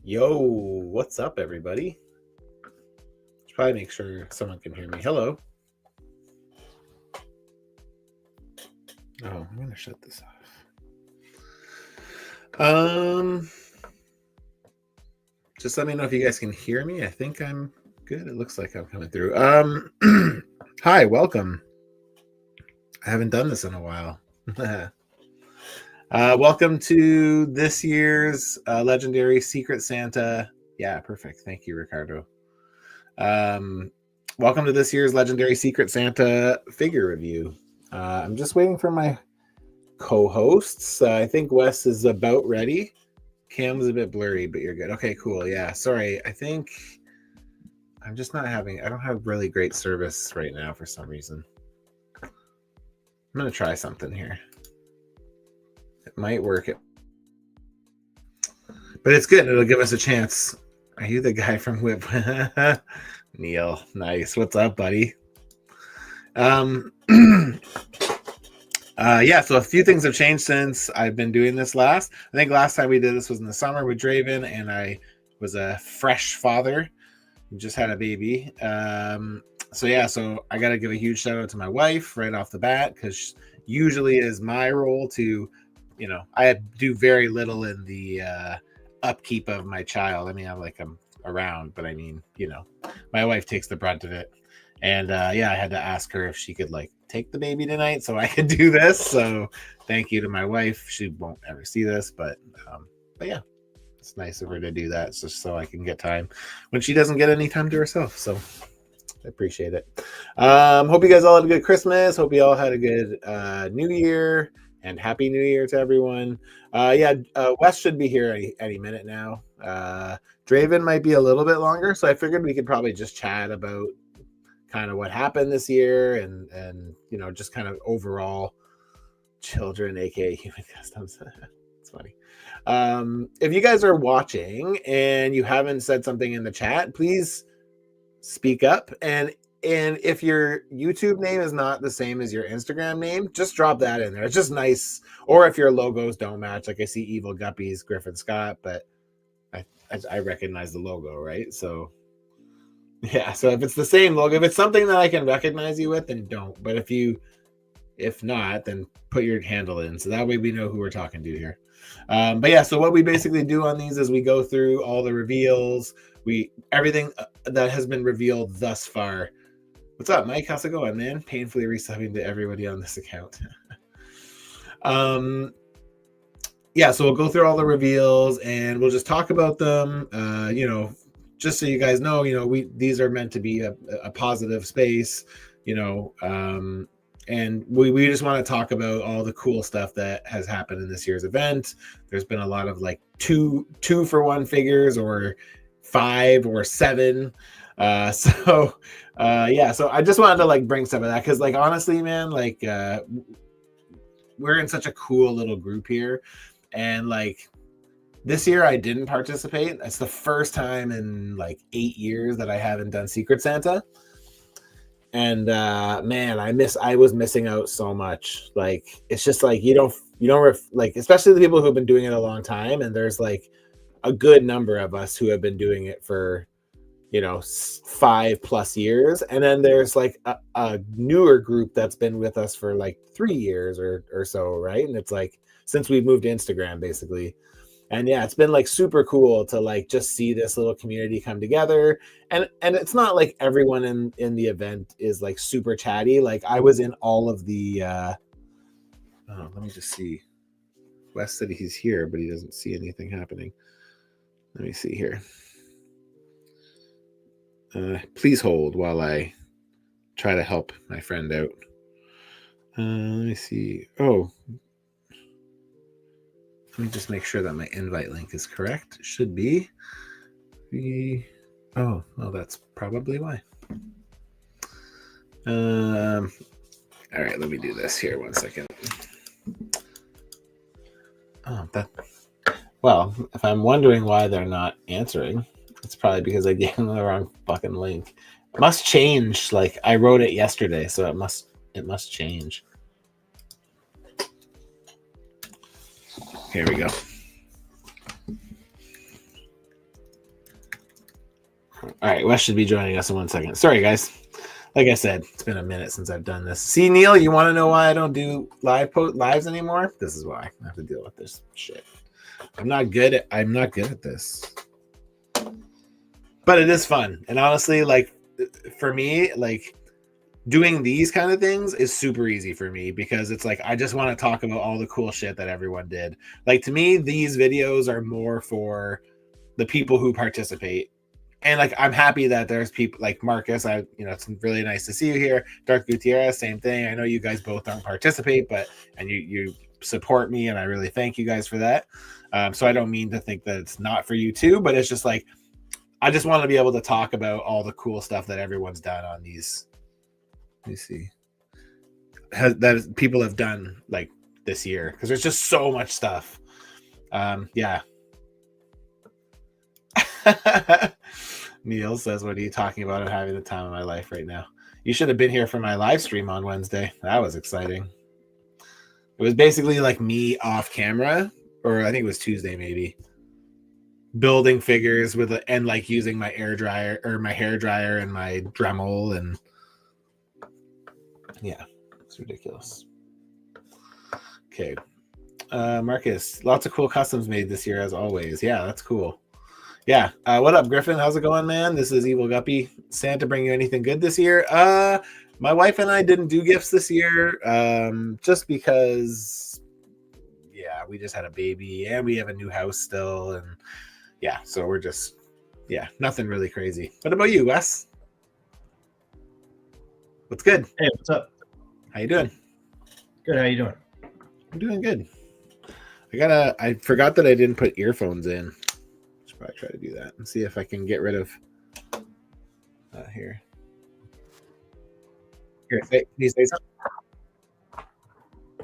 Yo, what's up, everybody? Try to make sure someone can hear me. Hello. Oh, I'm gonna shut this off. Just let me know if you guys can hear me. I think I'm good. It looks like I'm coming through. Hi, welcome. I haven't done this in a while. Welcome to this year's Legendary Secret Santa. Yeah, perfect. Thank you, Ricardo. Welcome to this year's Legendary Secret Santa figure review. I'm just waiting for my co-hosts. I think Wes is about ready. Cam's a bit blurry, but you're good. Okay, cool. Yeah, sorry. I think I'm just not having... I don't have really great service right now for some reason. I'm going to try something here. It might work. But it's good. It'll give us a chance. Are you the guy from Whip? Neil, nice. What's up, buddy? Yeah, so a few things have changed since I've been doing this last. I think last time we did this was in the summer with Draven, and I was a fresh father who just had a baby. So I got to give a huge shout out to my wife right off the bat, because usually it is my role to, I do very little in the upkeep of my child. I mean, I'm around, but I mean, my wife takes the brunt of it. And I had to ask her if she could take the baby tonight so I could do this. So thank you to my wife. She won't ever see this, but yeah, it's nice of her to do that just so I can get time when she doesn't get any time to herself. So I appreciate it. Hope you guys all had a good Christmas. Hope you all had a good New Year, and Happy New Year to everyone. Wes should be here any minute now. Draven might be a little bit longer, so I figured we could probably just chat about kind of what happened this year and just kind of overall children, aka human customs. It's funny. If you guys are watching and you haven't said something in the chat, please speak up. And if your YouTube name is not the same as your Instagram name, just drop that in there. It's just nice. Or if your logos don't match, like I see Evil Guppies, Griffin Scott, but I recognize the logo, right? So yeah, so if it's the same logo, if it's something that I can recognize you with, then don't. But if not, then put your handle in, so that way we know who we're talking to here. So what we basically do on these is we go through all the reveals, everything that has been revealed thus far. What's up, Mike? How's it going, man? Painfully resubbing to everybody on this account. So we'll go through all the reveals and we'll just talk about them. Just so you guys know, these are meant to be a positive space, and we just want to talk about all the cool stuff that has happened in this year's event. There's been a lot of two for one figures, or 5 or 7. So I just wanted to bring some of that, because honestly, man, we're in such a cool little group here, and this year I didn't participate. It's the first time in 8 years that I haven't done Secret Santa. And man, I was missing out so much. It's just you don't especially the people who've been doing it a long time, and there's a good number of us who have been doing it for 5+ years, and then there's a newer group that's been with us for 3 years or so, right? And it's since we moved to Instagram, basically. And yeah, it's been super cool to just see this little community come together. And it's not everyone in the event is super chatty. I was in all of the let me just see. Wes said he's here, but he doesn't see anything happening. Let me see here. Please hold while I try to help my friend out. Let me see. Oh, let me just make sure that my invite link is correct. It should be. Oh, well, that's probably why. All right, let me do this here. 1 second. Well, if I'm wondering why they're not answering, it's probably because I gave them the wrong fucking link. It must change. I wrote it yesterday, so it must change. Here we go. right, Wes should be joining us in 1 second. Sorry, guys. Like I said, it's been a minute since I've done this. See, Neil, you want to know why I don't do lives anymore? This is why I have to deal with this shit. I'm not good at this. But it is fun. And honestly, like for me, like doing these kind of things is super easy for me because it's like I just want to talk about all the cool shit that everyone did. Like to me, these videos are more for the people who participate. And like I'm happy that there's people like Marcus. It's really nice to see you here. Dark Gutierrez, same thing. I know you guys both don't participate, and you support me, and I really thank you guys for that. So I don't mean to think that it's not for you too, but it's just like I just want to be able to talk about all the cool stuff that everyone's done on these. Let me see. That people have done like this year because there's just so much stuff. Yeah. Neil says, what are you talking about? I'm having the time of my life right now. You should have been here for my live stream on Wednesday. That was exciting. It was basically like me off camera, or I think it was Tuesday maybe, building figures and like using my air dryer or my hair dryer and my Dremel, and yeah, it's ridiculous. Okay. Marcus, lots of cool customs made this year as always. Yeah, that's cool. Yeah. What up, Griffin? How's it going, man? This is Evil Guppy. Santa bring you anything good this year? My wife and I didn't do gifts this year, just because, yeah, we just had a baby and we have a new house still, and yeah, so we're just, yeah, nothing really crazy. What about you, Wes? What's good? Hey, what's up? How you doing? Good. How you doing? I'm doing good. I forgot that I didn't put earphones in. Probably try to do that and see if I can get rid of here. Can you say something?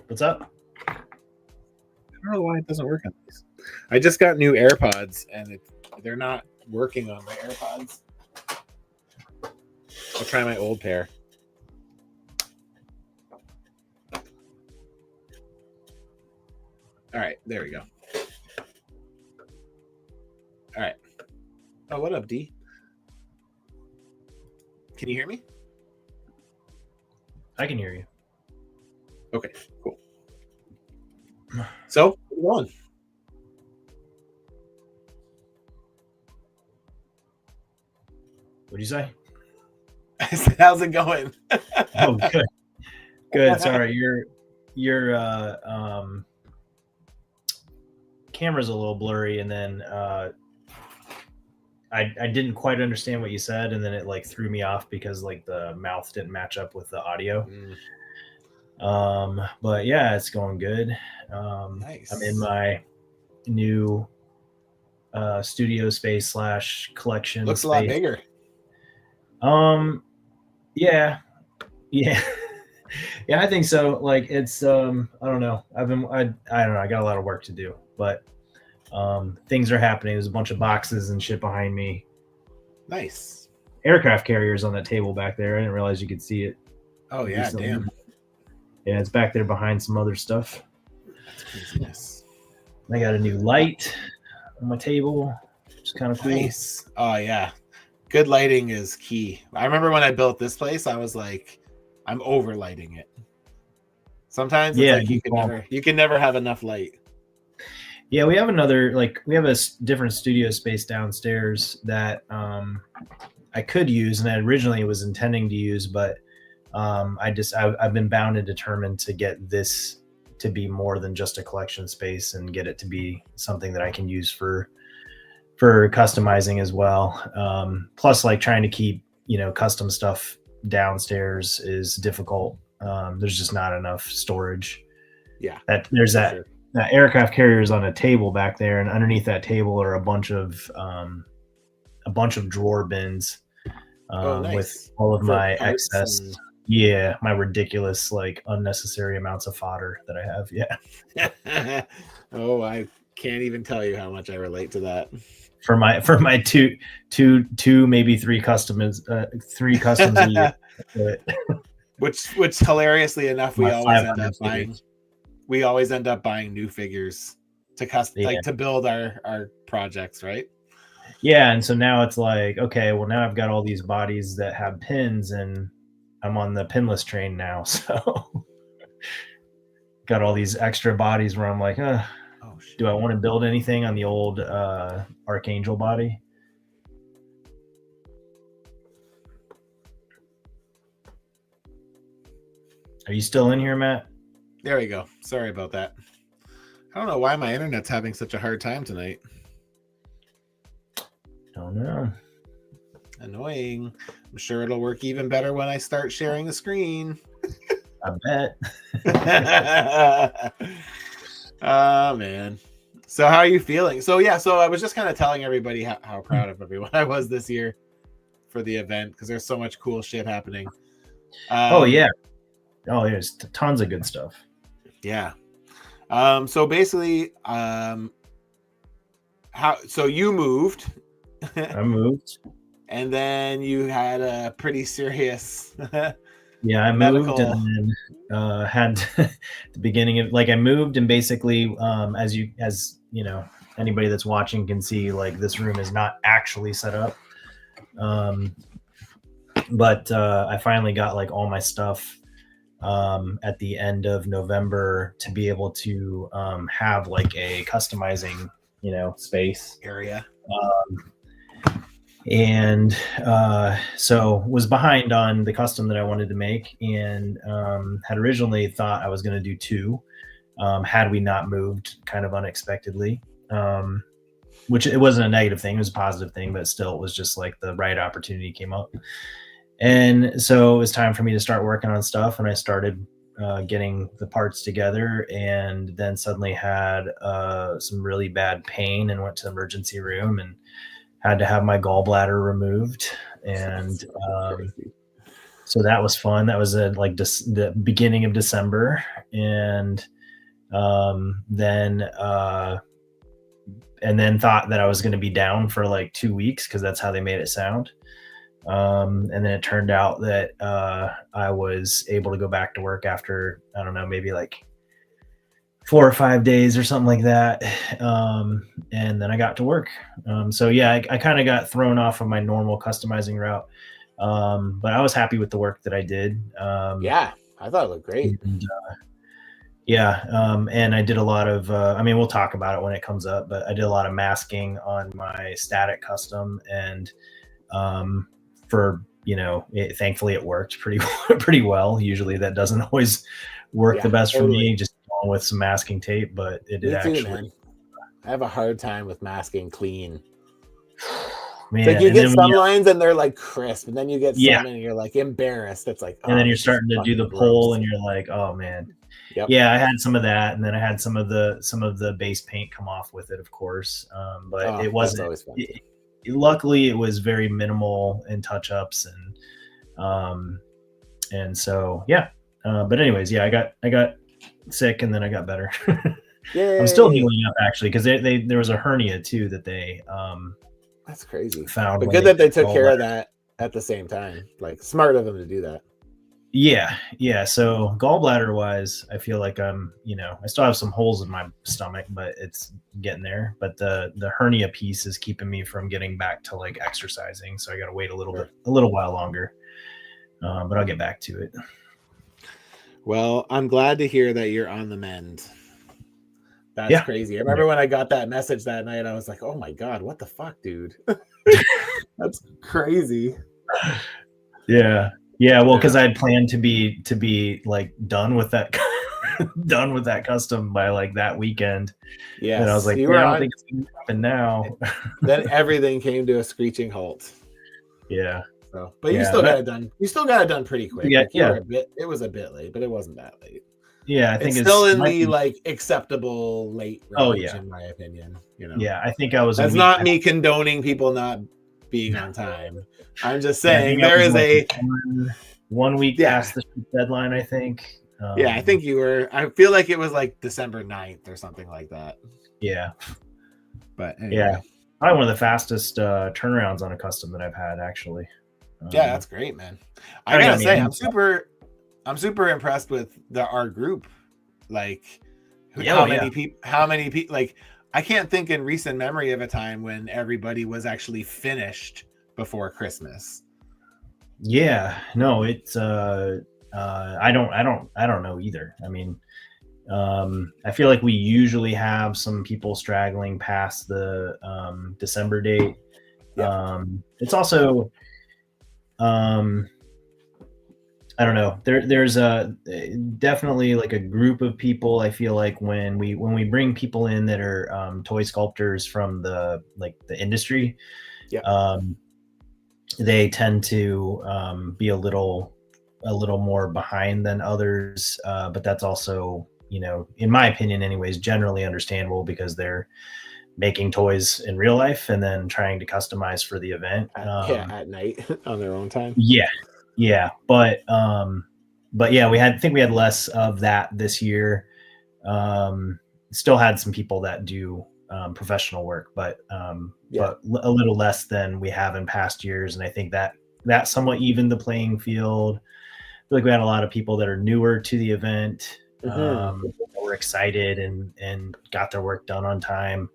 What's up? I don't know why it doesn't work on these. I just got new AirPods and they're not working on my AirPods. I'll try my old pair. All right, there we go. All right. Oh, what up, D? Can you hear me? I can hear you. Okay, cool. So, where are you going? What'd you say? I said, how's it going? Oh, good. Good. Sorry, your camera's a little blurry, and then I didn't quite understand what you said, and then it like threw me off because like the mouth didn't match up with the audio. But yeah, it's going good. Nice. I'm in my new studio space / collection. Looks space. A lot bigger. Yeah. Yeah, I think so. Like it's I don't know. I don't know. I got a lot of work to do, but things are happening. There's a bunch of boxes and shit behind me. Nice. Aircraft carriers on that table back there. I didn't realize you could see it. Oh yeah, damn. Yeah, it's back there behind some other stuff. That's craziness. I got a new light on my table, which is kind of cool. Nice. Oh yeah. Good lighting is key. I remember when I built this place, I was like, I'm over lighting it. Sometimes it's like you can never have enough light. Yeah, we have a different studio space downstairs that I could use, and I originally was intending to use, but I've been bound and determined to get this to be more than just a collection space and get it to be something that I can use for customizing as well. Plus, like trying to keep custom stuff downstairs is difficult. There's just not enough storage. Yeah, there's that. Sure. Aircraft carriers on a table back there, and underneath that table are a bunch of drawer bins nice. With all of my excess. Yeah, my ridiculous, like unnecessary amounts of fodder that I have. Yeah. Oh, I can't even tell you how much I relate to that. For my two maybe three customs a year. which hilariously enough we always end up buying new figures to custom, like to build our projects, right? Yeah, and so now it's like, okay, well now I've got all these bodies that have pins, and I'm on the pinless train now, so got all these extra bodies where I'm like, Oh shit. do I want to build anything on the old Archangel body? Are you still in here, Matt? There we go. Sorry about that. I don't know why my internet's having such a hard time tonight. Don't know. Annoying. I'm sure it'll work even better when I start sharing the screen. I bet. Oh man. So how are you feeling? So yeah, so I was just kind of telling everybody how proud of everyone I was this year for the event, because there's so much cool shit happening. Oh yeah. Oh, there's tons of good stuff. Yeah. So basically, so you moved. I moved. And then you had a pretty serious yeah, I medical... moved and then had the beginning of, like, I moved, and basically as you know, anybody that's watching can see, like, this room is not actually set up. But I finally got like all my stuff at the end of November to be able to have like a customizing, you know, space area. And so was behind on the custom that I wanted to make, and had originally thought I was going to do 2 had we not moved kind of unexpectedly, which it wasn't a negative thing, it was a positive thing, but still it was just like the right opportunity came up. And so it was time for me to start working on stuff, and I started getting the parts together, and then suddenly had some really bad pain and went to the emergency room and had to have my gallbladder removed. And so that was fun. That was like the beginning of December. And then thought that I was going to be down for like 2 weeks, because that's how they made it sound. And then it turned out that I was able to go back to work after, I don't know, maybe like 4 or 5 days or something like that. And then I got to work. So yeah, I kind of got thrown off of my normal customizing route. But I was happy with the work that I did. Yeah, I thought it looked great. And, and I did a lot of, I mean, we'll talk about it when it comes up, but I did a lot of masking on my static custom, and for, you know, thankfully it worked pretty well. Usually that doesn't always work the best for me, just with some masking tape, but it did actually. I have a hard time with masking clean. Man, like you get some lines and they're like crisp, and then you get some and you're like embarrassed. It's like, and then you're starting to do the pull, and you're like, oh man. Yep. Yeah, I had some of that, and then I had some of the base paint come off with it, of course. But it wasn't always fun. Luckily it was very minimal in touch-ups, and so yeah. But anyways, yeah, I got sick, and then I got better. I'm still healing up, actually, because there was a hernia too that they that's crazy found. But good that they took care of that at the same time. Like, smart of them to do that. Yeah. So gallbladder wise, I feel like I'm, you know, I still have some holes in my stomach, but it's getting there. But the hernia piece is keeping me from getting back to like exercising, so I got to wait a little while longer. But I'll get back to it. Well, I'm glad to hear that you're on the mend. That's crazy. I remember when I got that message that night, I was like, oh my God, what the fuck, dude? That's crazy. Yeah. Well, because I had planned to be like done with that custom by like that weekend. Yeah. And I was like, I don't think it's gonna happen now. Then everything came to a screeching halt. Yeah. So, but you still got it done. You still got it done pretty quick. Yeah. It was a bit late, but it wasn't that late. Yeah, I think it's still in the like acceptable late range, in my opinion. You know. Yeah, I think I was. That's not me condoning people not being on time. I'm just saying there is like 1 week past the deadline, I think. I think you were. I feel like it was like December 9th or something like that. Yeah. But anyway. Probably one of the fastest turnarounds on a custom that I've had, actually. That's great, man. I gotta say, I'm super impressed with our group. Like, how many people? Like, I can't think in recent memory of a time when everybody was actually finished before Christmas. Yeah, no, it's I don't know either. I mean, I feel like we usually have some people straggling past the December date. Yep. It's also um, I don't know. There's a definitely like a group of people. I feel like when we bring people in that are toy sculptors from the industry, Yep. um, they tend to be a little more behind than others. But that's also, in my opinion, anyways, generally understandable because they're making toys in real life and then trying to customize for the event. Yeah, at night on their own time. Yeah, yeah, but yeah, I think we had less of that this year. Um, Still had some people that do professional work, Yeah. but a little less than we have in past years, and I think that somewhat evened the playing field. I feel like we had a lot of people that are newer to the event, were excited and got their work done on time.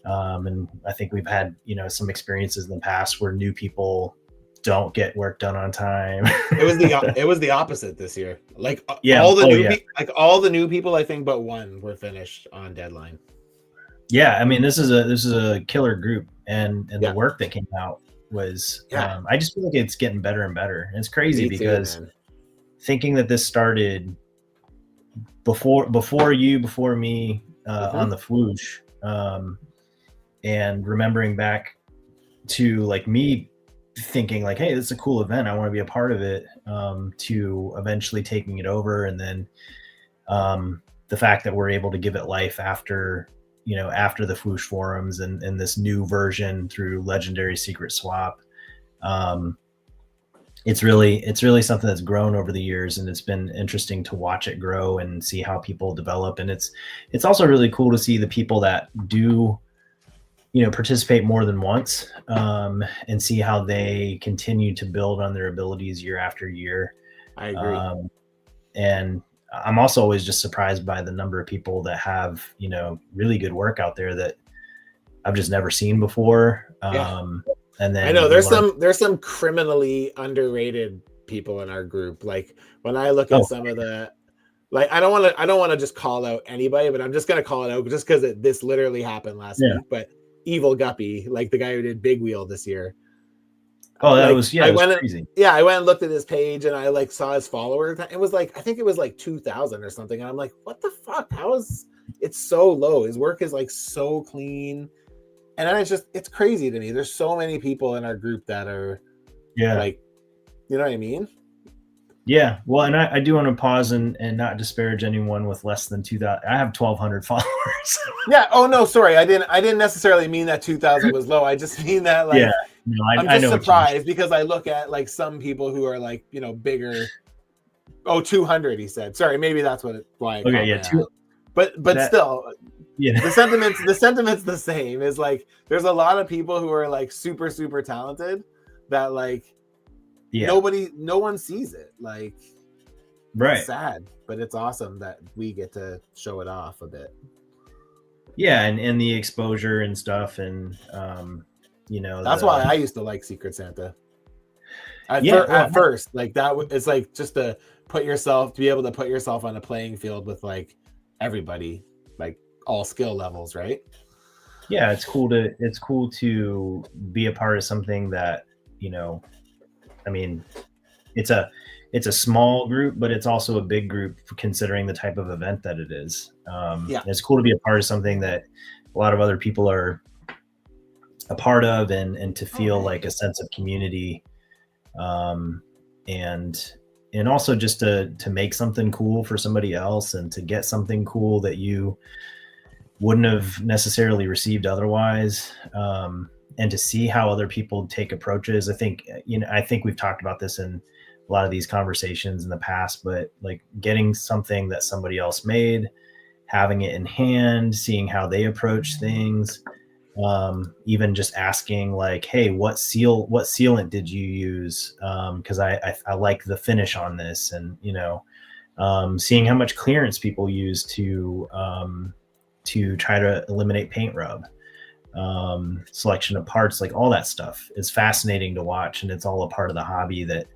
And I think we've had some experiences in the past where new people don't get work done on time. It was the opposite this year. Like Yeah. all the Oh new yeah. like all the new people, I think, but one were finished on deadline. Yeah. I mean, this is a killer group, and the Yeah. work that came out was. Yeah. I just feel like it's getting better and better. And it's crazy Me too, because man. thinking that this started before me on the Floosh, and remembering back to like me thinking like, hey, this is a cool event, I want to be a part of it, to eventually taking it over, and then the fact that we're able to give it life after the Floosh forums and this new version through Legendary Secret Swap. It's really something that's grown over the years, and it's been interesting to watch it grow and see how people develop. And it's also really cool to see the people that do participate more than once, and see how they continue to build on their abilities year after year. I agree. And I'm also always just surprised by the number of people that have really good work out there that I've just never seen before. Yeah. And then I know there's some criminally underrated people in our group. Like when I look at some of the, like, I don't want to just call out anybody, but I'm just gonna call it out just because this literally happened last week. But Evil Guppy, like the guy who did Big Wheel this year. Oh, that like, was I was went crazy. I went and looked at his page and I like saw his followers. It was like, I think it was like 2,000 or something. And I'm like, what the fuck? How is it's so low? His work is like so clean. And then it's crazy to me. There's so many people in our group that are like, you know what I mean? Yeah. Well, and I do want to pause and not disparage anyone with less than 2,000. I have 1,200 followers. Yeah. Oh no, sorry. I didn't necessarily mean that 2,000 was low. I just mean that like, no, I'm just surprised because I look at like some people who are like, bigger. Oh, 200, he said. Sorry, maybe that's why. Okay. Yeah. But still, yeah. the sentiment's the same. Is like there's a lot of people who are like super super talented that like no one sees it. Like, right. It's sad, but it's awesome that we get to show it off a bit. Yeah, and the exposure and stuff, and that's why I used to like Secret Santa. At first, like that, it's like just to be able to put yourself on a playing field with like everybody, like all skill levels, right? Yeah, it's cool to be a part of something that I mean, it's a small group, but it's also a big group considering the type of event that it is. It's cool to be a part of something that a lot of other people are a part of, and to feel like a sense of community, and also just to make something cool for somebody else, and to get something cool that you wouldn't have necessarily received otherwise, and to see how other people take approaches. I think we've talked about this in a lot of these conversations in the past, but like getting something that somebody else made, having it in hand, seeing how they approach things, even just asking like, hey, what sealant did you use? Because I like the finish on this, and seeing how much clearance people use to to try to eliminate paint rub, selection of parts, like all that stuff is fascinating to watch, and it's all a part of the hobby that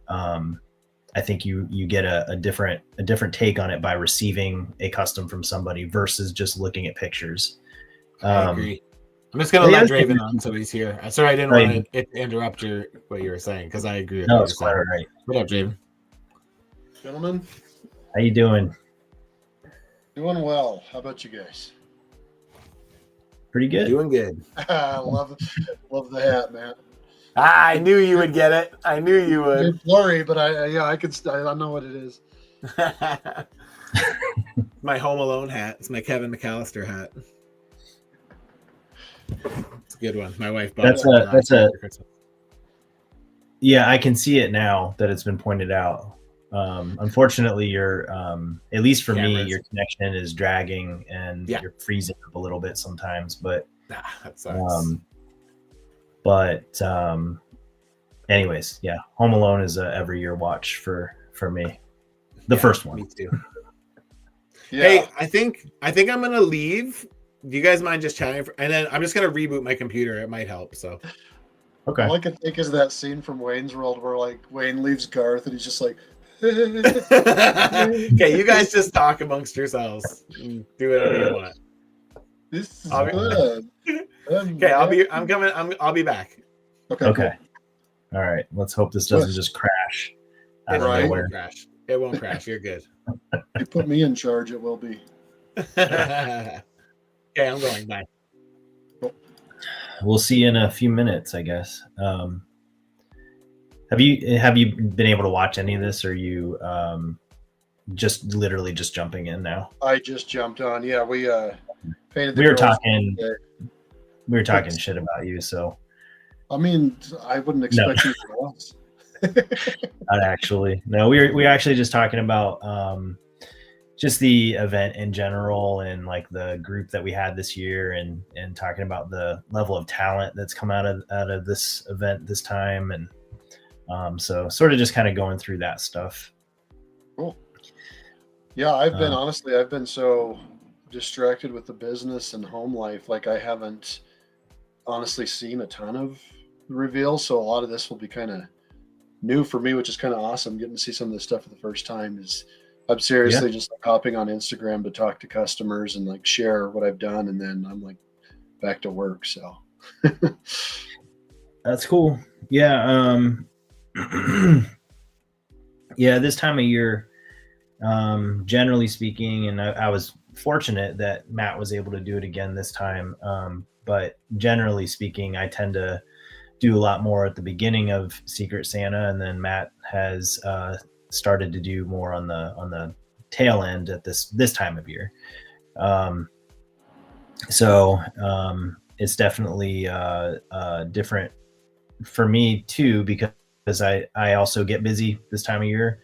I think you get a different take on it by receiving a custom from somebody versus just looking at pictures. I agree. I'm just gonna let Draven on so he's here. Sorry, I didn't want to interrupt what you were saying, because I agree with what you're saying. Right. What up, Draven? Gentlemen, how you doing? Doing well. How about you guys? Pretty good. Doing good. I love the hat, man. I knew you would get it. I knew you would. It's blurry, but I know what it is. My Home Alone hat. It's my Kevin McAllister hat. It's a good one. My wife bought it. That's a. Yeah, I can see it now that it's been pointed out. Unfortunately, your at least for me, your connection is dragging and you're freezing up a little bit sometimes. But that sucks. Anyways, yeah, Home Alone is a every year watch for me. The first one. Me too. Hey, I think I'm gonna leave. Do you guys mind just chatting? And then I'm just gonna reboot my computer. It might help. So. Okay. All I can think is that scene from Wayne's World where like Wayne leaves Garth and he's just like. Okay, you guys just talk amongst yourselves. Do whatever you want. This is good. Okay, I'll be back. Okay. Cool. All right. Let's hope this doesn't just crash. It won't crash. It won't crash. You're good. You put me in charge, it will be. Okay, I'm going. Bye. We'll see you in a few minutes, I guess. Have you been able to watch any of this, or are you just literally just jumping in now? I just jumped on. Yeah, we painted. We were talking shit about you, so. I mean, I wouldn't expect you to else. Not actually. No, we were actually just talking about just the event in general and like the group that we had this year, and talking about the level of talent that's come out of this event this time, and so sort of just kind of going through that stuff. Cool. Yeah, I've been so distracted with the business and home life, like I haven't honestly seen a ton of reveals, so a lot of this will be kind of new for me, which is kind of awesome. Getting to see some of this stuff for the first time I'm seriously just like hopping on Instagram to talk to customers and like share what I've done, and then I'm like back to work. So that's cool. Yeah. Yeah, this time of year, generally speaking, and I was fortunate that Matt was able to do it again this time. But generally speaking, I tend to do a lot more at the beginning of Secret Santa, and then Matt has started to do more on the tail end at this time of year. So it's definitely different for me too, because I also get busy this time of year.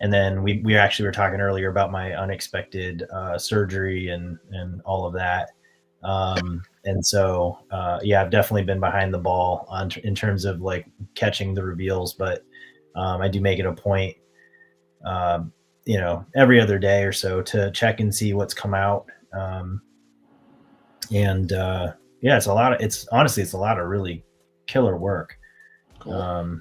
And then we actually were talking earlier about my unexpected surgery and all of that. And so, I've definitely been behind the ball in terms of like catching the reveals, but I do make it a point, every other day or so to check and see what's come out. It's a lot of really killer work. Cool.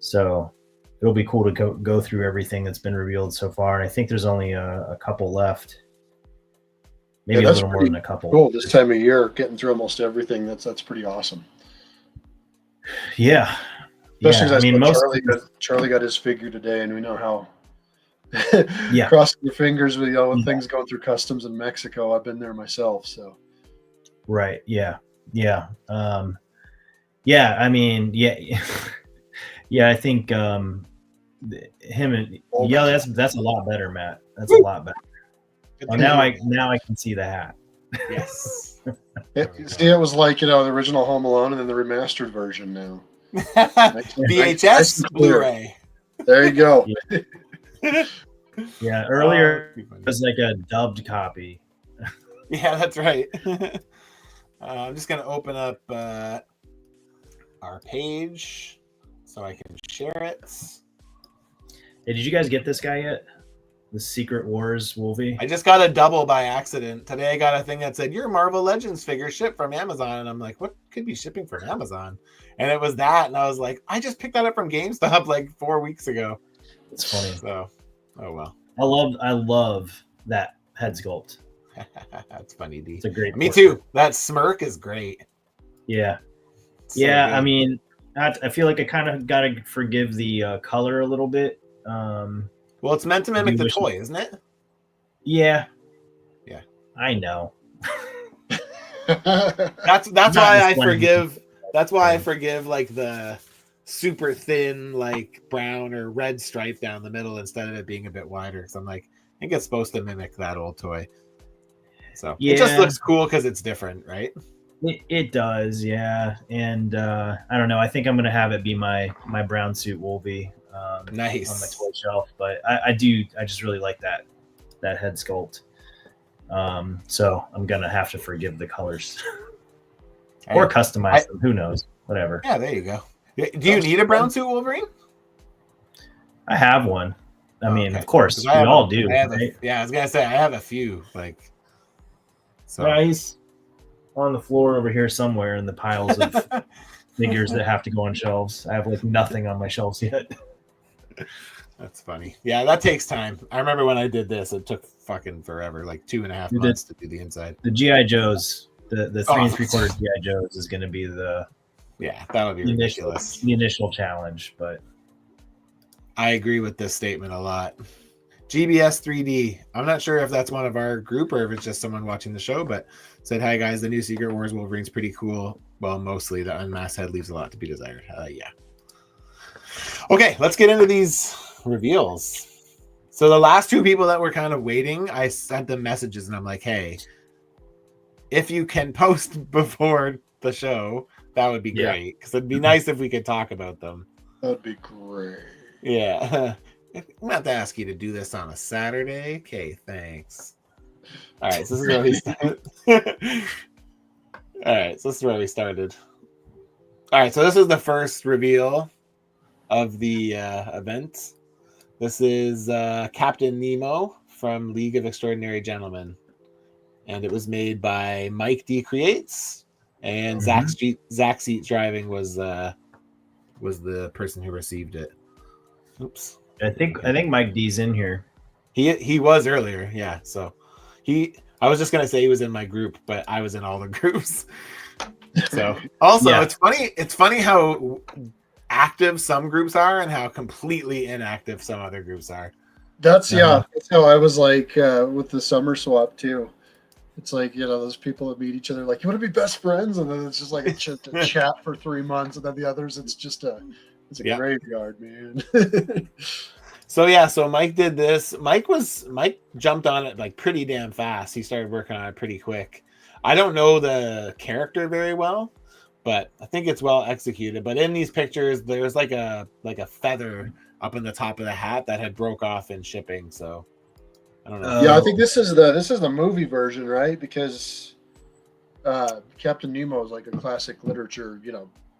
So it'll be cool to go through everything that's been revealed so far. And I think there's only a couple left. Maybe a little more than a couple. Cool. This time of year, getting through almost everything. That's pretty awesome. Yeah. Especially Charlie got his figure today, and we know how. Crossing your fingers with when things going through customs in Mexico. I've been there myself, so. Right. Yeah. Yeah. I think him and that's a lot better, Matt. That's a lot better. Oh, now I can see the hat. Yes. It was like the original Home Alone and then the remastered version now. VHS Blu-ray. There you go. Yeah, earlier it was like a dubbed copy. Yeah, that's right. I'm just gonna open up our page so I can share it. Hey, did you guys get this guy yet? The Secret Wars Wolvie. I just got a double by accident. Today I got a thing that said, your Marvel Legends figure shipped from Amazon. And I'm like, what could be shipping from Amazon? And it was that. And I was like, I just picked that up from GameStop like 4 weeks ago. It's funny. So, oh well. I love that head sculpt. That's funny, D. It's a great. Me too. That smirk is great. Yeah. So yeah. good. I mean, I feel like I kind of got to forgive the color a little bit. Well, it's meant to mimic the toy, isn't it? Yeah. Yeah. I know. That's why I forgive. That's why I forgive like the super thin, like brown or red stripe down the middle instead of it being a bit wider. Because I'm like, I think it's supposed to mimic that old toy. So it just looks cool because it's different, right? It does, yeah. And I don't know. I think I'm gonna have it be my brown suit Wolvie. Nice on my toy shelf. But I just really like that head sculpt. So I'm gonna have to forgive the colors or customize them. Who knows? Whatever. Yeah, there you go. Do you need a brown suit Wolverine? I have one. I mean, of course, we all do. Right? Yeah, I was gonna say I have a few. Like, so yeah, he's on the floor over here somewhere in the piles of figures that have to go on shelves. I have like nothing on my shelves yet. That's funny. Yeah, that takes time. I remember when I did this, it took fucking forever, like 2.5 months to do the inside. The GI Joes, the 3 3/4 GI Joes is going to be the that would be ridiculous. The initial challenge, but I agree with this statement a lot. GBS 3D. I'm not sure if that's one of our group or if it's just someone watching the show, but said, hi guys, the new Secret Wars Wolverine's pretty cool. Well, mostly the unmasked head leaves a lot to be desired. Yeah. Okay, let's get into these reveals. So the last 2 people that were kind of waiting, I sent them messages and I'm like, hey, if you can post before the show, that would be great. Because it'd be nice if we could talk about them. That'd be great. Yeah. I'm going to have to ask you to do this on a Saturday. Okay, thanks. All right, so this is where we started. All right, so this is where we started. All right, so this is the first reveal of the event. This is Captain Nemo from League of Extraordinary Gentlemen. And it was made by Mike D. Creates. And Zach Seat Driving was the person who received it. Oops. I think Mike D's in here. He was earlier, yeah. So I was just gonna say he was in my group, but I was in all the groups. So also it's funny how active some groups are and how completely inactive some other groups are. That's how I was like with the summer swap too. It's like, those people that meet each other like, you want to be best friends, and then it's just like a chat for 3 months, and then the others it's a graveyard, man. So Mike did this. Mike jumped on it like pretty damn fast. He started working on it pretty quick. I don't know the character very well, but I think it's well executed. But in these pictures, there's like a feather up in the top of the hat that had broke off in shipping. So I don't know. Yeah, I think this is the movie version, right? Because Captain Nemo is like a classic literature,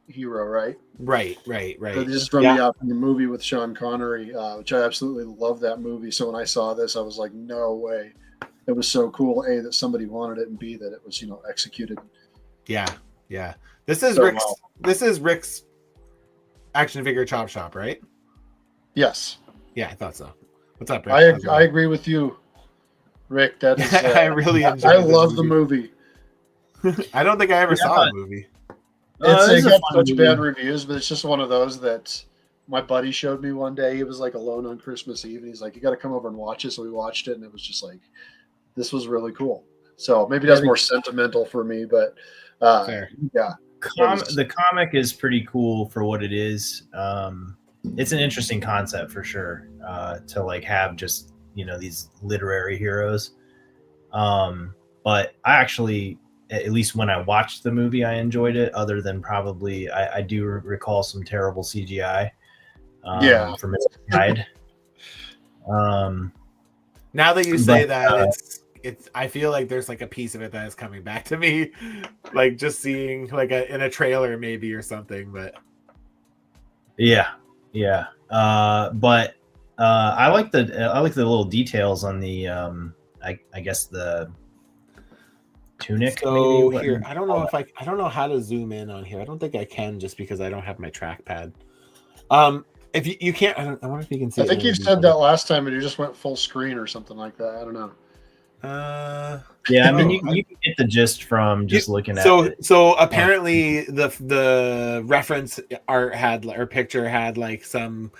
hero, right? Right. So this is from the movie with Sean Connery, which I absolutely love that movie. So when I saw this, I was like, no way. It was so cool, A, that somebody wanted it, and B, that it was, executed. Yeah. This is Rick's action figure chop shop, right? Yes. Yeah, I thought so. What's up, Rick? I agree with you, Rick. That is I really enjoyed I love the movie. I don't think I ever saw the movie. It got such bad reviews, but it's just one of those that my buddy showed me one day. He was like alone on Christmas Eve, and he's like, you got to come over and watch it. So we watched it, and it was just like, this was really cool. So maybe that's more sentimental for me, but fair. Yeah. The comic is pretty cool for what it is. It's an interesting concept for sure, to like have just, these literary heroes. But I actually, at least when I watched the movie, I enjoyed it, other than probably I do recall some terrible CGI from its side. Now that you say that, it's I feel like there's like a piece of it that is coming back to me, like just seeing like in a trailer maybe or something. But but I like the little details on the I guess the tunic. So maybe here, I don't know if I don't know how to zoom in on here. I don't think I can just because I don't have my trackpad. If you can't, I wonder if you can see I it. think you said that last time, and you just went full screen or something like that. I don't know. Yeah, I mean, you can get the gist from just looking at it. So apparently the reference art had, or picture had, like some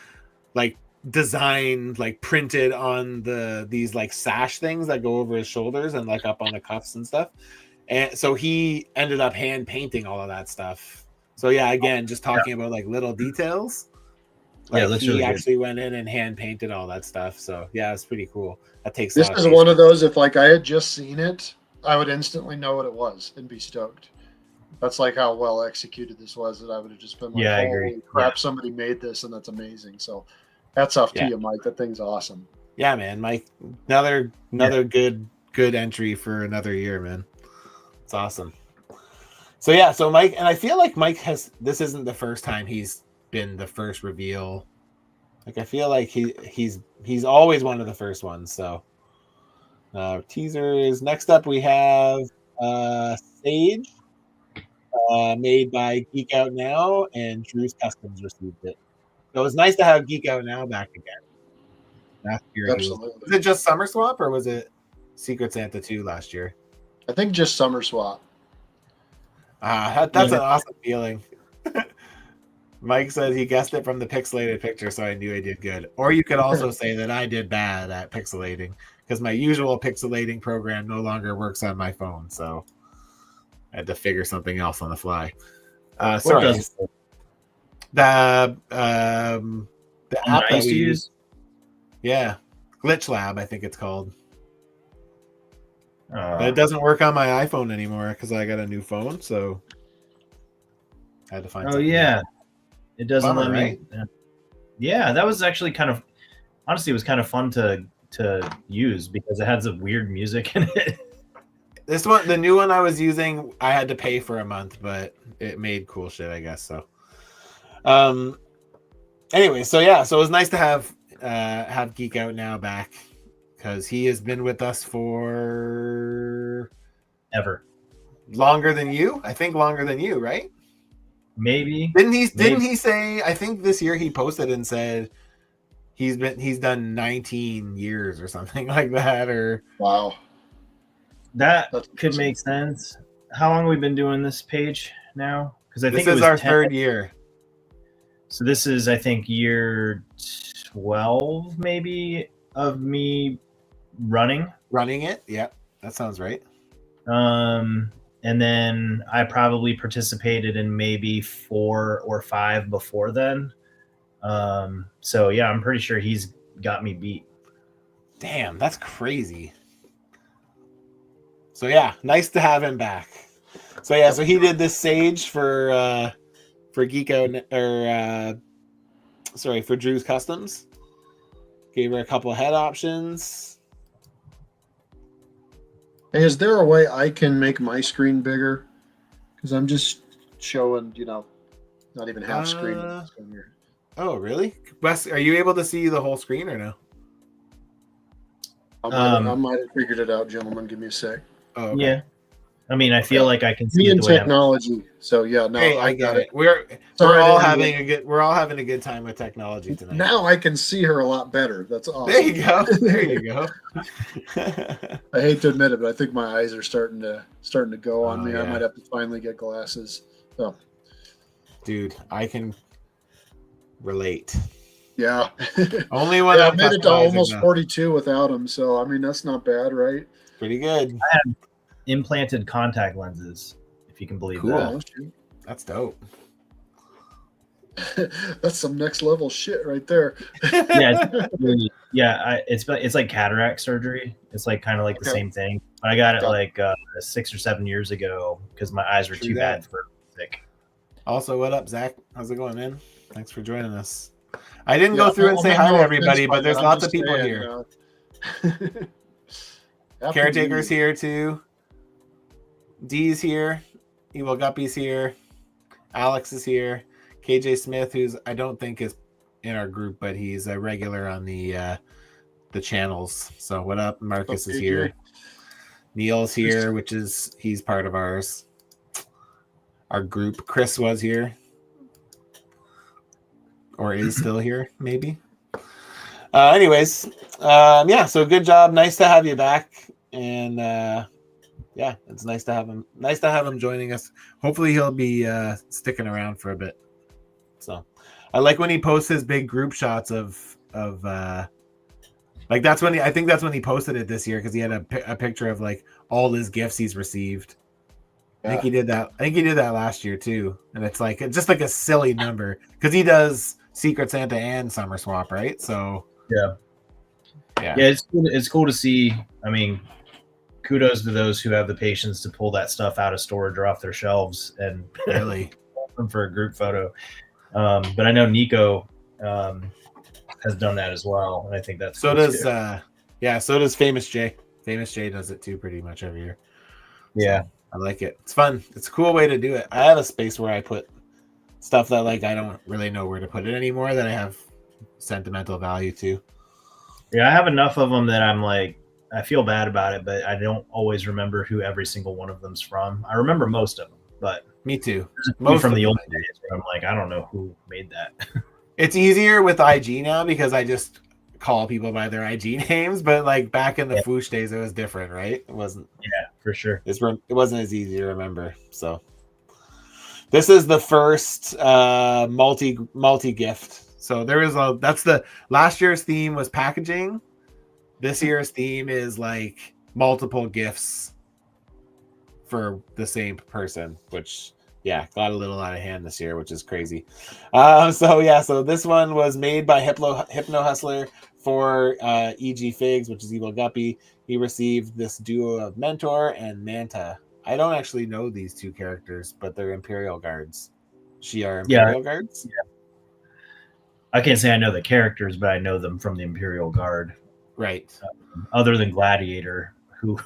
like design like printed on these like sash things that go over his shoulders and like up on the cuffs and stuff. And so he ended up hand painting all of that stuff. So yeah, again, just talking about like little details. Like looks he really actually went in and hand painted all that stuff. So yeah, it's pretty cool. That takes. This is one of those. If like I had just seen it, I would instantly know what it was and be stoked. That's like how well executed this was. That I would have just been like, Yeah, I "Holy agree. crap! Yeah. Somebody made this, and that's amazing." So, hats off to you, Mike. That thing's awesome. Yeah, man, Mike. Another good entry for another year, man. It's awesome. So yeah, so Mike, and I feel like Mike has. This isn't the first time he's been the first reveal. Like I feel like he's always one of the first ones. So teasers. Next up, we have Sage, made by Geek Out Now, and Drew's Customs received it. So it was nice to have Geek Out Now back again. Last year, Absolutely. Was it just Summer Swap or was it Secret Santa 2 last year? I think just Summer Swap. That's an awesome feeling. Mike says he guessed it from the pixelated picture, so I knew I did good. Or you could also say that I did bad at pixelating because my usual pixelating program no longer works on my phone, so I had to figure something else on the fly. Sorry. The app that we use. Yeah, Glitch Lab, I think it's called. But it doesn't work on my iPhone anymore because I got a new phone, so I had to find. Oh yeah, else. It doesn't let me. Right? Yeah, that was actually kind of, honestly, it was kind of fun to use because it had some weird music in it. This one, the new one I was using, I had to pay for a month, but it made cool shit, I guess. So, anyway, so yeah, so it was nice to have Geek Out Now back because he has been with us for ever longer than you. I think longer than you, right? Maybe. Didn't he say? I think this year he posted and said he's done 19 years or something like that. Or wow, that could make sense. How long have we been doing this page now? Because I think this is our third year. So this is, I think, year 12 maybe of me running it. Yeah, that sounds right. And then I probably participated in maybe 4 or 5 before then. So yeah, I'm pretty sure he's got me beat. Damn, that's crazy. So yeah, nice to have him back. So yeah, so he did this Sage for Geek Out, or for Drew's Customs. Gave her a couple head options. Hey, is there a way I can make my screen bigger? Because I'm just showing, not even half screen. Oh, really? Wes, are you able to see the whole screen or no? I might have figured it out, gentlemen. Give me a sec. Oh, okay. Yeah. I mean, I feel like I can see me and technology. So yeah, no, hey, I got it. We're all having a good time with technology tonight. Now I can see her a lot better. That's awesome. There you go. There you go. I hate to admit it, but I think my eyes are starting to go on me. Yeah. I might have to finally get glasses. So, dude, I can relate. Yeah. Only when I made it to almost 42 without them, so I mean that's not bad, right? Pretty good. I have implanted contact lenses, if you can believe that. That's dope. That's some next level shit right there. It's like cataract surgery. It's like kind of like the same thing. But I got it like 6 or 7 years ago because my eyes were too bad for sick. Also, what up, Zach? How's it going, man? Thanks for joining us. I didn't go through and say hi to everybody, but there's lots of people here. Caretaker's here too. D's here. Evil Guppy's here. Alex is here. KJ Smith, who's I don't think is in our group, but he's a regular on the channels. So what up? Marcus is here. Neil's here, which is he's part of our group. Chris was here, or is still here, maybe. Anyways, yeah. So good job. Nice to have you back, and yeah, it's nice to have him. Nice to have him joining us. Hopefully, he'll be sticking around for a bit. So, I like when he posts his big group shots of like that's when I think that's when he posted it this year because he had a picture of like all his gifts he's received. Yeah. I think he did that. I think he did that last year too, and it's just like a silly number because he does Secret Santa and Summer Swap, right? So yeah. It's cool to see. I mean, kudos to those who have the patience to pull that stuff out of storage or off their shelves and really them for a group photo. But I know Nico has done that as well, and I think that's so does so does Famous J. Famous J does it too, pretty much every year. Yeah, so I like it. It's fun. It's a cool way to do it. I have a space where I put stuff that like I don't really know where to put it anymore that I have sentimental value to. Yeah, I have enough of them that I'm like, I feel bad about it, but I don't always remember who every single one of them's from. I remember most of them, but me too. Most from the old days where I'm like, I don't know who made that. It's easier with IG now because I just call people by their IG names, but like back in the Foosh days, it was different, right? It wasn't. Yeah, for sure. It wasn't as easy to remember. So this is the first multi gift. So that's the last year's theme was packaging. This year's theme is like multiple gifts for the same person, which got a little out of hand this year, which is crazy. So this one was made by Hypno Hustler for EG Figs, which is Evil Guppy. He received this duo of Mentor and Manta. I don't actually know these two characters, but they're Imperial Guards. Imperial Guards? Yeah. I can't say I know the characters, but I know them from the Imperial Guard. Right. Other than Gladiator, who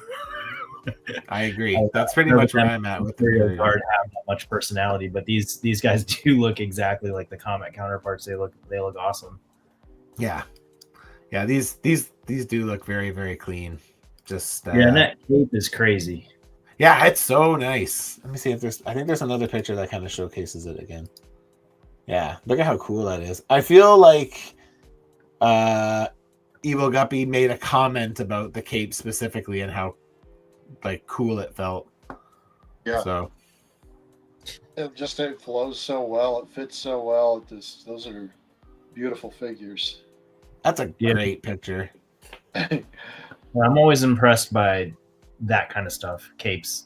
I agree. That's pretty much where I'm at with the Imperial Guard. Have not much personality, but these guys do look exactly like the comic counterparts. They look awesome. Yeah. These do look very, very clean. Just and that cape is crazy. Yeah, it's so nice. Let me see if I think there's another picture that kind of showcases it again. Yeah, look at how cool that is. I feel like Evil Guppy made a comment about the cape specifically and how like cool it felt. Yeah. So it flows so well. It fits so well. Those are beautiful figures. That's a great picture. I'm always impressed by that kind of stuff. Capes.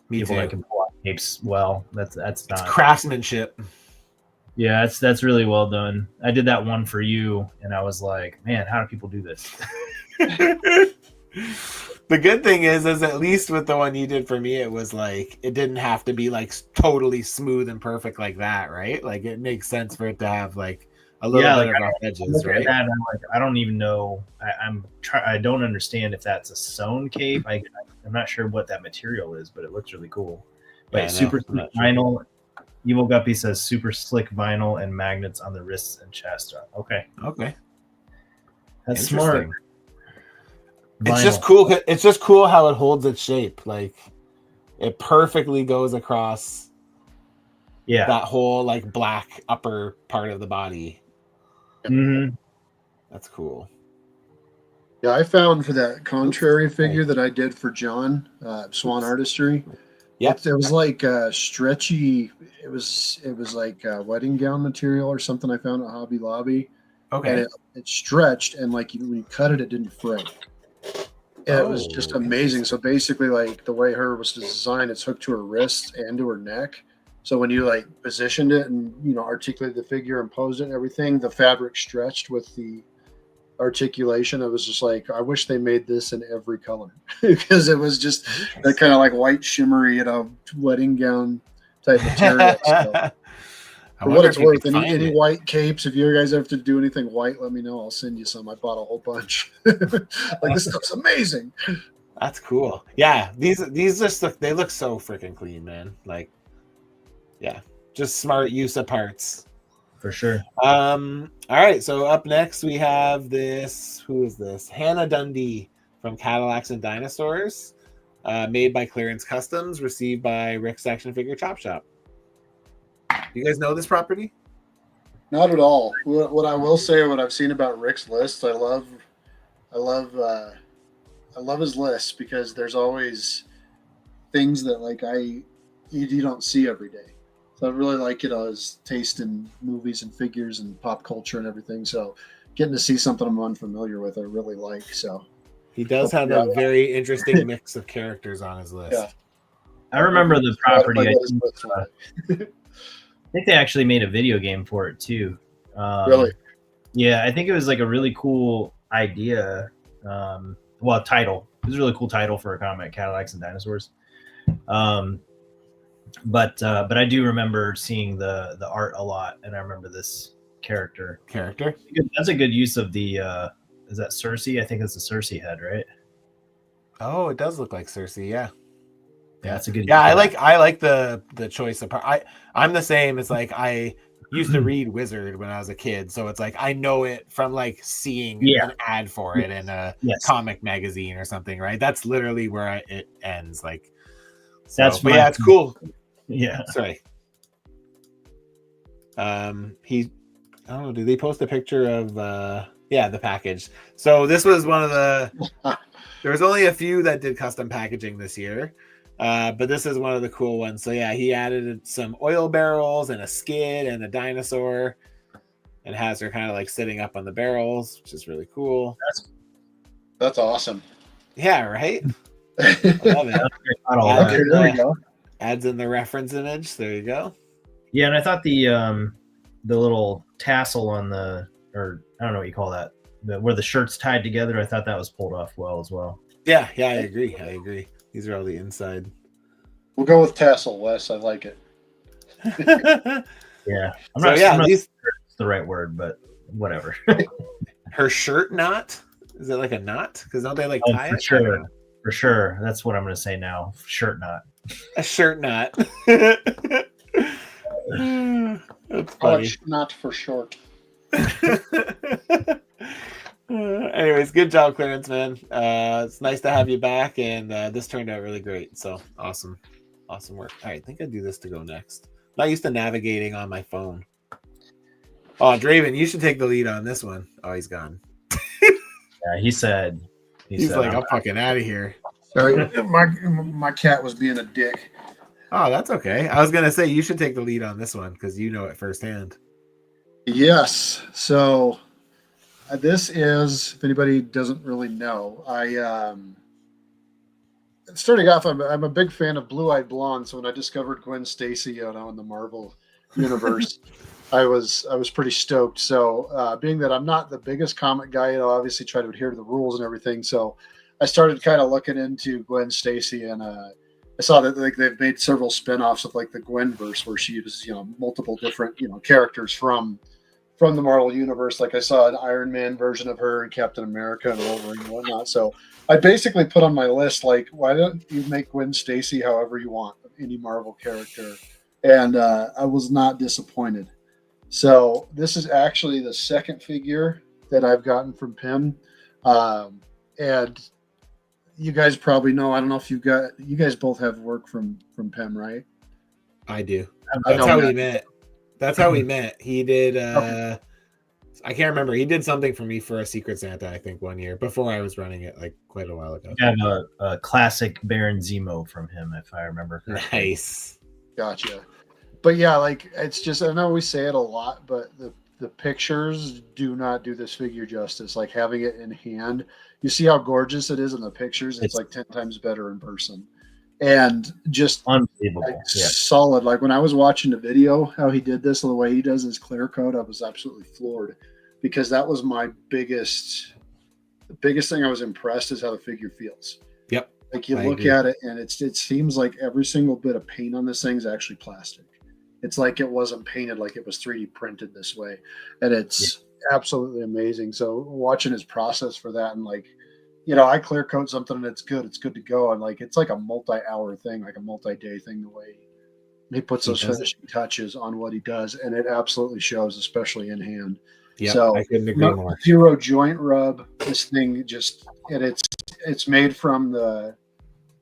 People that can pull off capes well. That's not craftsmanship. Yeah, that's really well done. I did that one for you, and I was like, man, how do people do this? The good thing is at least with the one you did for me, it was like it didn't have to be like totally smooth and perfect like that, right? Like it makes sense for it to have like a little bit of rough edges, right? I'm like, I don't even know. I don't understand if that's a sewn cape. I'm not sure what that material is, but it looks really cool. But super slick vinyl. Sure. Evil Guppy says super slick vinyl and magnets on the wrists and chest. Okay. That's smart. It's just cool. It's just cool how it holds its shape. Like it perfectly goes across. Yeah. That whole like black upper part of the body. Mm-hmm. That's cool. Yeah, I found for that contrary figure that I did for John, Swan Artistry. Yeah, it was like stretchy. It was like wedding gown material or something. I found at Hobby Lobby. Okay. And it stretched, and like when you cut it, it didn't fray. It was just amazing. So basically, like the way her was designed, it's hooked to her wrist and to her neck. So when you like positioned it and articulated the figure and posed it and everything, the fabric stretched with the articulation. It was just like, I wish they made this in every color because it was just that kind of like white shimmery, wedding gown type material. So, for what it's worth, any white capes, if you guys have to do anything white, let me know. I'll send you some. I bought a whole bunch. Like this stuff's amazing. That's cool. Yeah, these just look, they look so freaking clean, man. Like, yeah, just smart use of parts. For sure. All right, so up next we have this. Who is this? Hannah Dundee from Cadillacs and Dinosaurs, made by Clearance Customs, received by Rick's Action Figure Chop Shop. You guys know this property? Not at all. What I will say, what I've seen about Rick's list, I love his list because there's always things that like you don't see every day. So I really like his taste in movies and figures and pop culture and everything. So getting to see something I'm unfamiliar with, I really like. So he does have a very interesting mix of characters on his list. Yeah. I remember the property. I think they actually made a video game for it too. Really? Yeah, I think it was like a really cool idea. Title. It was a really cool title for a comic, Cadillacs and Dinosaurs. But I do remember seeing the art a lot, and I remember this character. That's a good use of the. Is that Cersei? I think it's the Cersei head, right? Oh, it does look like Cersei. Yeah. Yeah, it's a good. Yeah, I like the choice of. I'm the same. It's like I used to read Wizard when I was a kid, so it's like I know it from like seeing an ad for it in a comic magazine or something, right? That's literally where it ends. Like, so, but yeah, it's cool. Yeah. Sorry. I don't know. Did they post a picture of the package? So this was one of the. There was only a few that did custom packaging this year. But this is one of the cool ones. So yeah, he added some oil barrels and a skid and a dinosaur, and has her kind of like sitting up on the barrels, which is really cool. That's awesome. Yeah, right. I love it. There we go. Adds in the reference image. There you go. Yeah, and I thought the little tassel on I don't know what you call that, where the shirt's tied together. I thought that was pulled off well as well. Yeah, I agree. These are all the inside. We'll go with tassel, Wes. I like it. Yeah. I'm not sure it's the right word, but whatever. Her shirt knot? Is it like a knot? Because don't they like tie it? Sure. For sure. That's what I'm going to say now. Shirt knot. A shirt knot. That's funny. Not for short. Anyways, good job, Clarence, man. It's nice to have you back, and this turned out really great. So awesome work. All right, I think I'll do this to go next. I'm not used to navigating on my phone. Oh, Draven, you should take the lead on this one. Oh, he's gone. Yeah, he said like, I'm fucking out of here. Sorry, my cat was being a dick. Oh, that's okay. I was gonna say you should take the lead on this one because you know it firsthand. Yes. So this is, if anybody doesn't really know, starting off, I'm a big fan of Blue Eyed Blonde. So when I discovered Gwen Stacy, in the Marvel universe, I was pretty stoked. So being that I'm not the biggest comic guy, obviously try to adhere to the rules and everything. So I started kind of looking into Gwen Stacy, and I saw that like they've made several spinoffs of like the Gwenverse, where she uses multiple different characters from the Marvel universe. Like I saw an Iron Man version of her and Captain America and Wolverine and whatnot. So I basically put on my list, like, why don't you make Gwen Stacy however you want, any Marvel character? And I was not disappointed. So this is actually the second figure that I've gotten from Pym. And you guys probably know, I don't know if you guys both have work from Pym, right? I do. That's how we met. That's how we met. He did. I can't remember. He did something for me for a Secret Santa, I think, one year before I was running it, like quite a while ago. I have a classic Baron Zemo from him, if I remember correctly. Nice. Gotcha. But yeah, like it's just, I know we say it a lot, but the pictures do not do this figure justice. Like having it in hand, you see how gorgeous it is in the pictures. It's like 10 times better in person. And just unbelievable, solid. Like when I was watching the video, how he did this, the way he does his clear coat, I was absolutely floored, because that was my biggest thing. I was impressed is how the figure feels. Yep. Like you look at it, and it seems like every single bit of paint on this thing is actually plastic. It's like it wasn't painted, like it was 3D printed this way, and it's absolutely amazing. So watching his process for that, and like, I clear coat something and it's good to go. And like, it's like a multi-hour thing, like a multi-day thing, the way, He puts those finishing touches on what he does, and it absolutely shows, especially in hand. Yeah, so I couldn't agree more. Zero joint rub. This thing just it's made from the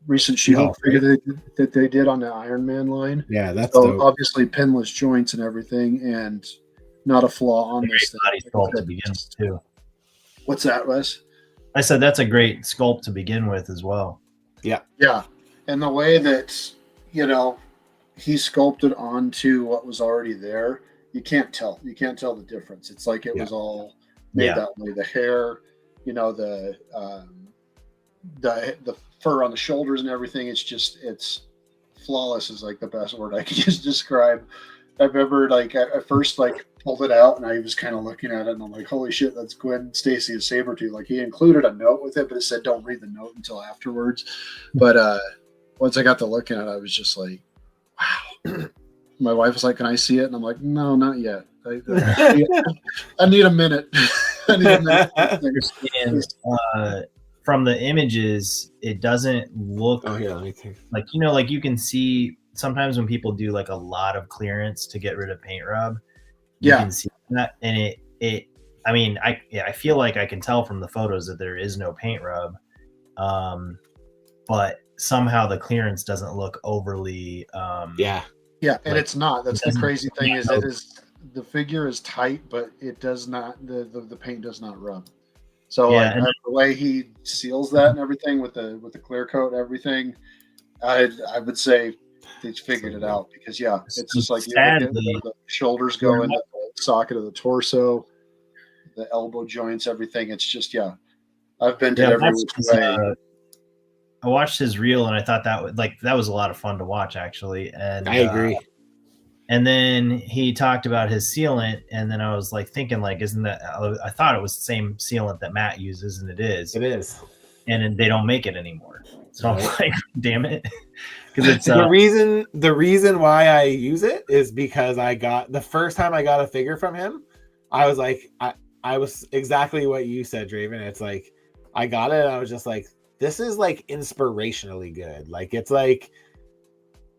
recent She-Hulk figure that they did on the Iron Man line. Yeah, that's so dope. Obviously pinless joints and everything, and not a flaw on this body sculpt to begin with too. What's that, Wes? I said that's a great sculpt to begin with as well. Yeah, and the way that he sculpted onto what was already there, you can't tell the difference. It's like it was all made that way. The hair, the fur on the shoulders and everything, it's flawless is like the best word I could just describe. I remember like I first like pulled it out and I was kind of looking at it and I'm like, holy shit, that's Gwen Stacy as Sabretooth. Like he included a note with it, but it said don't read the note until afterwards. But once I got to looking at it, I was just like, wow. My wife was like, can I see it? And I'm like, no, not yet. I need a minute. I need a minute. And, from the images, it doesn't look like, like you can see sometimes when people do like a lot of clearance to get rid of paint rub, you can see that. And I feel like I can tell from the photos that there is no paint rub. But somehow the clearance doesn't look overly, and it's not. That's the crazy thing is the figure is tight, but it does not, the paint does not rub. So the way he seals that and everything with the clear coat and everything, I would say they figured it out because it's just like the shoulders go in the socket of the torso, the elbow joints, everything. It's just I've been to every which way. I watched his reel and I thought that was a lot of fun to watch actually. And I agree. And then he talked about his sealant, and then I was like thinking, like, isn't that? I thought it was the same sealant that Matt uses, and it is. It is. And they don't make it anymore. So I'm like, damn it, because it's the reason why I use it is because the first time I got a figure from him, I was like, I was exactly what you said, Draven. It's like I got it, and I was just like, this is like inspirationally good. Like it's like.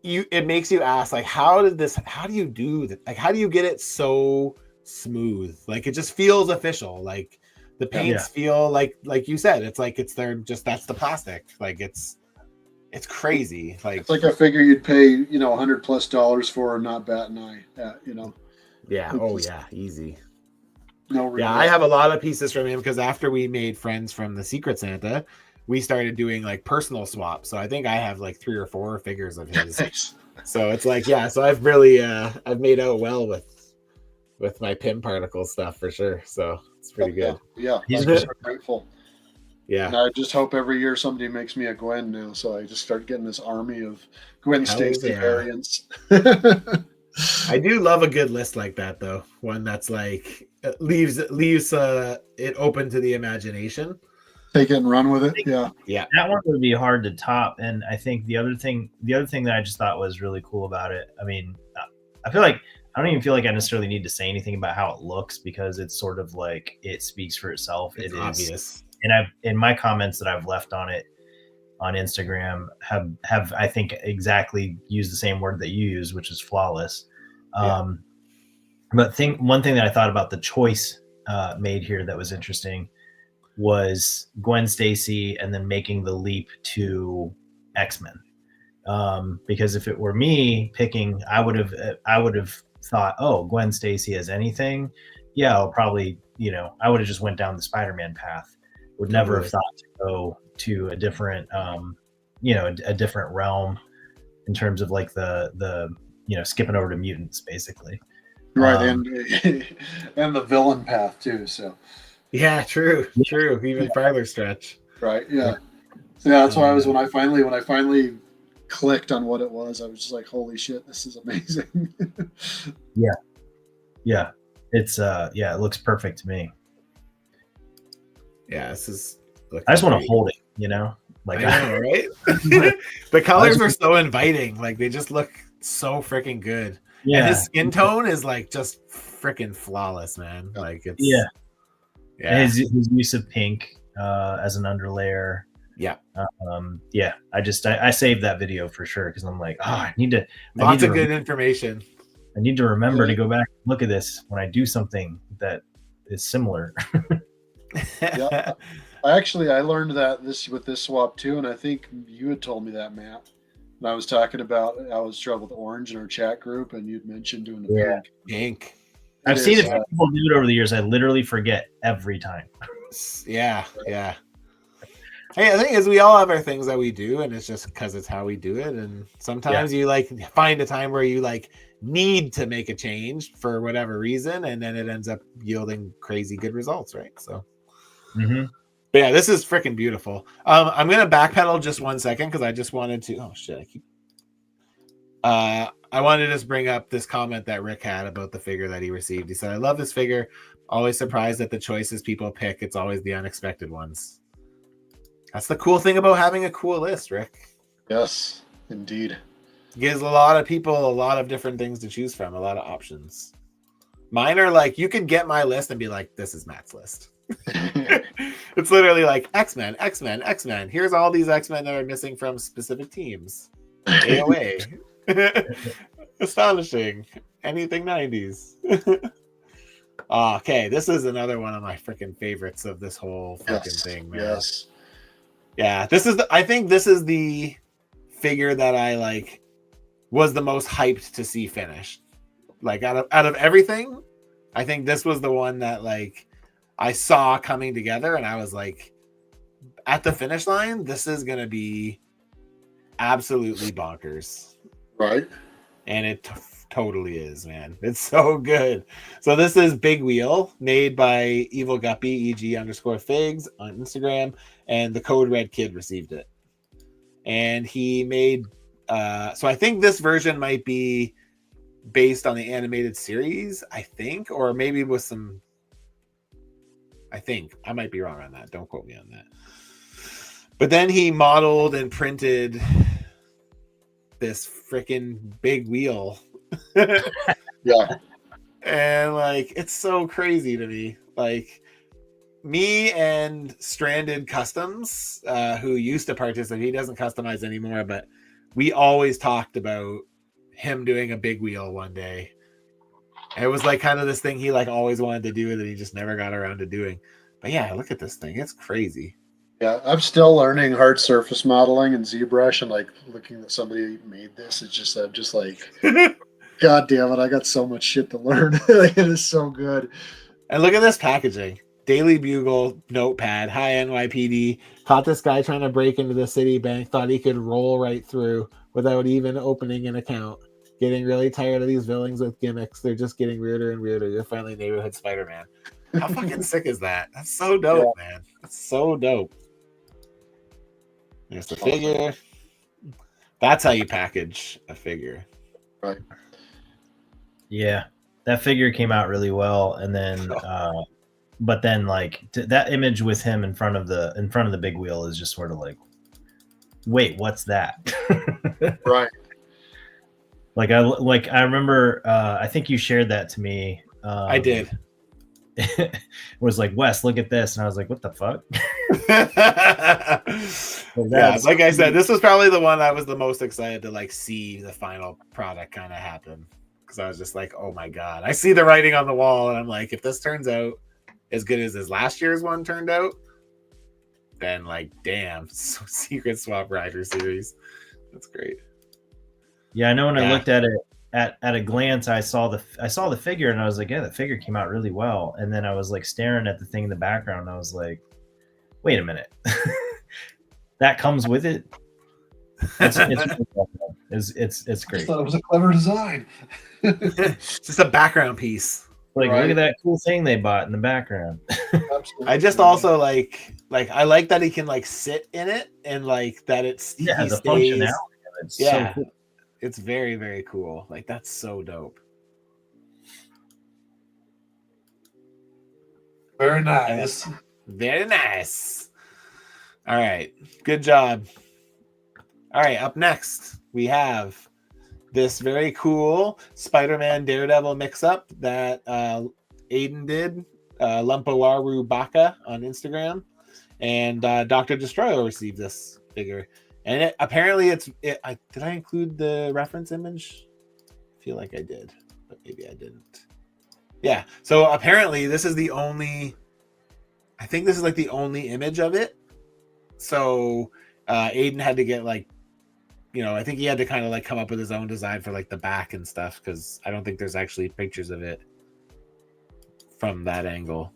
It makes you ask, like, how do you do that? Like, how do you get it so smooth? Like, it just feels official. Like the paints feel like you said, it's like that's the plastic. Like it's crazy. Like it's like a figure you'd pay, $100+ for and not bat an eye at, Yeah. Oh yeah. Easy. No regret. Yeah. I have a lot of pieces from him because after we made friends from the Secret Santa, we started doing like personal swaps. So I think I have like 3 or 4 figures of his. So it's like, so I've really, I've made out well with my Pim particle stuff for sure. So it's pretty good. Yeah. He's just grateful. Yeah. And I just hope every year somebody makes me a Gwen now. So I just start getting this army of Gwen Stacy variants. I do love a good list like that though. One that's like leaves it open to the imagination. Take it and run with it. Yeah. That one would be hard to top. And I think the other thing that I just thought was really cool about it. I mean, I don't even feel like I necessarily need to say anything about how it looks because it's sort of like it speaks for itself. It's obvious. And I've in my comments that I've left on it on Instagram have I think exactly used the same word that you use, which is flawless. But one thing that I thought about the choice made here that was interesting was Gwen Stacy and then making the leap to X-Men. Because if it were me picking, I would have thought, oh, Gwen Stacy as anything. Yeah, I'll probably, I would have just went down the Spider-Man path. Would never have thought to go to a different, a different realm in terms of like the skipping over to mutants basically. Right. And the villain path too. So. Yeah, true. Even farther stretch. Right. Yeah. So that's why when I finally clicked on what it was, I was just like, holy shit, this is amazing. Yeah. It's it looks perfect to me. Yeah, this is I just want to hold it, Like I know, right? The colors are so inviting. Like they just look so freaking good. Yeah. And his skin tone is like just freaking flawless, man. Like it's his use of pink as an underlayer. Yeah. Yeah, I saved that video for sure because I'm like, I need to. Lots of good information. I need to remember to go back and look at this when I do something that is similar. Yeah. I learned that with this swap too, and I think you had told me that, Matt. And I was talking about I was trouble with orange in our chat group, and you'd mentioned doing the pink. Pink. I've seen a few people do it over the years. I literally forget every time. Yeah. Hey, the thing is, we all have our things that we do, and it's just because it's how we do it. And sometimes you like find a time where you like need to make a change for whatever reason, and then it ends up yielding crazy good results, right? So, but yeah, this is freaking beautiful. I'm gonna backpedal just 1 second because I just wanted to. Oh shit! I wanted to just bring up this comment that Rick had about the figure that he received. He said, "I love this figure. Always surprised at the choices people pick. It's always the unexpected ones." That's the cool thing about having a cool list, Rick. Yes, indeed. Gives a lot of people a lot of different things to choose from, a lot of options. Mine are like, you can get my list and be like, this is Matt's list. It's literally like X-Men, X-Men, X-Men. Here's all these X-Men that are missing from specific teams. AOA. Astonishing. Anything 90s. Okay, this is another one of my freaking favorites of this whole fucking thing, man. Yes. Yeah, I think this is the figure that I like was the most hyped to see finished. Like out of everything, I think this was the one that like I saw coming together, and I was like, at the finish line, this is gonna be absolutely bonkers, right? And it totally is, man. It's so good. So this is Big Wheel, made by Evil Guppy EG_figs on Instagram, and the Code Red Kid received it. And he made so I think this version might be based on the animated series, I think, or maybe with some. I think I might be wrong on that. Don't quote me on that. But then he modeled and printed this freaking big wheel. Yeah. And like, it's so crazy to me. Like, me and Stranded Customs, who used to participate, he doesn't customize anymore, but we always talked about him doing a big wheel one day. It was like kind of this thing he like always wanted to do that he just never got around to doing. But yeah, look at this thing. It's crazy. Yeah, I'm still learning hard surface modeling and ZBrush, and like looking that somebody made this. It's just I'm just like, God damn it! I got so much shit to learn. It is so good. And look at this packaging: Daily Bugle, notepad, hi NYPD. Caught this guy trying to break into the city bank. Thought he could roll right through without even opening an account. Getting really tired of these villains with gimmicks. They're just getting weirder and weirder. You're finally neighborhood Spider-Man. How fucking sick is that? That's so dope, man. That's so dope. There's the figure. That's how you package a figure. Right. Yeah. That figure came out really well. And then but then like that image with him in front of the big wheel is just sort of like, wait, what's that? Right. I remember I think you shared that to me. I did. It was like, Wes, look at this, and I was like, what the fuck? Yeah, like I said, this was probably the one I was the most excited to like see the final product kind of happen, because I was just like, oh my god, I see the writing on the wall, and I'm like, if this turns out as good as his last year's one turned out, then like, damn, Secret Swap Rider series, that's great. Yeah, I know when I looked at it at a glance, I saw the figure, and I was like, yeah, the figure came out really well. And then I was like staring at the thing in the background, and I was like, wait a minute, that comes with it. It's great. I thought it was a clever design. Just a background piece. Like, look at that cool thing they bought in the background. Absolutely. I just also like I like that he can like sit in it, and like that it's the functionality of it's so cool. It's very, very cool. Like, that's so dope. Very nice. Very nice. All right. Good job. All right. Up next, we have this very cool Spider-Man Daredevil mix-up that Aiden did, Lumpawaru Baka on Instagram. and Dr. Destroyer received this figure. And apparently did I include the reference image? I feel like I did, but maybe I didn't. Yeah. So apparently this is the only, I think this is like the only image of it. So Aiden had to get like, I think he had to kind of like come up with his own design for like the back and stuff, because I don't think there's actually pictures of it from that angle.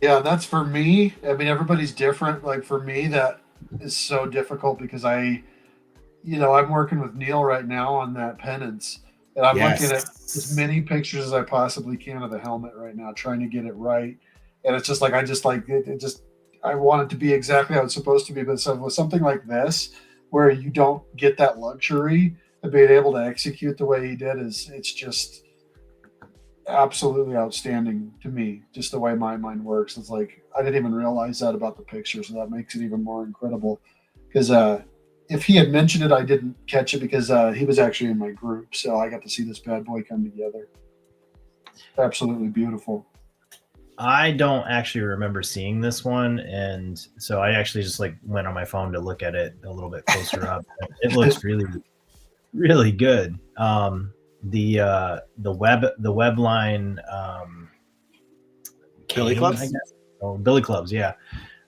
Yeah, that's for me. I mean, everybody's different. Like for me, that is so difficult because I'm working with Neil right now on that penance, and I'm looking at as many pictures as I possibly can of the helmet right now, trying to get it right. And it's just like I want it to be exactly how it's supposed to be. But so with something like this, where you don't get that luxury of being able to execute the way he did, it's just absolutely outstanding to me. Just the way my mind works, it's like I didn't even realize that about the picture, so that makes it even more incredible. Because if he had mentioned it, I didn't catch it because he was actually in my group, so I got to see this bad boy come together. Absolutely beautiful. I don't actually remember seeing this one, and so I actually just like went on my phone to look at it a little bit closer up. It looks really, really good. The web line Billy Clubs, I guess. Oh, Billy Clubs, yeah.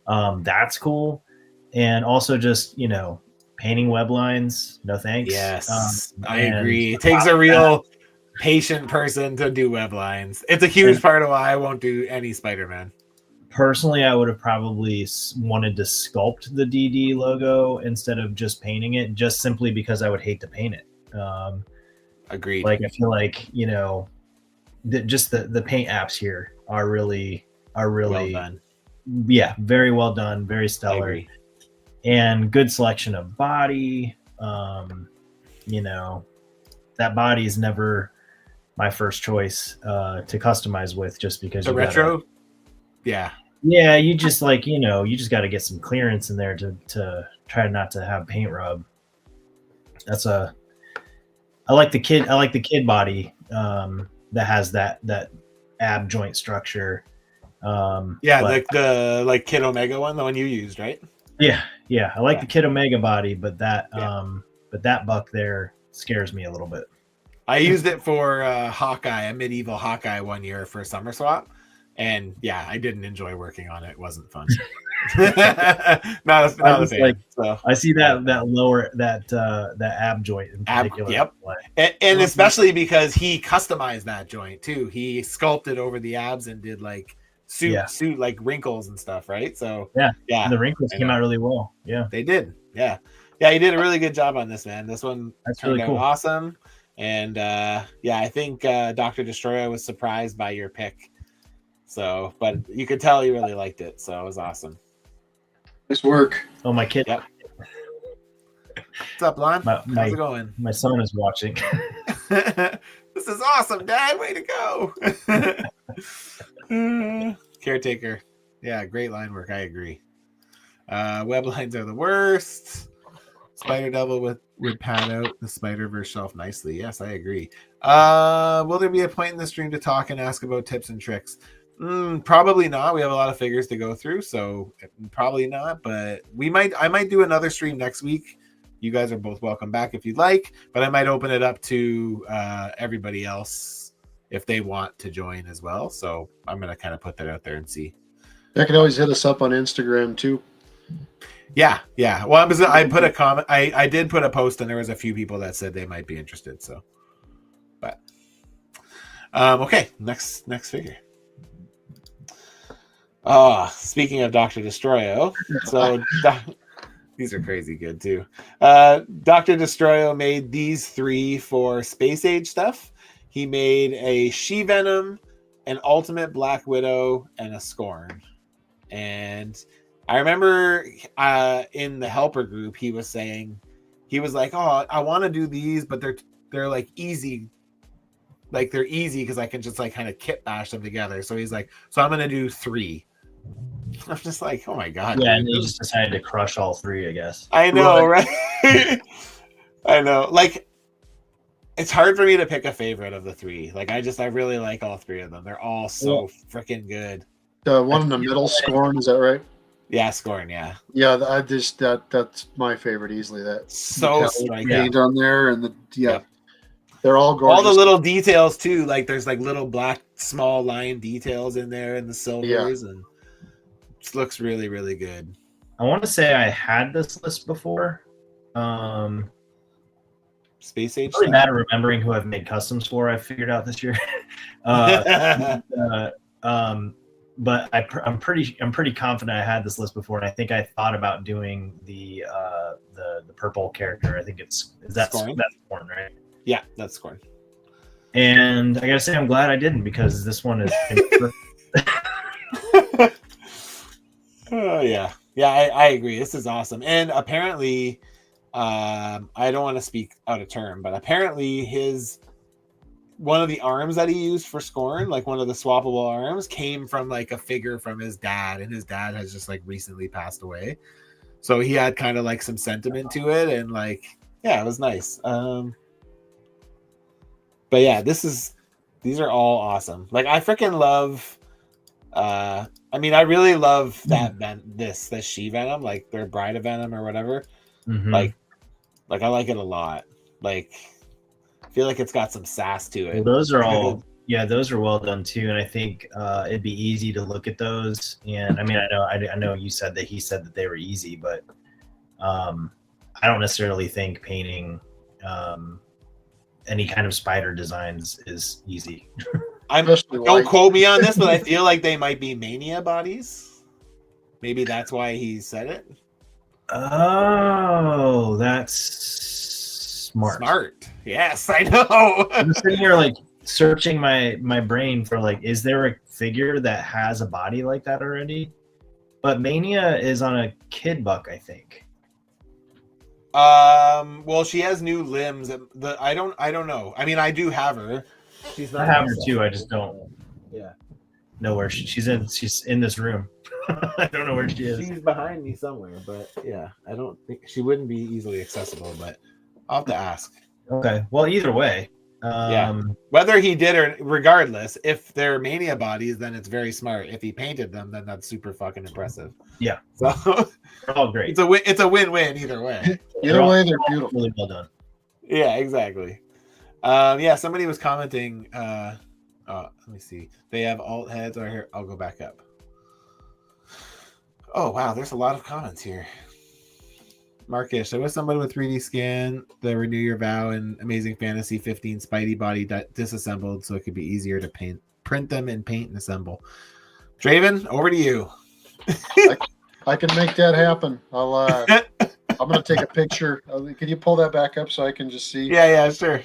That's cool, and also just painting web lines. No thanks. Yes, I agree. It takes a real patient person to do web lines. It's a huge part of why I won't do any Spider-Man. Personally, I would have probably wanted to sculpt the DD logo instead of just painting it, just simply because I would hate to paint it. Agreed. Like I feel like just the paint apps here are really well done. Yeah, very well done, very stellar, and good selection of body. That body is never my first choice to customize with, just because the retro. Yeah, you just you just got to get some clearance in there to try not to have paint rub. I like the kid body that has that ab joint structure. like the Kid Omega one, the one you used, right? Yeah. I like the Kid Omega body, but that buck there scares me a little bit. I used it for Hawkeye, a medieval Hawkeye, one year for Summer Swap, and I didn't enjoy working on it. It wasn't fun. not a fan. So I see that lower that ab joint in particular. Yep. And especially because he customized that joint too. He sculpted over the abs and did like suit like wrinkles and stuff, right? So yeah, and the wrinkles came out really well. Yeah, they did. Yeah, he did a really good job on this, man. This one turned really cool. out awesome. And I think Dr. Destroyer was surprised by your pick. So, but you could tell he really liked it. So it was awesome. Nice work. Oh, my kid. Yep. What's up, Lon? How's it going? My son is watching. This is awesome, Dad. Way to go. Caretaker. Yeah, great line work. I agree. Web lines are the worst. Spider Devil would pad out the Spider-Verse shelf nicely. Yes, I agree. Will there be a point in the stream to talk and ask about tips and tricks? Probably not. We have a lot of figures to go through, so probably not. But I might do another stream next week. You guys are both welcome back if you'd like, but I might open it up to everybody else if they want to join as well. So I'm gonna kind of put that out there and see. You can always hit us up on Instagram too. Yeah. Well, I put a comment. I did put a post, and there was a few people that said they might be interested. So, but okay, next figure. Speaking of Dr. Destroyo, so these are crazy good too. Dr. Destroyo made these 3 for Space Age stuff. He made a She-Venom, an Ultimate Black Widow, and a Scorn. And I remember in the helper group, he was like, "Oh, I want to do these, but they're like easy." Like they're easy because I can just like kind of kit bash them together. So he's like, "So I'm gonna do 3." I'm just like, oh my god. Yeah, and he just decided to crush all 3, I guess. I know, right? I know. Like, it's hard for me to pick a favorite of the 3. Like, I really like all 3 of them. They're all so freaking good. The one in the middle, Scorn, is that right? Yeah, Scorn. Yeah. Yeah, that's my favorite easily. That So striking. paint on there, and Yep. they're all gorgeous. All the little details too, like there's like little black small line details in there and the silvers, and it looks really, really good. I want to say I had this list before. Space Age. It's really bad at remembering who I've made customs for. I figured out this year. But I'm pretty confident I had this list before, and I think I thought about doing the purple character. I think that's Scorn, right? Yeah, that's Scorn. And I gotta say, I'm glad I didn't, because this one is. Yeah, I agree. This is awesome, and apparently, I don't want to speak out of turn, but apparently one of the arms that he used for Scorn, like one of the swappable arms, came from like a figure from his dad, and his dad has just like recently passed away, so he had kind of like some sentiment to it, and like, yeah, it was nice. But yeah, these are all awesome. Like, I freaking love. I really love that this she Venom, like their Bride of Venom or whatever. Mm-hmm. Like I like it a lot. Like, I feel like it's got some sass to it. Well, those are all, those are well done too, and I think it'd be easy to look at those. And I mean, I know he said that they were easy, but I don't necessarily think painting any kind of spider designs is easy. Don't quote me on this, but I feel like they might be Mania bodies. Maybe that's why he said it. Oh, that's smart. Yes, I know. I'm sitting here like searching my brain for like, is there a figure that has a body like that already? But Mania is on a kid buck, I think. Well, she has new limbs. I don't know. I mean, I do have her. I have her too. I just don't know where she's in. She's in this room. I don't know where she is. She's behind me somewhere, but yeah, I don't think she wouldn't be easily accessible, but I'll have to ask. Okay. Well, either way. Whether he did or regardless, if they're Mania bodies, then it's very smart. If he painted them, then that's super fucking impressive. Yeah. So they're all great. It's a win-win either way. Either way, they're beautiful. Really well done. Yeah, exactly. Somebody was commenting. Let me see. They have alt heads. Or here, I'll go back up. Oh wow, there's a lot of comments here. Marcus, there was somebody with 3D scan the Renew Your Vow and Amazing Fantasy 15 Spidey body disassembled, so it could be easier to print them and paint and assemble. Draven, over to you. I can make that happen. I'm gonna take a picture. Can you pull that back up so I can just see? Yeah, sure.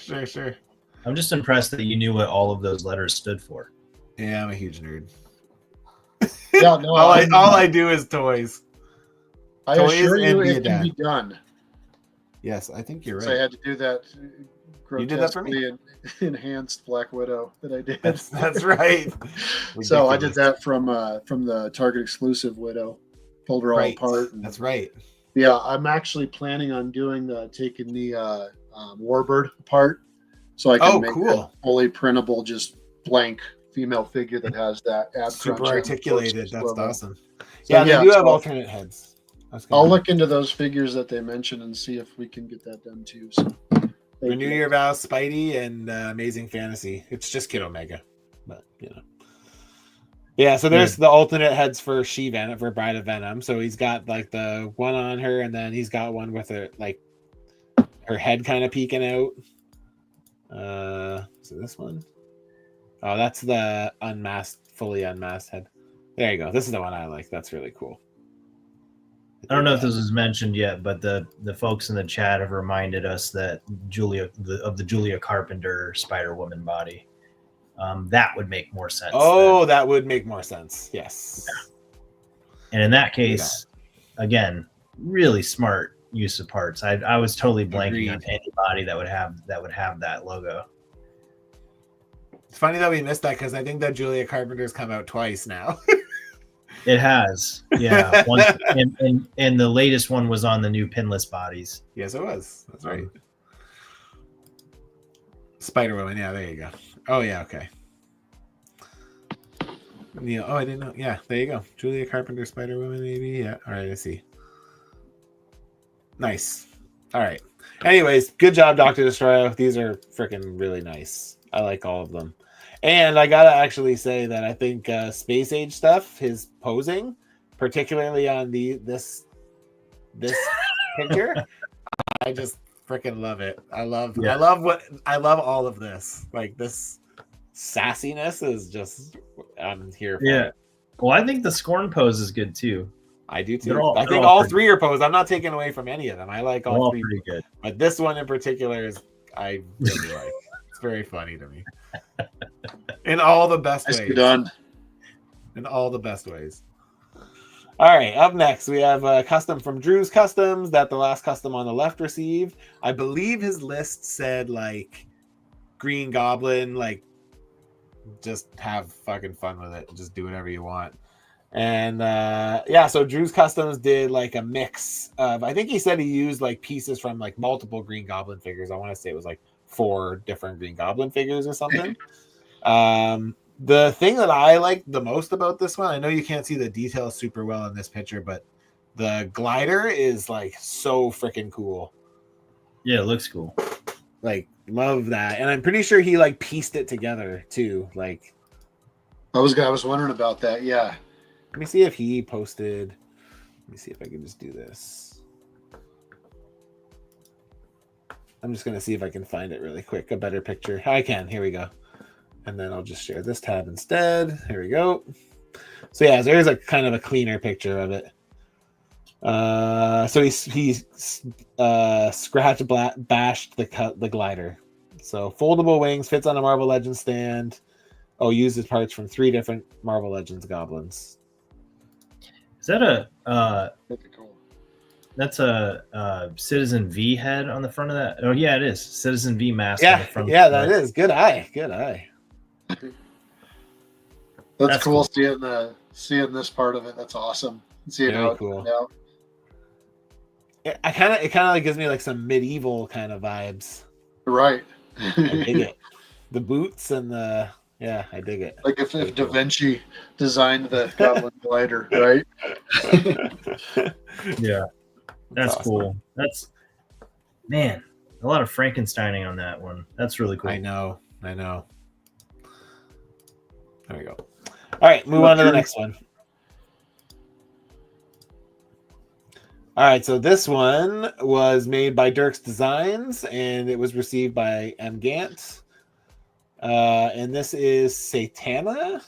I'm just impressed that you knew what all of those letters stood for. Yeah, I'm a huge nerd. Yeah, no. all I do is toys. I assure you, it can be done. Yes, I think you're right. So I had to do that. You did that for me. Enhanced Black Widow that I did. That's right. So I did that from the Target exclusive Widow. Pulled her all apart. That's right. Yeah, I'm actually planning on taking the Warbird apart, so I can make a fully printable, just blank female figure that has that ab super articulated. That's awesome. So, they do have alternate heads. I'll look into those figures that they mentioned and see if we can get that done too. So, Renew Your Vow, Spidey, and Amazing Fantasy. It's just Kid Omega, but you know. Yeah, so there's the alternate heads for She-Venom, for Bride of Venom. So he's got like the one on her, and then he's got one with her like her head kind of peeking out. Is it this one? Oh, that's the fully unmasked head. There you go. This is the one I like. That's really cool. I don't know if this was mentioned yet, but the folks in the chat have reminded us that the Julia Carpenter Spider-Woman body. That would make more sense. Oh, that would make more sense. Yes. Yeah. And in that case, again, really smart use of parts. I was totally blanking on anybody that would have that logo. It's funny that we missed that because I think that Julia Carpenter's come out twice now. It has, yeah. And the latest one was on the new pinless bodies. Yes, it was. That's right. Spider-Woman. Yeah, there you go. Oh, yeah, okay. Yeah. Oh, I didn't know. Yeah, there you go. Julia Carpenter, Spider Woman, maybe. Yeah. All right, I see. Nice. All right. Anyways, good job, Dr. Destroyo. These are freaking really nice. I like all of them. And I gotta actually say that I think Space Age stuff, his posing, particularly on this picture, I just freaking love it. I love all of this. Like this sassiness is just I'm here for it. Well, I think the Scorn pose is good too. I do too. I think all three are posed. I'm not taking away from any of them. I like all three. Pretty good. But this one in particular is I really like. It's very funny to me. In all the best ways. Done. In all the best ways. All right, up next we have a custom from Drew's Customs that the last custom on the left received. I believe his list said like Green Goblin, like just have fucking fun with it. Just do whatever you want. And so Drew's Customs did like a mix of, I think he said he used like pieces from like multiple Green Goblin figures. I want to say it was like 4 different Green Goblin figures or something. The thing that I like the most about this one, I know you can't see the details super well in this picture, but the glider is like so freaking cool. Yeah, it looks cool. Like, love that. And I'm pretty sure he like pieced it together too. Like, I was wondering about that. Yeah. Let me see if he posted. Let me see if I can just do this. I'm just going to see if I can find it really quick. A better picture. I can. Here we go. And then I'll just share this tab instead. Here we go. So yeah, there's a kind of a cleaner picture of it. So he scratch bashed the glider. So foldable wings, fits on a Marvel Legends stand. Oh, uses parts from 3 different Marvel Legends goblins. Is that that's a Citizen V head on the front of that? Oh yeah, it is. Citizen V mask on the front. Yeah, that is. Good eye. Good eye. That's cool. Seeing this part of it. That's awesome. Seeing how it's cool. Out. It kind of like gives me like some medieval kind of vibes. Right. I dig it. The boots and the I dig it. Like if Da Vinci designed the Goblin glider, right? Yeah, that's awesome. Cool. That's a lot of Frankensteining on that one. That's really cool. I know. There we go. All right, move on to the next one. All right, so this one was made by Dirk's Designs, and it was received by M. Gant. And this is Satana.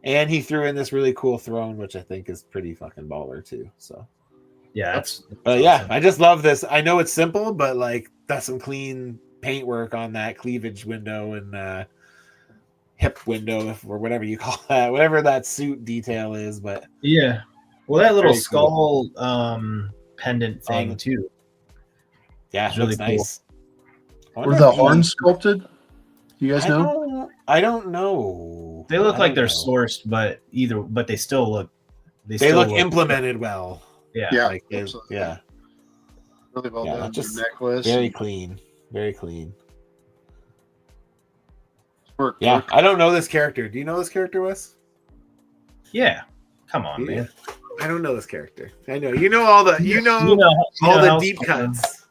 And he threw in this really cool throne, which I think is pretty fucking baller too. So yeah, awesome. I just love this. I know it's simple, but like that's some clean paintwork on that cleavage window and hip window, or whatever you call that, whatever that suit detail is. But yeah, well, that little skull pendant thing too. Yeah, it looks really nice. Were the horns sculpted? You guys know? I don't know. They look like they're sourced, but they still look. They look implemented well. Yeah. Really well done. Just necklace. Very clean. Very clean. Work. I don't know this character. Do you know this character, Wes? Yeah. Come on, man. I don't know this character. I know. You know all the all the deep cuts.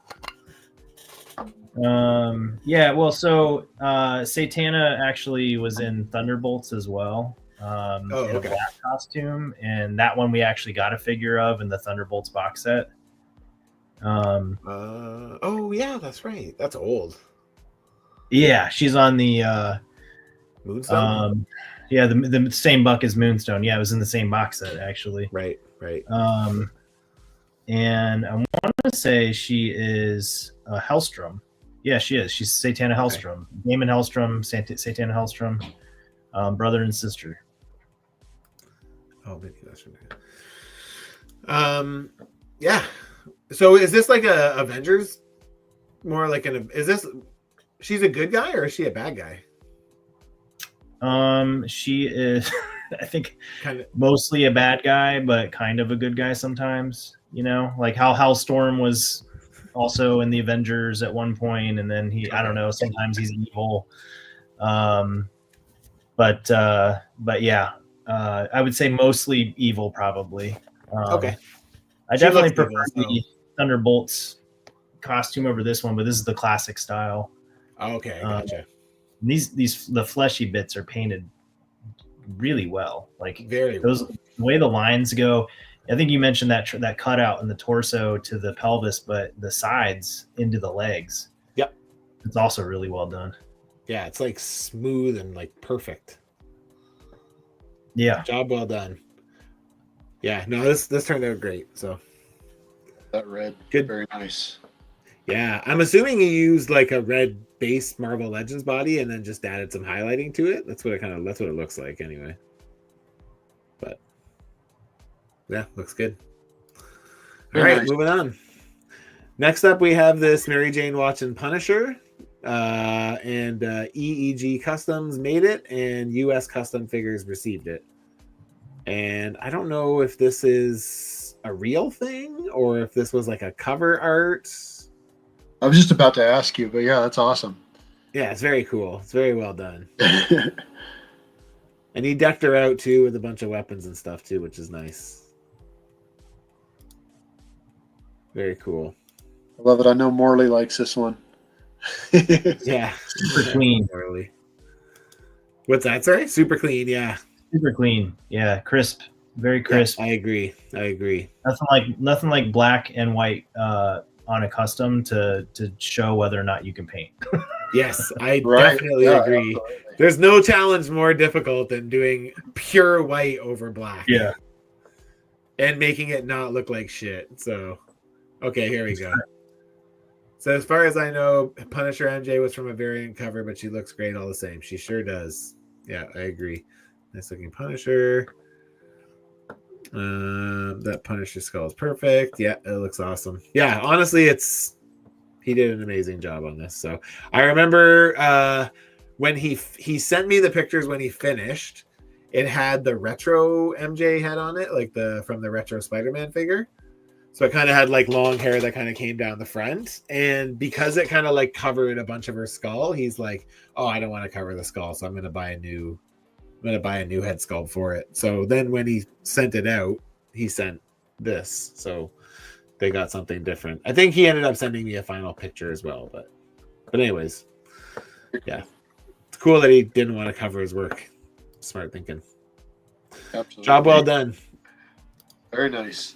So Satana actually was in Thunderbolts as well. In a black costume, and that one we actually got a figure of in the Thunderbolts box set. That's right. That's old. Yeah, she's on the Moonstone. The same buck as Moonstone. Yeah, it was in the same box set actually. Right. And I want to say she is Hellstrom. Yeah, she is. She's Satana Hellstrom. Okay. Damon Hellstrom, Satana Hellstrom, brother and sister. Oh, maybe that's right. Yeah. So is this like a Avengers? More like she's a good guy or is she a bad guy? She is, I think, kind of mostly a bad guy, but kind of a good guy sometimes. You know, like how Hellstorm was also in the Avengers at one point, and then I don't know, sometimes he's evil. But yeah, I would say mostly evil probably. Okay. I She definitely looks prefer evil, so. the Thunderbolts costume over this one, but this is the classic style. Okay, gotcha. The fleshy bits are painted really well. Like Very those, well. the way the lines go. I think you mentioned that cutout in the torso to the pelvis, but the sides into the legs. Yep. It's also really well done. Yeah, it's like smooth and like perfect. Yeah. Job well done. Yeah, no, this turned out great. So That red, good. very nice. Yeah, I'm assuming you used like a red base Marvel Legends body and then just added some highlighting to it. That's what it looks like anyway. But yeah, looks good. All right, nice. moving on. Next up, we have this Mary Jane Watson Punisher, and EEG Customs made it, and US Custom Figures received it. And I don't know if this is a real thing or if this was like a cover art. I was just about to ask you, but yeah, that's awesome. Yeah, it's very cool. It's very well done. And he decked her out too with a bunch of weapons and stuff too, which is nice. Very cool. I love it. I know Morley likes this one. Yeah. Super clean. Morley. What's that? Sorry? Super clean, yeah. Super clean. Yeah, crisp. Very crisp. Yeah, I agree. Nothing like black and white on a custom to show whether or not you can paint. Yes, I Right. definitely Yeah, agree. absolutely. There's no challenge more difficult than doing pure white over black. Yeah. And making it not look like shit. So, okay, here we go. So as far as I know, Punisher MJ was from a variant cover, but she looks great all the same. She sure does. Yeah, I agree. Nice looking Punisher. That Punisher skull is perfect. Yeah, it looks awesome. Yeah, honestly, he did an amazing job on this. So I remember when he sent me the pictures when he finished, it had the retro MJ head on it, like from the retro Spider-Man figure. So it kind of had like long hair that kind of came down the front. And because it kind of like covered a bunch of her skull, he's like, oh, I don't want to cover the skull. So I'm going to buy a new head sculpt for it. So then when he sent it out, he sent this. So they got something different. I think he ended up sending me a final picture as well. But anyways, yeah. It's cool that he didn't want to cover his work. Smart thinking. Absolutely. Job well done. Very nice.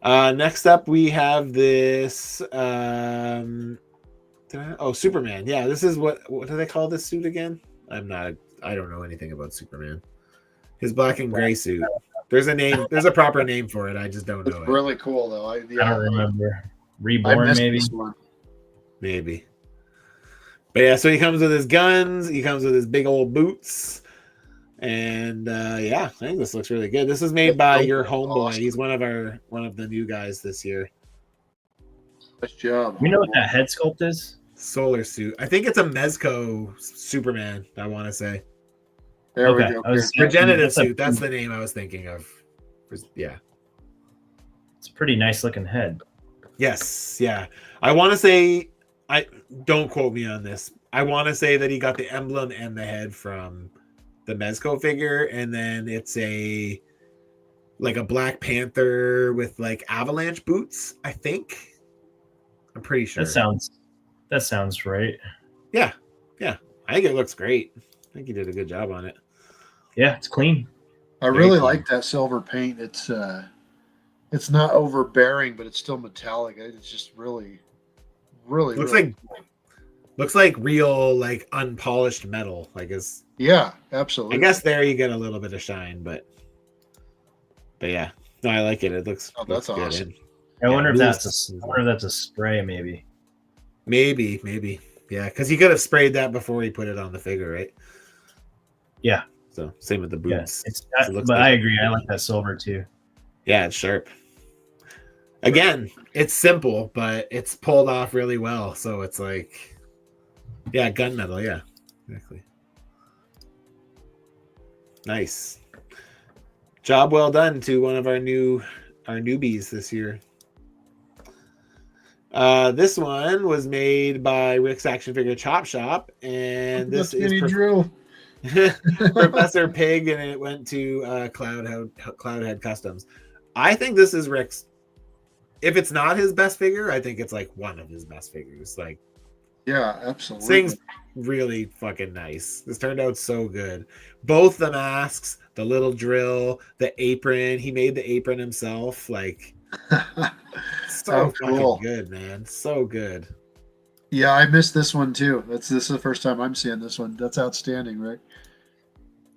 Next up, we have this. Superman. Yeah, this is what do they call this suit again? I don't know anything about Superman. His black and gray suit. There's a name. There's a proper name for it. I just don't know it. Really cool though. I don't remember. Reborn, Maybe. But yeah, so he comes with his guns. He comes with his big old boots. And yeah, I think this looks really good. This is made by your homeboy. Awesome. He's one of the new guys this year. Nice job. You know what that head sculpt is? Solar suit. I think it's a Mezco Superman, I want to say. There we go. Regenerative suit. That's the name I was thinking of. Yeah. It's a pretty nice looking head. Yes. Yeah. I want to say, don't quote me on this. I want to say that he got the emblem and the head from the Mezco figure, and then it's like a Black Panther with like avalanche boots, I think. I'm pretty sure. That sounds right. Yeah. I think it looks great. I think he did a good job on it. Yeah, it's clean. I really like that silver paint. It's not overbearing, but it's still metallic. It's just really looks like real, like unpolished metal. Like yeah, absolutely. I guess there you get a little bit of shine, but yeah, no, I like it. It looks that's good. Awesome. I wonder if that's a spray, maybe. Maybe, yeah, because he could have sprayed that before he put it on the figure, right? Yeah. So same with the boots. Yeah, but I agree. I like that silver too. Yeah, it's sharp. Again, it's simple, but it's pulled off really well. So it's like, yeah, gunmetal. Yeah, exactly. Nice. Job well done to one of our newbies this year. This one was made by Rick's Action Figure Chop Shop, and this is Drew. Professor Pig, and it went to Cloudhead Customs. I think this is Rick's. If it's not his best figure, I think it's like one of his best figures. Like, Yeah, this absolutely. thing's really fucking nice. This turned out so good. Both the masks, the little drill, the apron. He made the apron himself. Like, so fucking good, man. So good. Yeah, I missed this one too. This is the first time I'm seeing this one. That's outstanding, Rick.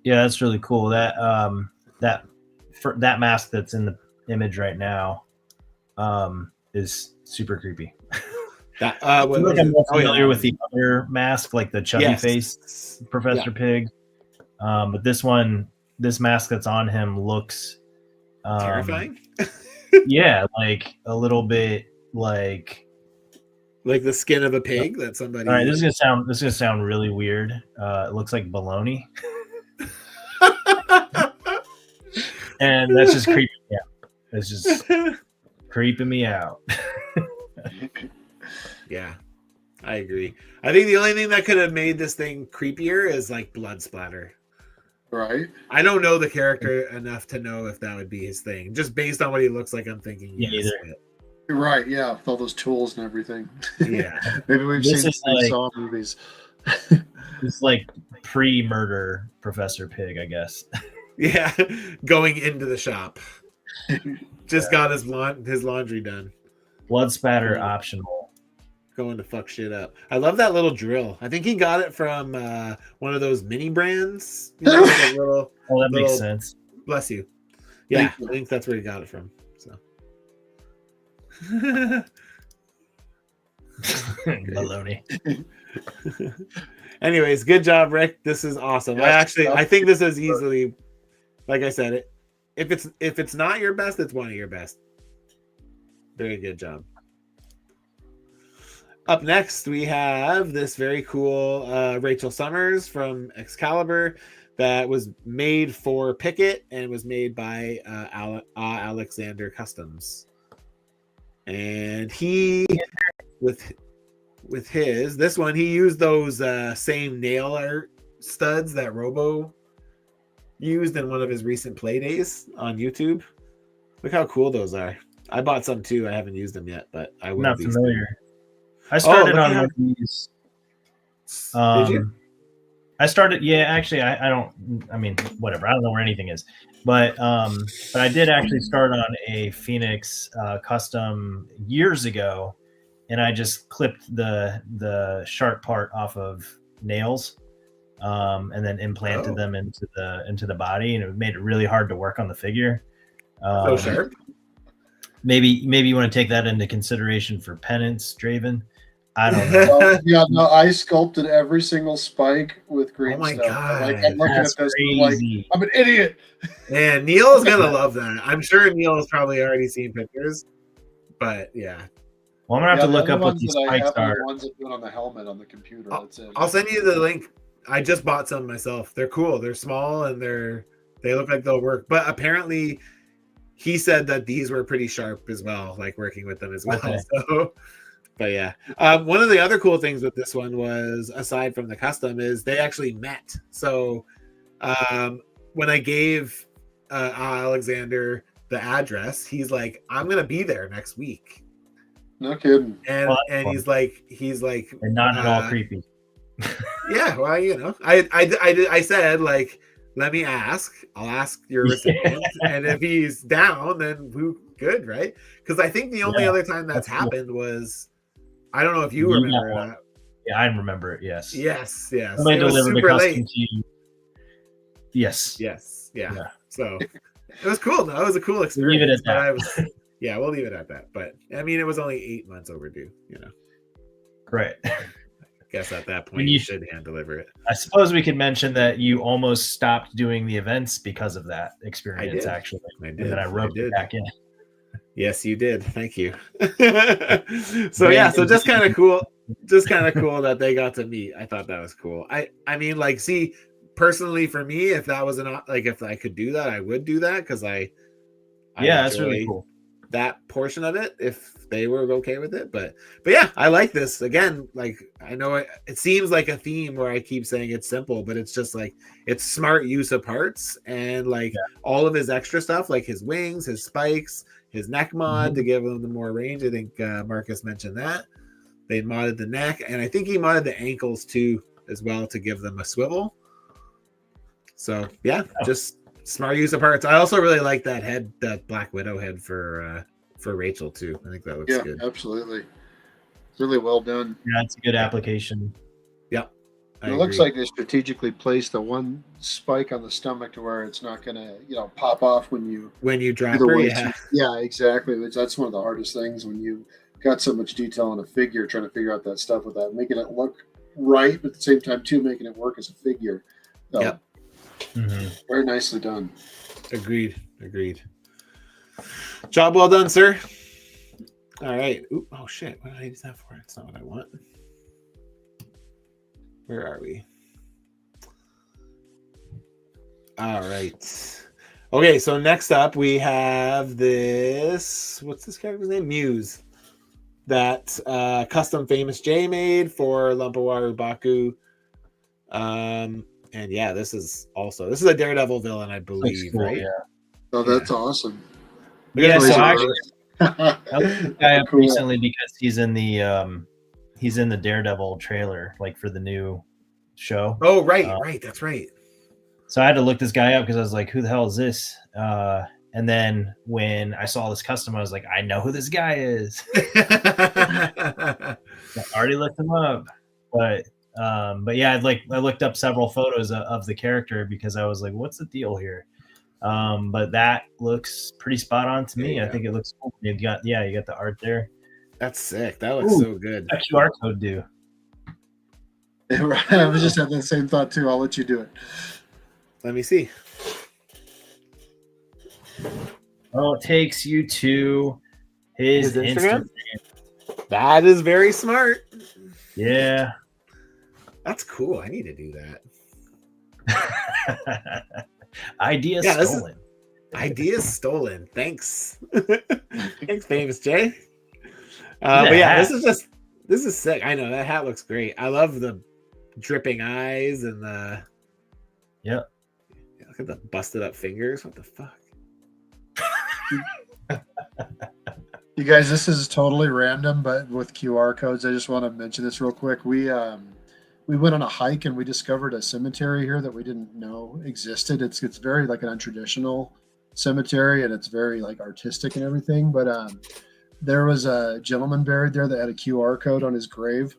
Yeah, that's really cool. That mask that's in the image right now is super creepy. That I feel like I'm more familiar with the other mask, like the chubby face Professor Pig. But this mask that's on him looks terrifying. Yeah, like a little bit like the skin of a pig that somebody. All right, this is gonna sound really weird. It looks like baloney, and that's just creeping me out. It's just creeping me out. Yeah, I agree. I think the only thing that could have made this thing creepier is like blood splatter. Right. I don't know the character enough to know if that would be his thing. Just based on what he looks like, I'm thinking yes. Right, yeah, with all those tools and everything. Yeah. Maybe we've seen some Saw movies. It's like pre-murder Professor Pig, I guess. Yeah, going into the shop. Just got his laundry done. Blood spatter optional. Going to fuck shit up. I love that little drill. I think he got it from one of those mini brands. You know, like that makes sense. Bless you. Yeah, I think that's where he got it from. So. Baloney. Anyways, good job, Rick. This is awesome. Yes, I think this is easily, like I said, if it's not your best, it's one of your best. Very good job. Up next, we have this very cool Rachel Summers from Excalibur that was made for Pickett and was made by Alexander Customs. And he, with this one, he used those same nail art studs that Robo used in one of his recent play days on YouTube. Look how cool those are. I bought some too. I haven't used them yet, but I will. Not familiar. I started on one of these. Did you? I started. Yeah, actually, I don't. I mean, whatever. I don't know where anything is, but I did actually start on a Phoenix custom years ago, and I just clipped the sharp part off of nails, and then implanted them into the body, and it made it really hard to work on the figure. So sharp. Maybe you want to take that into consideration for penance, Draven. I don't know. Yeah, no, I sculpted every single spike with green stuff. God. Like, I'm looking at this and like, I'm an idiot. Man, Neil's gonna love that. I'm sure Neil has probably already seen pictures, but yeah. Well, I'm gonna have to look up what these spikes are. The ones that do it on the helmet on the computer. That's it. I'll send you the link. I just bought some myself. They're cool. They're small and they look like they'll work. But apparently, he said that these were pretty sharp as well, like working with them as well. Okay. So, but yeah, one of the other cool things with this one was, aside from the custom, is they actually met. So when I gave Alexander the address, he's like, "I'm gonna be there next week." No kidding. And he's like, and not at all creepy. Yeah, well, you know, I said, like, let me ask. I'll ask your recipient, and if he's down, then good, right? Because I think the only other time that's happened was, I don't know if you remember that. Yeah, I remember it. Yes. Yes. Somebody delivered the custom to you. Yes. Yeah. So it was cool. That was a cool experience. Leave it at that. Yeah, we'll leave it at that. But I mean, it was only 8 months overdue. You know. Right. Guess at that point you should hand deliver it. I suppose we could mention that you almost stopped doing the events because of that experience. I did. And then I wrote it back in. Yes, you did. Thank you. So yeah, so just kind of cool that they got to meet. I thought that was cool. I mean, like, see, personally for me, if that was if I could do that, I would do that, because that's really cool. that portion of it if they were okay with it. But yeah, I like this. Again, like I know it seems like a theme where I keep saying it's simple, but it's just like it's smart use of parts and like all of his extra stuff, like his wings, his spikes, his neck mod to give him the more range. I think Marcus mentioned that. They modded the neck, and I think he modded the ankles too as well to give them a swivel. So yeah, just smart use of parts. I also really like that head, that Black Widow head for Rachel too. I think that looks good. Yeah, absolutely. Really well done. Yeah, it's a good application. Yep. It looks like they strategically placed the one spike on the stomach to where it's not going to, pop off when you drop her. Yeah, exactly. That's one of the hardest things when you got so much detail on a figure, trying to figure out that stuff without making it look right, but at the same time too making it work as a figure. So, yep. Very nicely done. Agreed. Job well done, sir. All right. Ooh, oh shit! What did I use that for? It's not what I want. Where are we? All right. Okay, so next up we have this. What's this character's name? Muse. That custom Famous J made for Lumpawaru Baku. And yeah, this is a Daredevil villain, I believe, cool, right? Yeah. Oh, that's awesome. Yeah, so actually, I looked this guy up recently because he's in the Daredevil trailer, like for the new show. Oh, right, that's right. So I had to look this guy up because I was like, "Who the hell is this?" And then when I saw this custom, I was like, "I know who this guy is." I already looked him up, but yeah, I looked up several photos of the character because I was like, "What's the deal here?" But that looks pretty spot on to me. I think it looks cool. You got the art there. That's sick. That looks so good. That QR code do. I was just having the same thought too. I'll let you do it. Let me see. Oh, it takes you to his Instagram. That is very smart. Yeah. That's cool. I need to do that. Idea stolen. Idea stolen. Thanks. Thanks, Famous J. But yeah, this is sick. I know that hat looks great. I love the dripping eyes and the look at the busted up fingers. What the fuck? You guys, this is totally random, but with QR codes, I just want to mention this real quick. We went on a hike and we discovered a cemetery here that we didn't know existed. It's very like an untraditional cemetery and it's very like artistic and everything. But there was a gentleman buried there that had a QR code on his grave,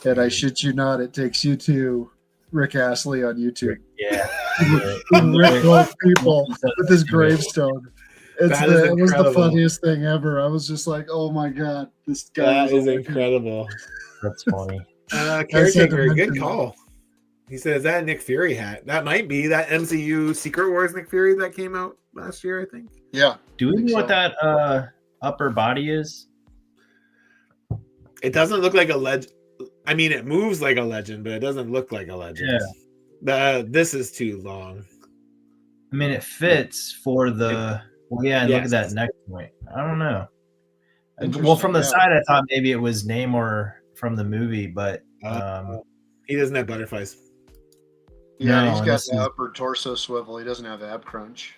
and I shit you not, it takes you to Rick Astley on YouTube. Yeah, Rick those people with his gravestone. It was the funniest thing ever. I was just like, oh my god, this guy is incredible. That's funny. Caretaker, good call. He says that Nick Fury hat. That might be that MCU Secret Wars Nick Fury that came out last year, I think. Yeah. Do we know what that upper body is? It doesn't look like a legend. I mean, it moves like a legend, but it doesn't look like a legend. Yeah. This is too long. I mean, it fits for the. Look at that neck point. I don't know. Well, from the side, I thought maybe it was Namor from the movie, but he doesn't have butterflies. Yeah, he's got the upper torso swivel. He doesn't have ab crunch.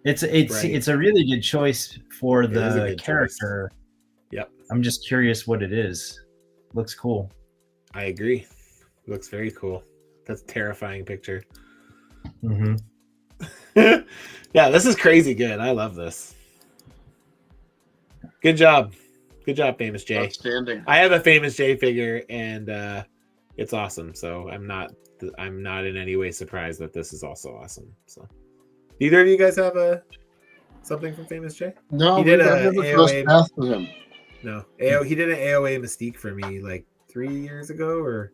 It's a really good choice for the character. Choice. Yep. I'm just curious what it is. Looks cool. I agree. Looks very cool. That's a terrifying picture. Mm-hmm. Yeah, this is crazy good. I love this. Good job. Good job, Famous J. Outstanding. I have a Famous J figure and it's awesome. So I'm not in any way surprised that this is also awesome. So either of you guys have something from Famous J? No, he did AOA with him. No. He did an AOA Mystique for me like 3 years ago, or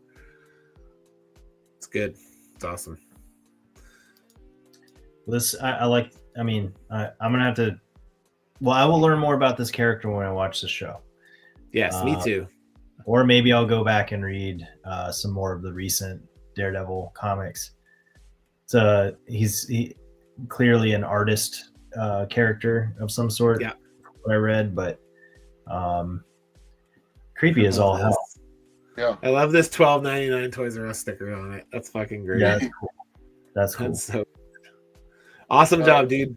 it's good. It's awesome. This I like. I mean, I'm gonna have to. Well, I will learn more about this character when I watch the show. Yes, me too. Or maybe I'll go back and read some more of the recent Daredevil comics. He's clearly an artist character of some sort. Yeah. what I read, but creepy as all hell. Yeah. I love this $12.99 Toys R Us sticker on it. That's fucking great. Yeah, that's cool. That's cool. That's so awesome job, dude.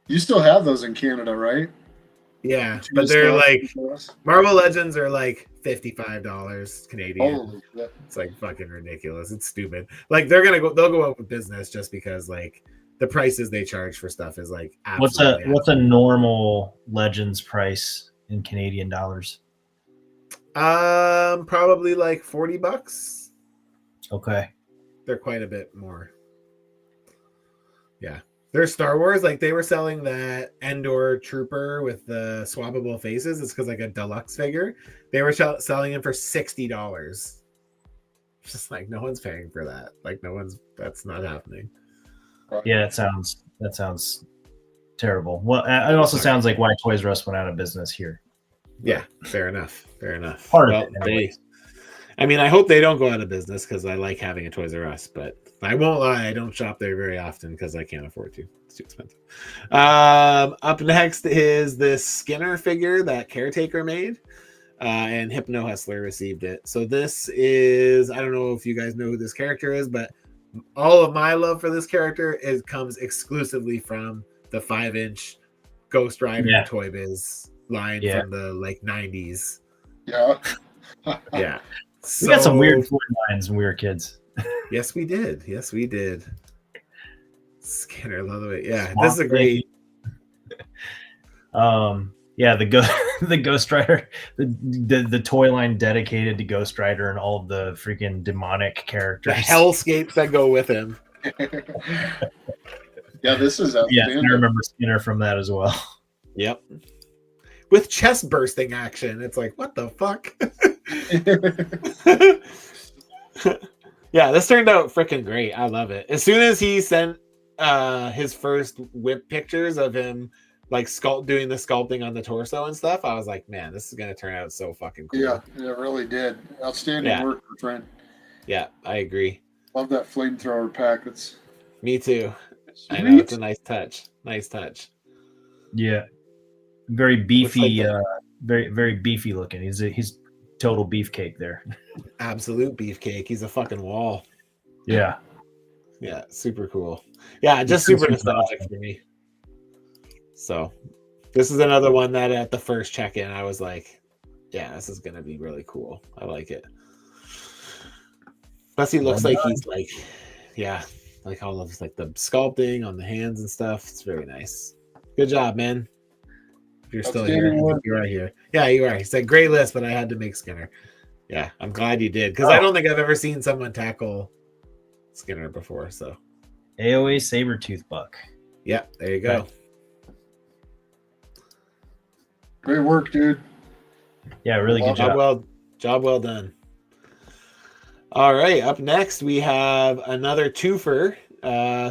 You still have those in Canada, right? Yeah, but they're like Marvel Legends are like $55 Canadian. Holy shit. It's like fucking ridiculous. It's stupid. Like they'll go up with business just because like the prices they charge for stuff is like absolutely what's a normal Legends price in Canadian dollars? Probably like $40. Okay. They're quite a bit more. Yeah. There's Star Wars, like they were selling that Endor Trooper with the swappable faces. It's because like a deluxe figure. They were selling it for $60. Just like no one's paying for that. Like that's not happening. Yeah, that sounds terrible. Well, it also sounds like why Toys R Us went out of business here. Yeah, fair enough. Part of it. I mean, I hope they don't go out of business because I like having a Toys R Us, but I won't lie, I don't shop there very often because I can't afford to. It's too expensive. Up next is this Skinner figure that Caretaker made, and Hypno Hustler received it. So this is, I don't know if you guys know who this character is, but all of my love for this character comes exclusively from the 5-inch Ghost Rider Toy Biz line from the like 90s. Yeah. Yeah. We got some weird toy lines when we were kids. Yes, we did. Skinner, love it. Yeah, this is a great. The Ghost Rider, the toy line dedicated to Ghost Rider and all of the freaking demonic characters, the hellscapes that go with him. Yeah, this is outstanding. I remember Skinner from that as well. Yep. With chest bursting action, it's like, what the fuck? Yeah, this turned out freaking great. I love it. As soon as he sent his first whip pictures of him like doing the sculpting on the torso and stuff, I was like, man, this is gonna turn out so fucking cool. Yeah, it really did. Outstanding work, my friend. Yeah, I agree. Love that flamethrower pack. Me too. Sweet. I know, it's a nice touch. Yeah, very beefy, very beefy looking. He's total beefcake there. Absolute beefcake. He's a fucking wall. Yeah, super cool. Yeah, just super nostalgic for me. So this is another one that at the first check-in I was like, yeah, this is gonna be really cool. I like it. Plus he looks like he's like, like all of like the sculpting on the hands and stuff. It's very nice. Good job, man. If you're still here, you're right here. Yeah, you are. He said great list, but I had to make Skinner. Yeah, I'm glad you did because I don't think I've ever seen someone tackle Skinner before. So AOA Sabretooth Buck. Yeah, there you go. Great work, dude. Yeah, really good job. Job well done. All right, up next we have another twofer.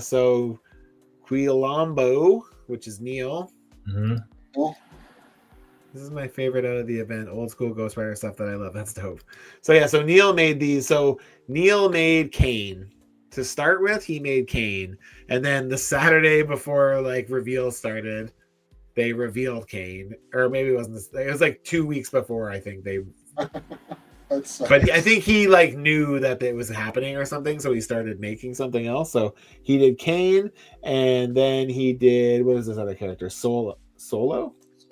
So Quilombo, which is Neil. Mm-hmm. Cool. This is my favorite out of the event. Old school Ghost Rider stuff that I love. That's dope. So yeah, so Neil made these. So Neil made Kane. To start with, he made Kane. And then the Saturday before like reveal started, they revealed Kane. Or maybe it wasn't this. It was like 2 weeks before, I think they but I think he like knew that it was happening or something, so he started making something else. So he did Kane, and then he did, what is this other character? Solo?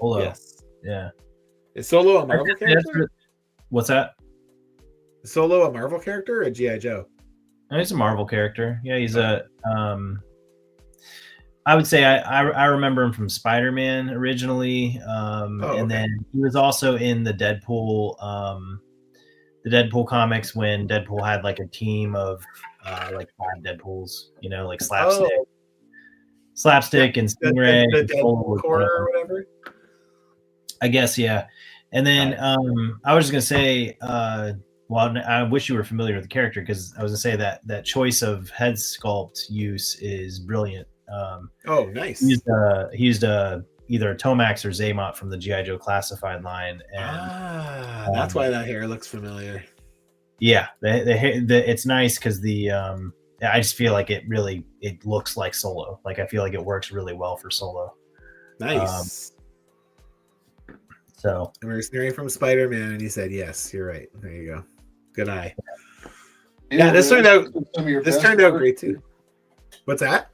Yes. Yeah. Is Solo a Marvel character? What's that? Is Solo a Marvel character or a G.I. Joe? No, he's a Marvel character. Yeah, he's I would say I remember him from Spider-Man originally, and then he was also in the Deadpool comics when Deadpool had like a team of like 5 Deadpools, you know, like Slapstick and Stingray, the Deadpool Corps or whatever. I guess, yeah. And then I was just gonna say, well, I wish you were familiar with the character because I was gonna say that choice of head sculpt use is brilliant. Nice. He used either a Tomax or Zaymot from the G.I. Joe Classified line, and that's why that hair looks familiar. Yeah, it's nice because I just feel like it looks like Solo. Like I feel like it works really well for Solo. Nice. So And we're hearing from Spider-Man, and he said, "Yes, you're right." There you go. Good eye. Yeah, this turned out great too. What's that?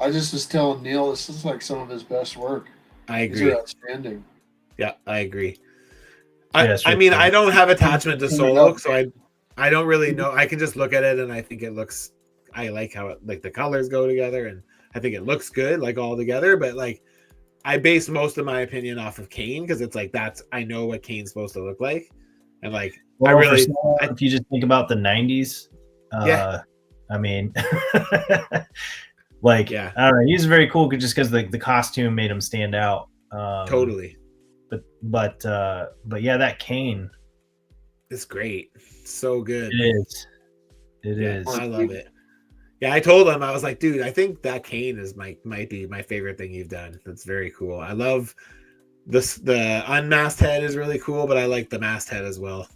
I just was telling Neil this is like some of his best work. I These agree. are outstanding. Yeah, I agree. Yeah, I mean, I don't have attachment to Solo, so I don't really know. I can just look at it, and I think it looks. I like how like the colors go together, and I think it looks good, like all together. But like, I base most of my opinion off of Kane because it's like I know what Kane's supposed to look like, and like if you just think about the '90s, yeah, I mean, like yeah, I don't know, he's very cool just because the costume made him stand out. Totally. But yeah, that Kane, it's great, so good. It is. I love it. Yeah, I told him, I was like, dude, I think that Kane might be my favorite thing you've done. That's very cool. I love this. The unmasked head is really cool, but I like the masked head as well.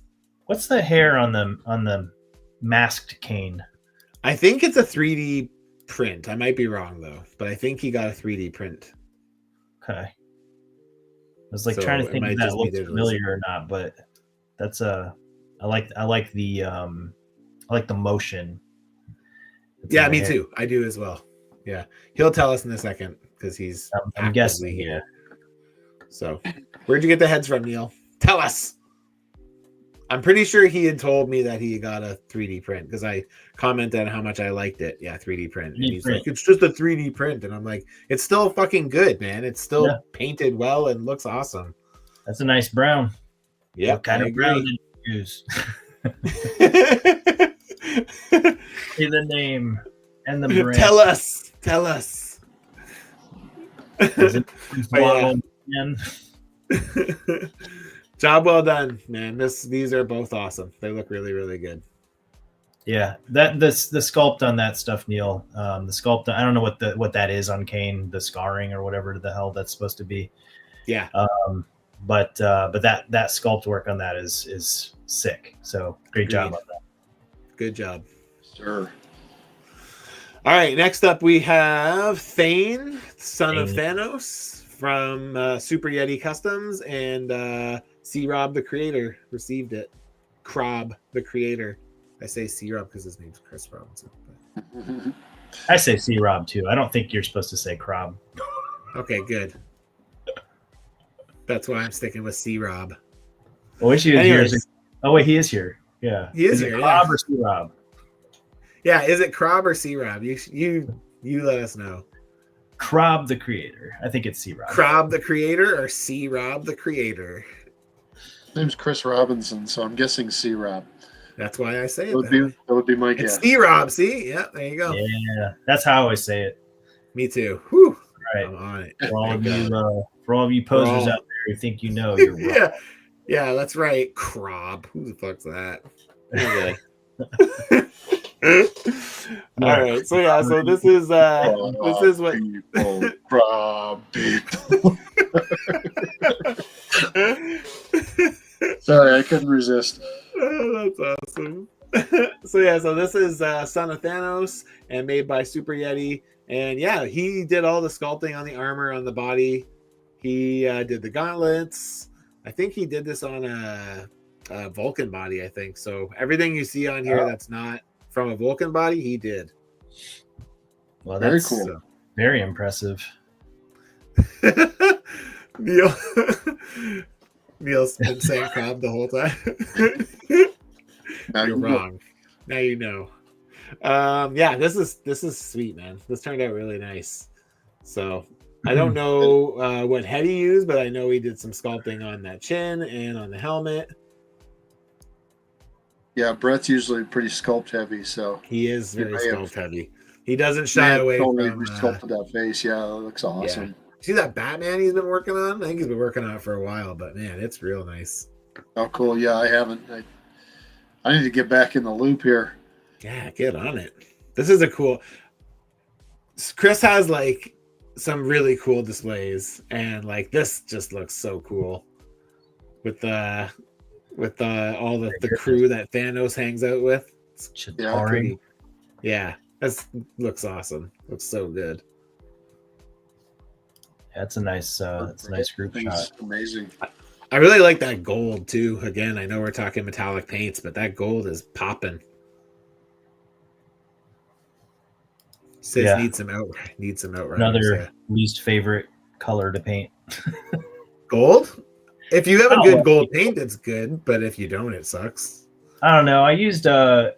What's the hair on the masked Kane? I think it's a 3D print. I might be wrong though, but I think he got a 3D print. Okay. I was like trying to think if that looks familiar or not, but that's I like the motion. Yeah, me too. I do as well. Yeah, he'll tell us in a second because he's I'm guessing here. So, where'd you get the heads from, Neil? Tell us. I'm pretty sure he had told me that he got a 3D print because I commented on how much I liked it. Yeah, 3D print. And he's like, it's just a 3D print. And I'm like, it's still fucking good, man. It's still painted well and looks awesome. That's a nice brown. Yeah, what kind of brown did you use? Say the name and the brand. Tell us. Is it Job well done, man. These are both awesome. They look really, really good. Yeah, the sculpt on that stuff, Neil. The sculpt, I don't know what that is on Kane, the scarring or whatever the hell that's supposed to be. Yeah. But that sculpt work on that is sick. So great job on that. Good job. Sure. All right, next up we have Thane, son of Thanos, from Super Yeti Customs, and C-Rob the creator received it. Crob the creator. I say C-Rob because his name's Chris Robinson. I say C-Rob too. I don't think you're supposed to say Crob. Okay, good. That's why I'm sticking with C-Rob. I wish he was here. Oh wait, he is here. Yeah, he is here. Crob or C-Rob? Yeah, is it Crob or C-Rob? You let us know. Crob the creator. I think it's C-Rob. Crob the creator or C-Rob the creator? His name's Chris Robinson, so I'm guessing C-Rob. That's why I say it. That would be my guess. It's C-Rob, see? Yeah, there you go. Yeah, that's how I always say it. Me too. Whew. Right. I'm on it. For all of you posers out there who think you know, you're wrong. Yeah, that's right. Crob. Who the fuck's that? Okay. All right. So this is what Crob people. Sorry, I couldn't resist. Oh, that's awesome. So this is Son of Thanos and made by Super Yeti. And yeah, he did all the sculpting on the armor, on the body. He did the gauntlets. I think he did this on a Vulcan body, I think. So everything you see on here that's not from a Vulcan body, he did. Well, that's very cool. Very impressive. Neil's been saying Crob the whole time. You're wrong. Now you know. Yeah, this is sweet, man. This turned out really nice. So I don't know what head he used, but I know he did some sculpting on that chin and on the helmet. Yeah, Brett's usually pretty sculpt heavy, so he is very sculpt heavy. He doesn't shy away from sculpted that face. Yeah, it looks awesome. Yeah. See that Batman he's been working on? I think he's been working on it for a while, but man, it's real nice. Oh, cool. Yeah, I haven't. I need to get back in the loop here. Yeah, get on it. This is a cool. Chris has like some really cool displays, and like this just looks so cool with all the crew that Thanos hangs out with. Yeah, that looks awesome. Looks so good. That's a nice group shot. Amazing. I really like that gold too. Again, I know we're talking metallic paints, but that gold is popping. Says Yeah. need some outriders. Another Yeah. least favorite color to paint. Gold? If you have I a don't good like gold it. paint, it's good. But if you don't, it sucks. I don't know. I used Turbo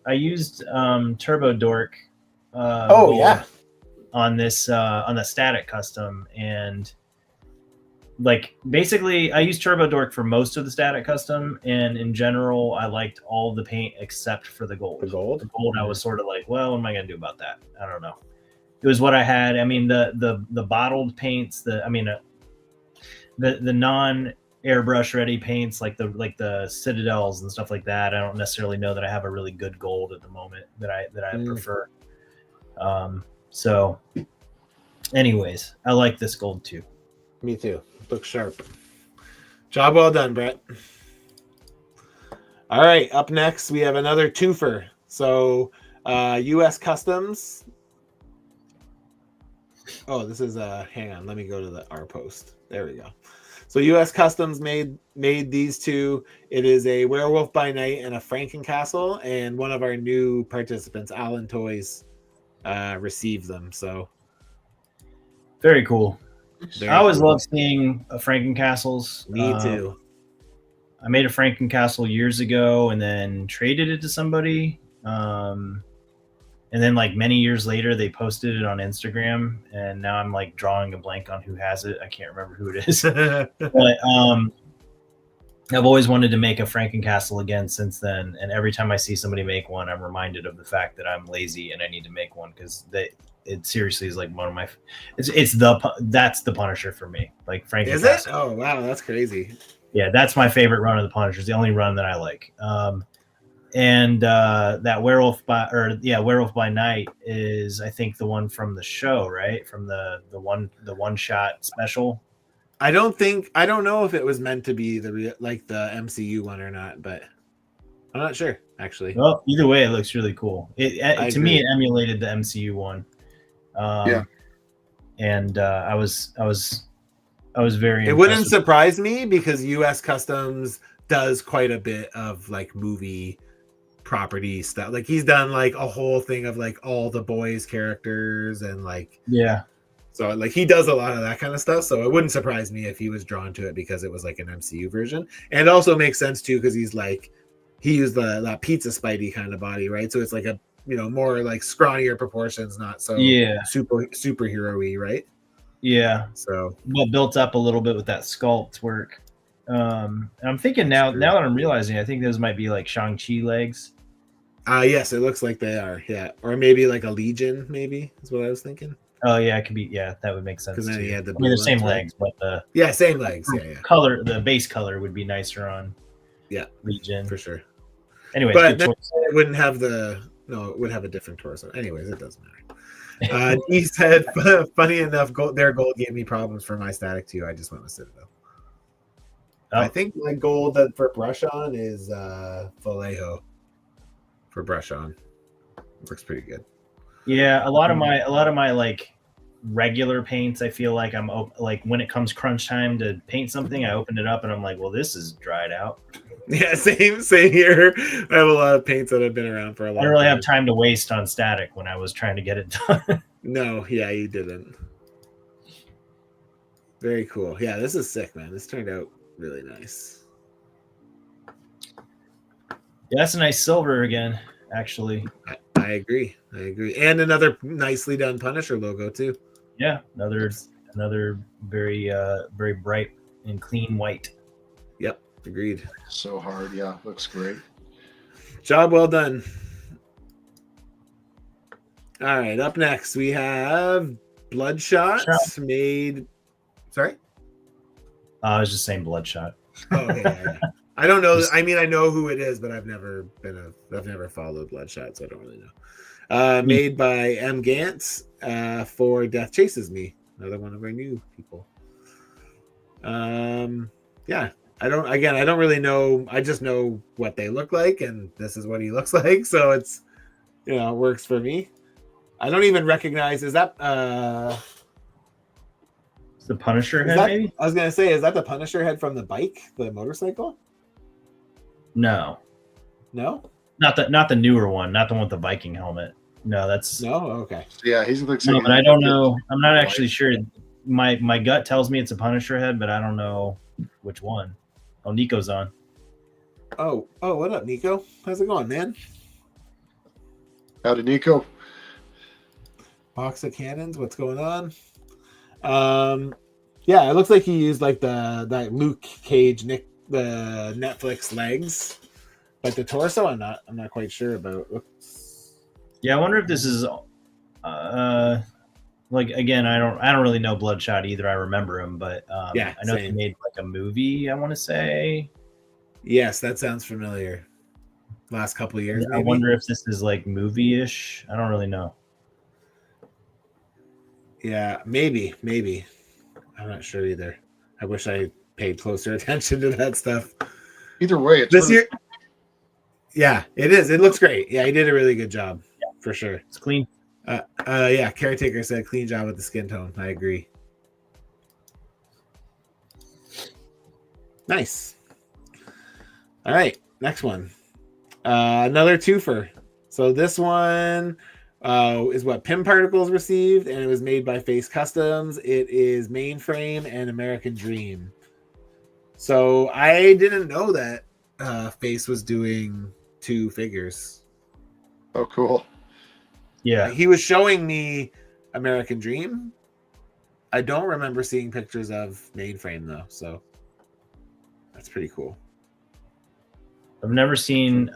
Dork Oh gold yeah. on this on the static custom, and like basically I used Turbo Dork for most of the static custom, and in general I liked all the paint except for the gold. The gold? The gold I was sort of like, well, what am I gonna do about that? I don't know. It was what I had. I mean, the bottled paints, the non airbrush ready paints like the Citadels and stuff like that. I don't necessarily know that I have a really good gold at the moment that I prefer. So anyways, I like this gold too. Me too. Looks sharp. Job well done, Brett. All right, up next we have another twofer. So US Customs. Oh, this is hang on, let me go to the our post. There we go. So US Customs made these two. It is a Werewolf by Night and a Frankencastle, and one of our new participants, Alan Toys, received them. So very cool. very I always cool. love seeing Frankencastles. Me too. I made a Frankencastle years ago and then traded it to somebody. And then like many years later, they posted it on Instagram, and now I'm like drawing a blank on who has it. I can't remember who it is. But I've always wanted to make a Frankencastle again since then. And every time I see somebody make one, I'm reminded of the fact that I'm lazy and I need to make one, because it seriously is like one of my, that's the Punisher for me. Like Frankencastle. Is it? Oh wow, that's crazy. Yeah, that's my favorite run of the Punisher. It's the only run that I like. And that Werewolf by Night is, I think, the one from the show, right? From the one shot special. I don't know if it was meant to be the MCU one or not, but I'm not sure actually. Well, either way, it looks really cool. To me, it emulated the MCU one. Yeah. And I was very. It wouldn't surprise me because US Customs does quite a bit of like movie property stuff. Like he's done like a whole thing of like all the boys characters and like so like he does a lot of that kind of stuff. So it wouldn't surprise me if he was drawn to it because it was like an MCU version. And it also makes sense too because he used that pizza Spidey kind of body, right? So it's like a more like scrawnier proportions, not so superhero-y, right? Yeah. So well built up a little bit with that sculpt work. And I'm thinking now that I'm realizing, I think those might be like Shang-Chi legs. Yes, it looks like they are. Yeah, or maybe like a Legion. Maybe is what I was thinking. Oh yeah, it could be. Yeah, that would make sense. Because then he had the same legs, but same legs. Yeah. Color, the base color would be nicer on. Yeah, Legion for sure. Anyway, but it wouldn't have it would have a different torso. Anyways, it doesn't matter. He said, funny enough, their gold gave me problems for my static too. I just went with Citadel. Oh. I think my gold for brush on is Vallejo for brush on. Works pretty good. Yeah, a lot of my like regular paints, I feel like I'm like when it comes crunch time to paint something, I open it up and I'm like, well, this is dried out. Yeah, same here. I have a lot of paints that have been around for a long time. I don't really have time to waste on static when I was trying to get it done. No, yeah, you didn't. Very cool. Yeah, this is sick, man. This turned out really nice. Yeah, that's a nice silver again, actually. I agree. And another nicely done Punisher logo too. Yeah, another very very bright and clean white. Yep, agreed. So hard, yeah, looks great. Job well done. All right, up next we have Bloodshot made. Sorry? I was just saying Bloodshot. Oh, yeah. I don't know. I mean, I know who it is, but I've never followed Bloodshot, so I don't really know. Made by M. Gantz for Death Chases Me, another one of our new people. Yeah, I don't really know. I just know what they look like, and this is what he looks like, so it's it works for me. I don't even recognize. Is that It's the Punisher Is head, that, maybe? I was gonna say, is that the Punisher head from the bike, the motorcycle? No, No, not the newer one, not the one with the Viking helmet. No, that's no. Okay. Yeah, he looks no, like but I don't know. he's I'm not white. actually sure. My gut tells me it's a Punisher head, but I don't know which one. Oh, Nico's on. Oh, what up, Nico? How's it going, man? Howdy, Nico. Box of cannons. What's going on? Yeah, it looks like he used like that Luke Cage the Netflix legs, but the torso I'm not quite sure about. Yeah, I wonder if this is like, again, I don't really know Bloodshot either. I remember him, but Yeah, I know they same. made like a movie, I want to say. Yes, that sounds familiar. Last couple of years, I maybe. wonder if this is like movie-ish. I don't really know. Yeah, maybe. I'm not sure either. I wish I paid closer attention to that stuff. Either way, it's This really year. Yeah, it is. It looks great. Yeah, he did a really good job, for sure. It's clean. Yeah, Caretaker said clean job with the skin tone. I agree. Nice. All right, next one. Another twofer. So this one is what Pim Particles received, and it was made by Face Customs. It is Mainframe and American Dream. So I didn't know that Face was doing 2 figures. oh cool. Yeah. He was showing me American Dream. I don't remember seeing pictures of Mainframe though, so that's pretty cool. I've never seen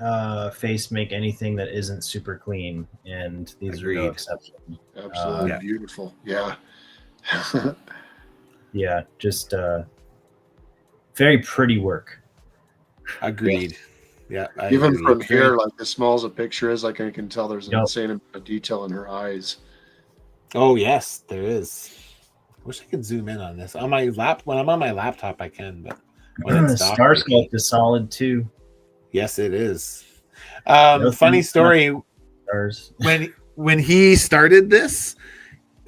Face make anything that isn't super clean, and these are no Agreed. exception. Absolutely Yeah. beautiful. Yeah. Yeah, just very pretty work. Agreed. Yeah, I Even agree. from here, like as small as a picture is, like I can tell there's an Yep. insane amount of detail in her eyes. Oh yes, there is. I wish I could zoom in on this. On my when I'm on my laptop I can, but when it's docked, Star Sculpt is solid too. yes, it is. No Funny story. Stars. When he started this,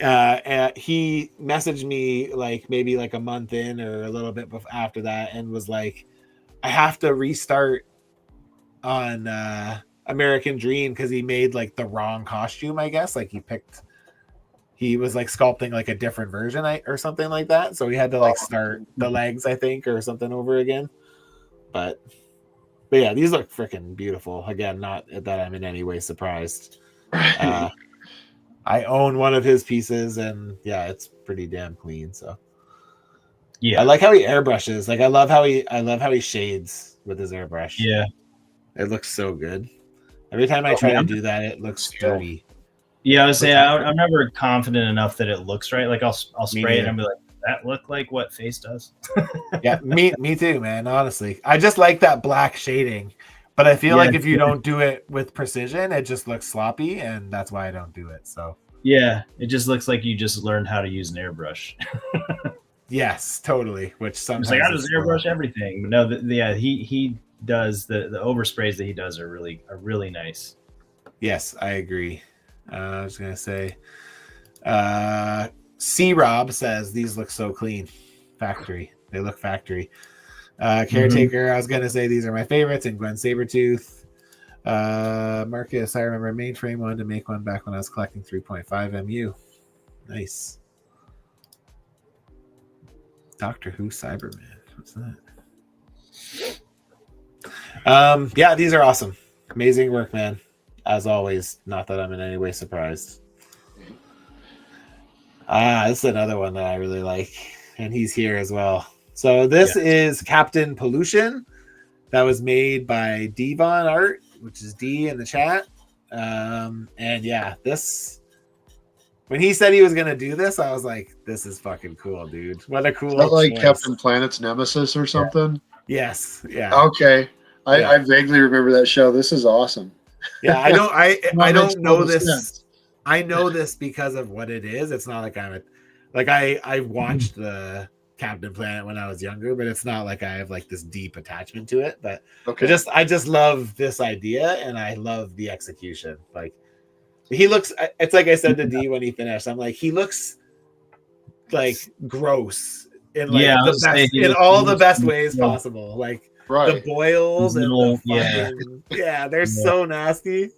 he messaged me like maybe like a month in or a little bit after that, and was like, "I have to restart on American Dream because he made like the wrong costume. I guess like he was like sculpting like a different version or something like that, so he had to like start the legs, I think, or something over again. But yeah, these look freaking beautiful. Again, not that I'm in any way surprised. I own one of his pieces, and yeah, it's pretty damn clean. So Yeah, I like how he airbrushes. Like I love how he shades with his airbrush. Yeah, it looks so good. Every time I try to do that, it looks dirty. Yeah, I was saying I'm never confident enough that it looks right. Like I'll spray it and be like, that look like what Face does? Yeah, me too, man. Honestly, I just like that black shading, but I feel like if you don't do it with precision, it just looks sloppy, and that's why I don't do it. So yeah, it just looks like you just learned how to use an airbrush. Yes, totally. Which sometimes I just airbrush everything. But no, yeah, he does the oversprays that he does are really nice. Yes, I agree. I was gonna say, C Rob says these look so clean, factory. They look factory. Caretaker, I was gonna say these are my favorites, and Gwen Sabretooth. Marcus, I remember Mainframe wanted to make one back when I was collecting 3.5 MU. Nice. Doctor Who Cyberman. What's that? Yeah, these are awesome. Amazing work, man. As always, not that I'm in any way surprised. This is another one that I really like, and he's here as well. So this is Captain Pollution. That was made by Devon Art, which is D in the chat. And yeah, this, when he said he was gonna do this, I was like, "This is fucking cool, dude! What a cool!" Is that like choice. Captain Planet's Nemesis or something? Yes. Yeah. Okay, I vaguely remember that show. This is awesome. Yeah, I don't. I don't know this. Sense. I know this because of what it is. It's not like I watched the Captain Planet when I was younger, but it's not like I have like this deep attachment to it. But I just love this idea, and I love the execution. Like he looks. It's like I said to D when he finished. I'm like, he looks like gross in Yeah, I the was best saying, in all the best ways possible. Like the Right. boils and the Little- fucking they're Yeah. so nasty.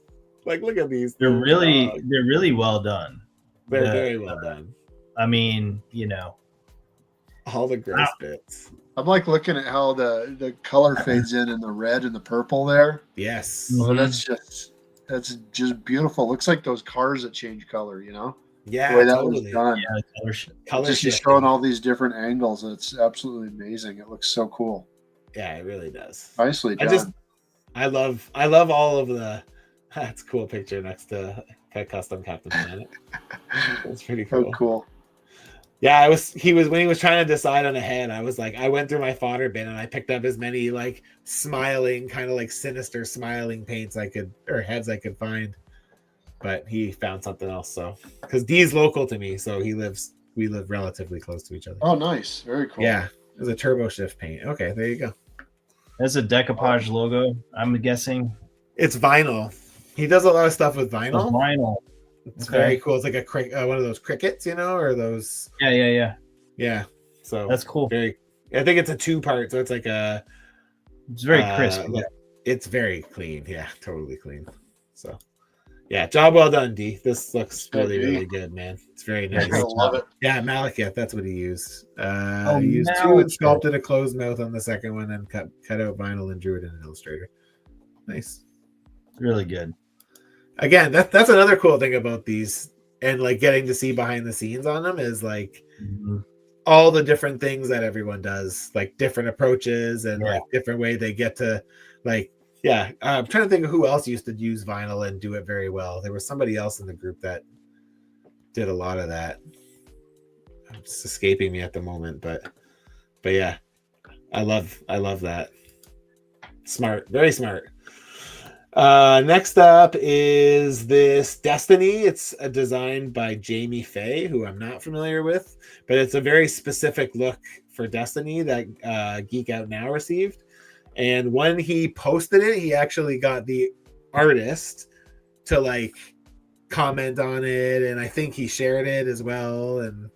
Like look at these they're things. really well done. They're very well done. I mean, All the gross bits. I'm like looking at how the color fades in the red and the purple there. Yes. Oh, Mhm. that's just beautiful. Looks like those cars that change color, you know? Yeah, The way that totally. was done. Yeah, Color Just shifting. showing all these different angles. It's absolutely amazing. It looks so cool. Yeah, it really does. Nicely done. I love all of the. That's a cool picture next to Custom Captain Planet. That's pretty cool. Oh, cool. Yeah, he was when he was trying to decide on a head. I was like, I went through my fodder bin and I picked up as many like smiling, kind of like sinister smiling paints heads I could find. But he found something else. So because D's local to me, so we live relatively close to each other. Oh, nice. Very cool. Yeah, there's a turbo shift paint. Okay, there you go. That's a decoupage logo, I'm guessing. It's vinyl. He does a lot of stuff with Oh, vinyl. vinyl. It's Okay. very cool. It's like one of those crickets, or those. Yeah. Yeah. So That's cool. I think it's a 2-part, so it's like a. It's very crisp. It's very clean. Yeah, totally clean. So, yeah, job well done, D. This looks really, really good, man. It's very nice. I love it. Yeah, Malekith, that's what he used. Oh, He used 2 and Malekith. sculpted a closed mouth on the second one, and cut out vinyl and drew it in an Illustrator. Nice. Really good. Again, that's another cool thing about these, and like getting to see behind the scenes on them is like all the different things that everyone does, like different approaches and like different way they get to like. Yeah, I'm trying to think of who else used to use vinyl and do it very well. There was somebody else in the group that did a lot of that. It's escaping me at the moment, but yeah, I love that. Smart, very smart. Next up is this Destiny. It's designed by Jamie Fay, who I'm not familiar with, but it's a very specific look for Destiny that Geek Out Now received. And when he posted it, he actually got the artist to like comment on it, and I think he shared it as well. And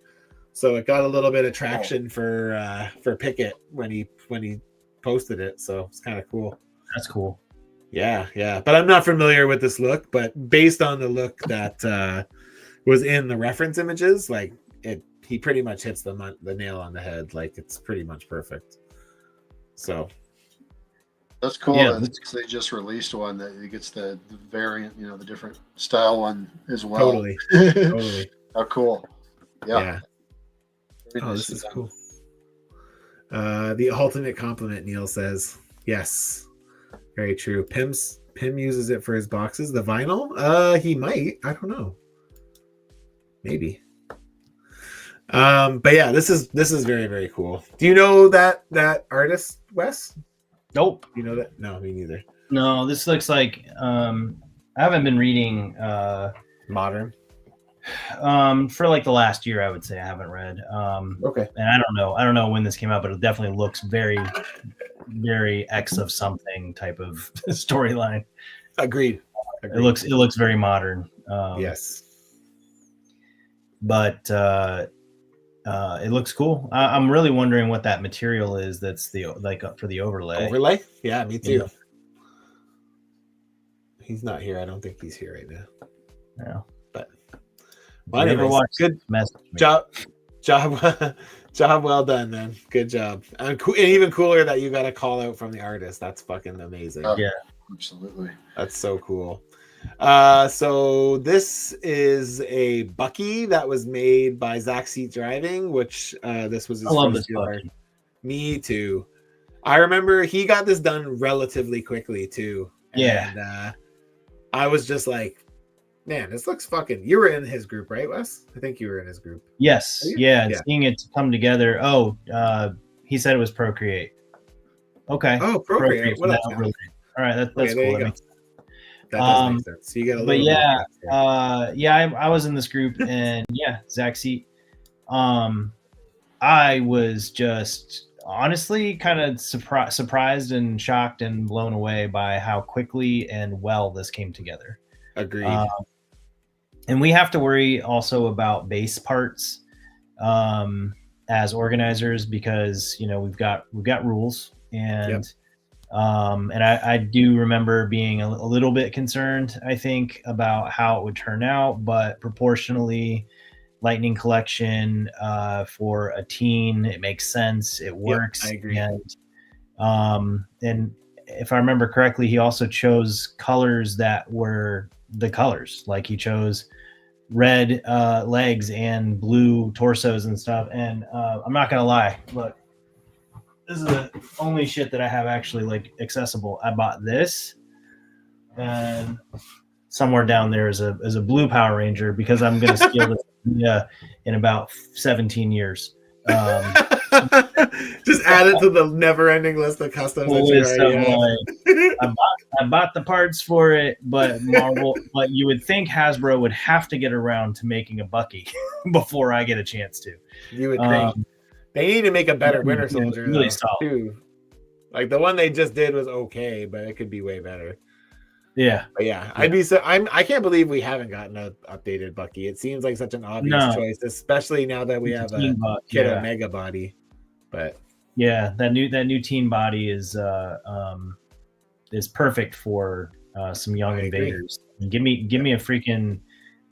so it got a little bit of traction for Pickett when he posted it. So it's kind of cool. That's cool. Yeah. But I'm not familiar with this look, but based on the look that was in the reference images, like he pretty much hits the nail on the head. Like it's pretty much perfect. So that's cool. Yeah, they just released one that gets the variant, the different style one as well. Totally. How cool. Yeah. Oh, this is cool. The ultimate compliment, Neil says. Yes. Very true. Pim uses it for his boxes. The vinyl? He might. I don't know. Maybe. But yeah, this is very, very cool. Do you know that artist, Wes? Nope. You know that? No, me neither. No, this looks like I haven't been reading modern. For like the last year, I would say I haven't read. Okay. And I don't know when this came out, but it definitely looks very, very X of something type of storyline. Agreed. It looks very modern. Yes. But it looks cool. I'm really wondering what that material is. That's for the overlay. Overlay? Yeah, me too. Yeah. He's not here. I don't think he's here right now. Yeah. But well, anyways, good job well done, man. Good job. And even cooler that you got a call out from the artist. That's fucking amazing. Yeah, absolutely. That's so cool. So this is a Bucky that was made by Zach Seat Driving, which this was his first year. Me too. I remember he got this done relatively quickly too. Yeah. And I was just like, man, this looks fucking. You were in his group, right, Wes? I think you were in his group. Yes. Yeah. Seeing it come together. Oh, he said it was Procreate. Okay. Oh, Procreate. All right. That's cool. That does make sense. So you get a little. But I was in this group, and Zach Seat. I was just honestly kind of surprised and shocked and blown away by how quickly and well this came together. Agreed. And we have to worry also about base parts as organizers because we've got rules and I do remember being a little bit concerned, I think, about how it would turn out, but proportionally, Lightning Collection for a teen, it makes sense, it works. I agree. And if I remember correctly, he also chose colors that were the colors. Like he chose red legs and blue torsos and stuff. And I'm not gonna lie, look, this is the only shit that I have actually like accessible. I bought this, and somewhere down there is a blue Power Ranger because I'm gonna steal this in about 17 years. Just add it to the never-ending list of customs that you already have. I bought the parts for it, but but you would think Hasbro would have to get around to making a Bucky before I get a chance to. You would think. They need to make a better Winter Soldier, really too. Like the one they just did was okay, but it could be way better. Yeah, but I can't believe we haven't gotten an updated Bucky. It seems like such an obvious choice, especially now that we have a Kid Omega body. But yeah, that new teen body is perfect for some young invaders. Give me a freaking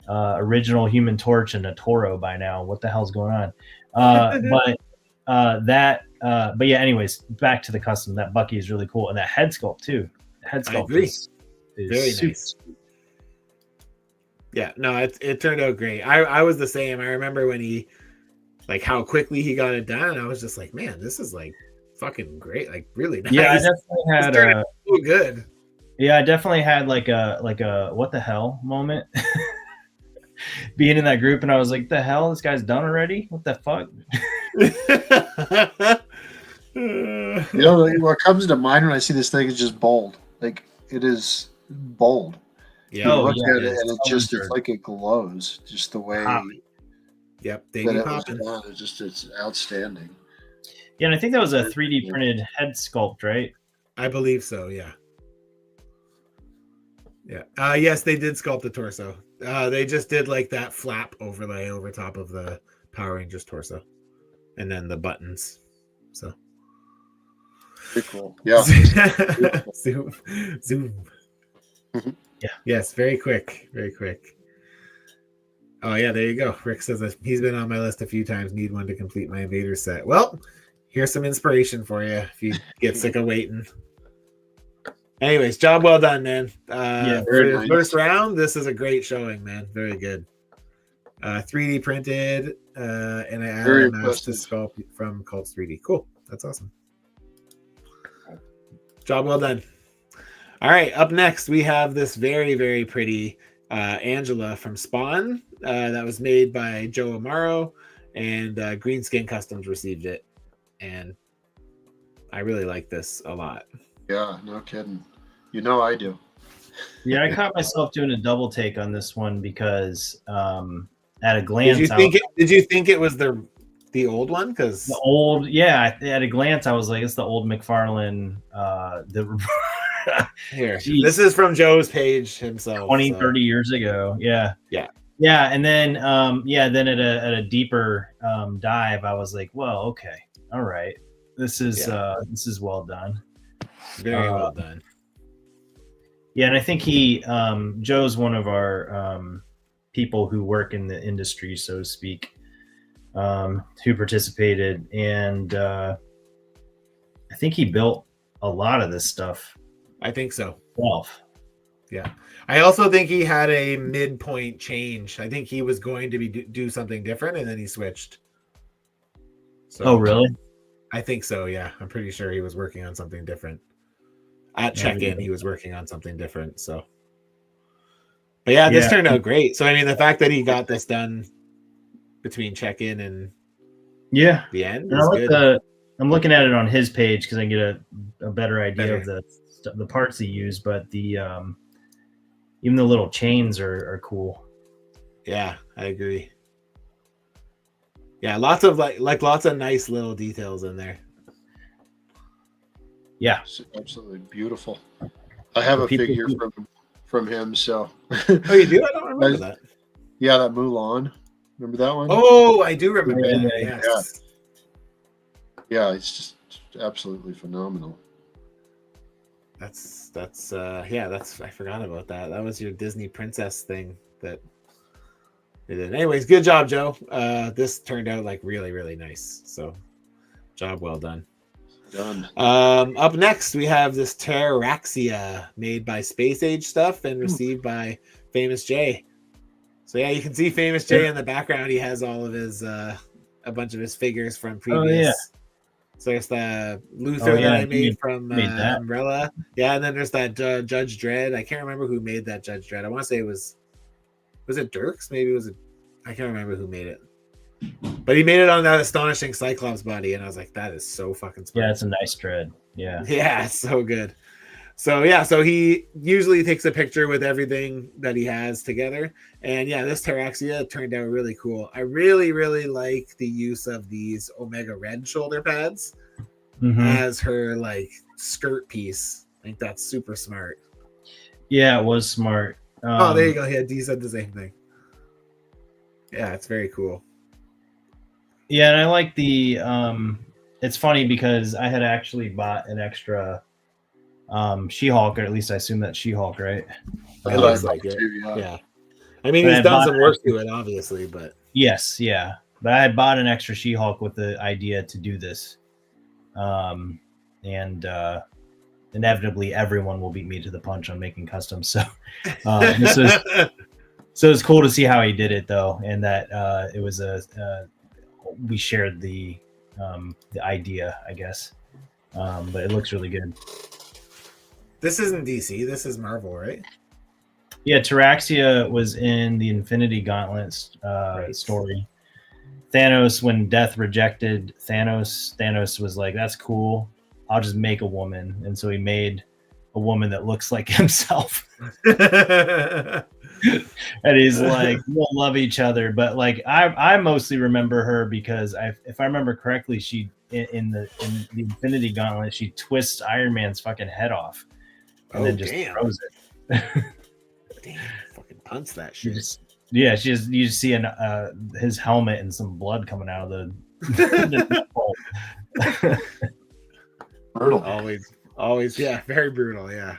original Human Torch and a Toro by now. What the hell's going on? But yeah, anyways, back to the custom. That Bucky is really cool, and that head sculpt too. Head sculpt is very nice. Yeah, no, it turned out great. I was the same. I remember when he, like, how quickly he got it done, and I was just like, man, this is like fucking great, like really nice. Yeah, I definitely had so good. Yeah, I definitely had like a what the hell moment. Being in that group, and I was like, the hell, this guy's done already? What the fuck? What comes to mind when I see this thing is just bold. Like, it is bold. Yeah, you look at it and it's like it glows, just the way. Yep, that it was done. It's outstanding. Yeah, and I think that was a 3D printed head sculpt, right? I believe so. Yeah. Yeah. Yes, they did sculpt the torso. They just did like that flap overlay over top of the Power Rangers torso, and then the buttons. So. Pretty cool. Yeah. Zoom. Mm-hmm. Yeah. Yes, very quick. Very quick. Oh, yeah, there you go. Rick says he's been on my list a few times. Need one to complete my Invader set. Well, here's some inspiration for you if you get sick of waiting. Anyways, job well done, man. For the first round, this is a great showing, man. Very good. 3D printed, and I added a mask to sculpt from Cults 3D. Cool. That's awesome. Job well done. All right, up next, we have this very, very pretty Angela from Spawn that was made by Joe Amaro, and Greenskin Customs received it. And I really like this a lot. Yeah, no kidding. I do. Yeah, I caught myself doing a double take on this one because at a glance, did you think it was the old one? Because the old, yeah, at a glance, I was like, it's the old McFarlane. Here, this is from Joe's page himself. 30 years ago. Yeah. And then, then at a deeper dive, I was like, well, okay, all right, this is well done. Very well done. Yeah, and I think Joe's one of our people who work in the industry, so to speak, who participated, and I think he built a lot of this stuff. I think so. Yeah. I also think he had a midpoint change. I think he was going to do something different, and then he switched. So, oh, really? I think so, yeah. I'm pretty sure he was working on something different. At check-in, he was working on something different. So, but yeah, this turned out great. So, I mean, the fact that he got this done between check-in and the end is good. I'm looking at it on his page because I can get a better idea of the parts he used, but the even the little chains are cool. Yeah, I agree. Yeah, lots of lots of nice little details in there. Yeah, it's absolutely beautiful. I have a figure from him. So oh, you do? I don't remember that. Yeah, that Mulan. Remember that one? Oh, I do remember Yeah, that. yeah, Yes. Yeah, it's just absolutely phenomenal. That's I forgot about that. That was your Disney princess thing that they did. Anyways, good job, Joe. This turned out like really, really nice. So job well done. Done. Up next we have this Terraxia made by Space Age Stuff and received by Famous J. So yeah, you can see Famous J in the background. He has all of his a bunch of his figures from previous. Oh, yeah. So there's the Luther that I made from made that. Umbrella. Yeah, and then there's that Judge Dredd. I can't remember who made that Judge Dredd. I want to say it was it Dirks? Maybe it was. I can't remember who made it. But he made it on that astonishing Cyclops body, and I was like, that is so fucking smart. Yeah, it's a nice Dredd. Yeah. Yeah, it's so good. So yeah, so he usually takes a picture with everything that he has together. And yeah, this Terraxia turned out really cool. I really, really like the use of these Omega Red shoulder pads as her like skirt piece. I think that's super smart. Yeah, it was smart. Oh, there you go. Yeah, D said the same thing. Yeah, it's very cool. Yeah, and I like the it's funny because I had actually bought an extra She-Hulk, or at least I assume that's She-Hulk, right? It looks like it. Yeah. I mean, he's done some work to it, obviously, but yes, yeah. But I had bought an extra She-Hulk with the idea to do this. And inevitably everyone will beat me to the punch on making custom. So so it's cool to see how he did it though, and that it was we shared the idea, I guess. But it looks really good. This isn't DC, this is Marvel, right? Yeah, Terraxia was in the Infinity Gauntlet story. Thanos, when Death rejected Thanos was like, that's cool, I'll just make a woman. And so he made a woman that looks like himself. And he's like, we'll love each other. But like I mostly remember her because if I remember correctly, she in the Infinity Gauntlet, she twists Iron Man's fucking head off and then just throws it. Damn, fucking punts that shit. You just see his helmet and some blood coming out of the brutal. Always, yeah, very brutal, yeah.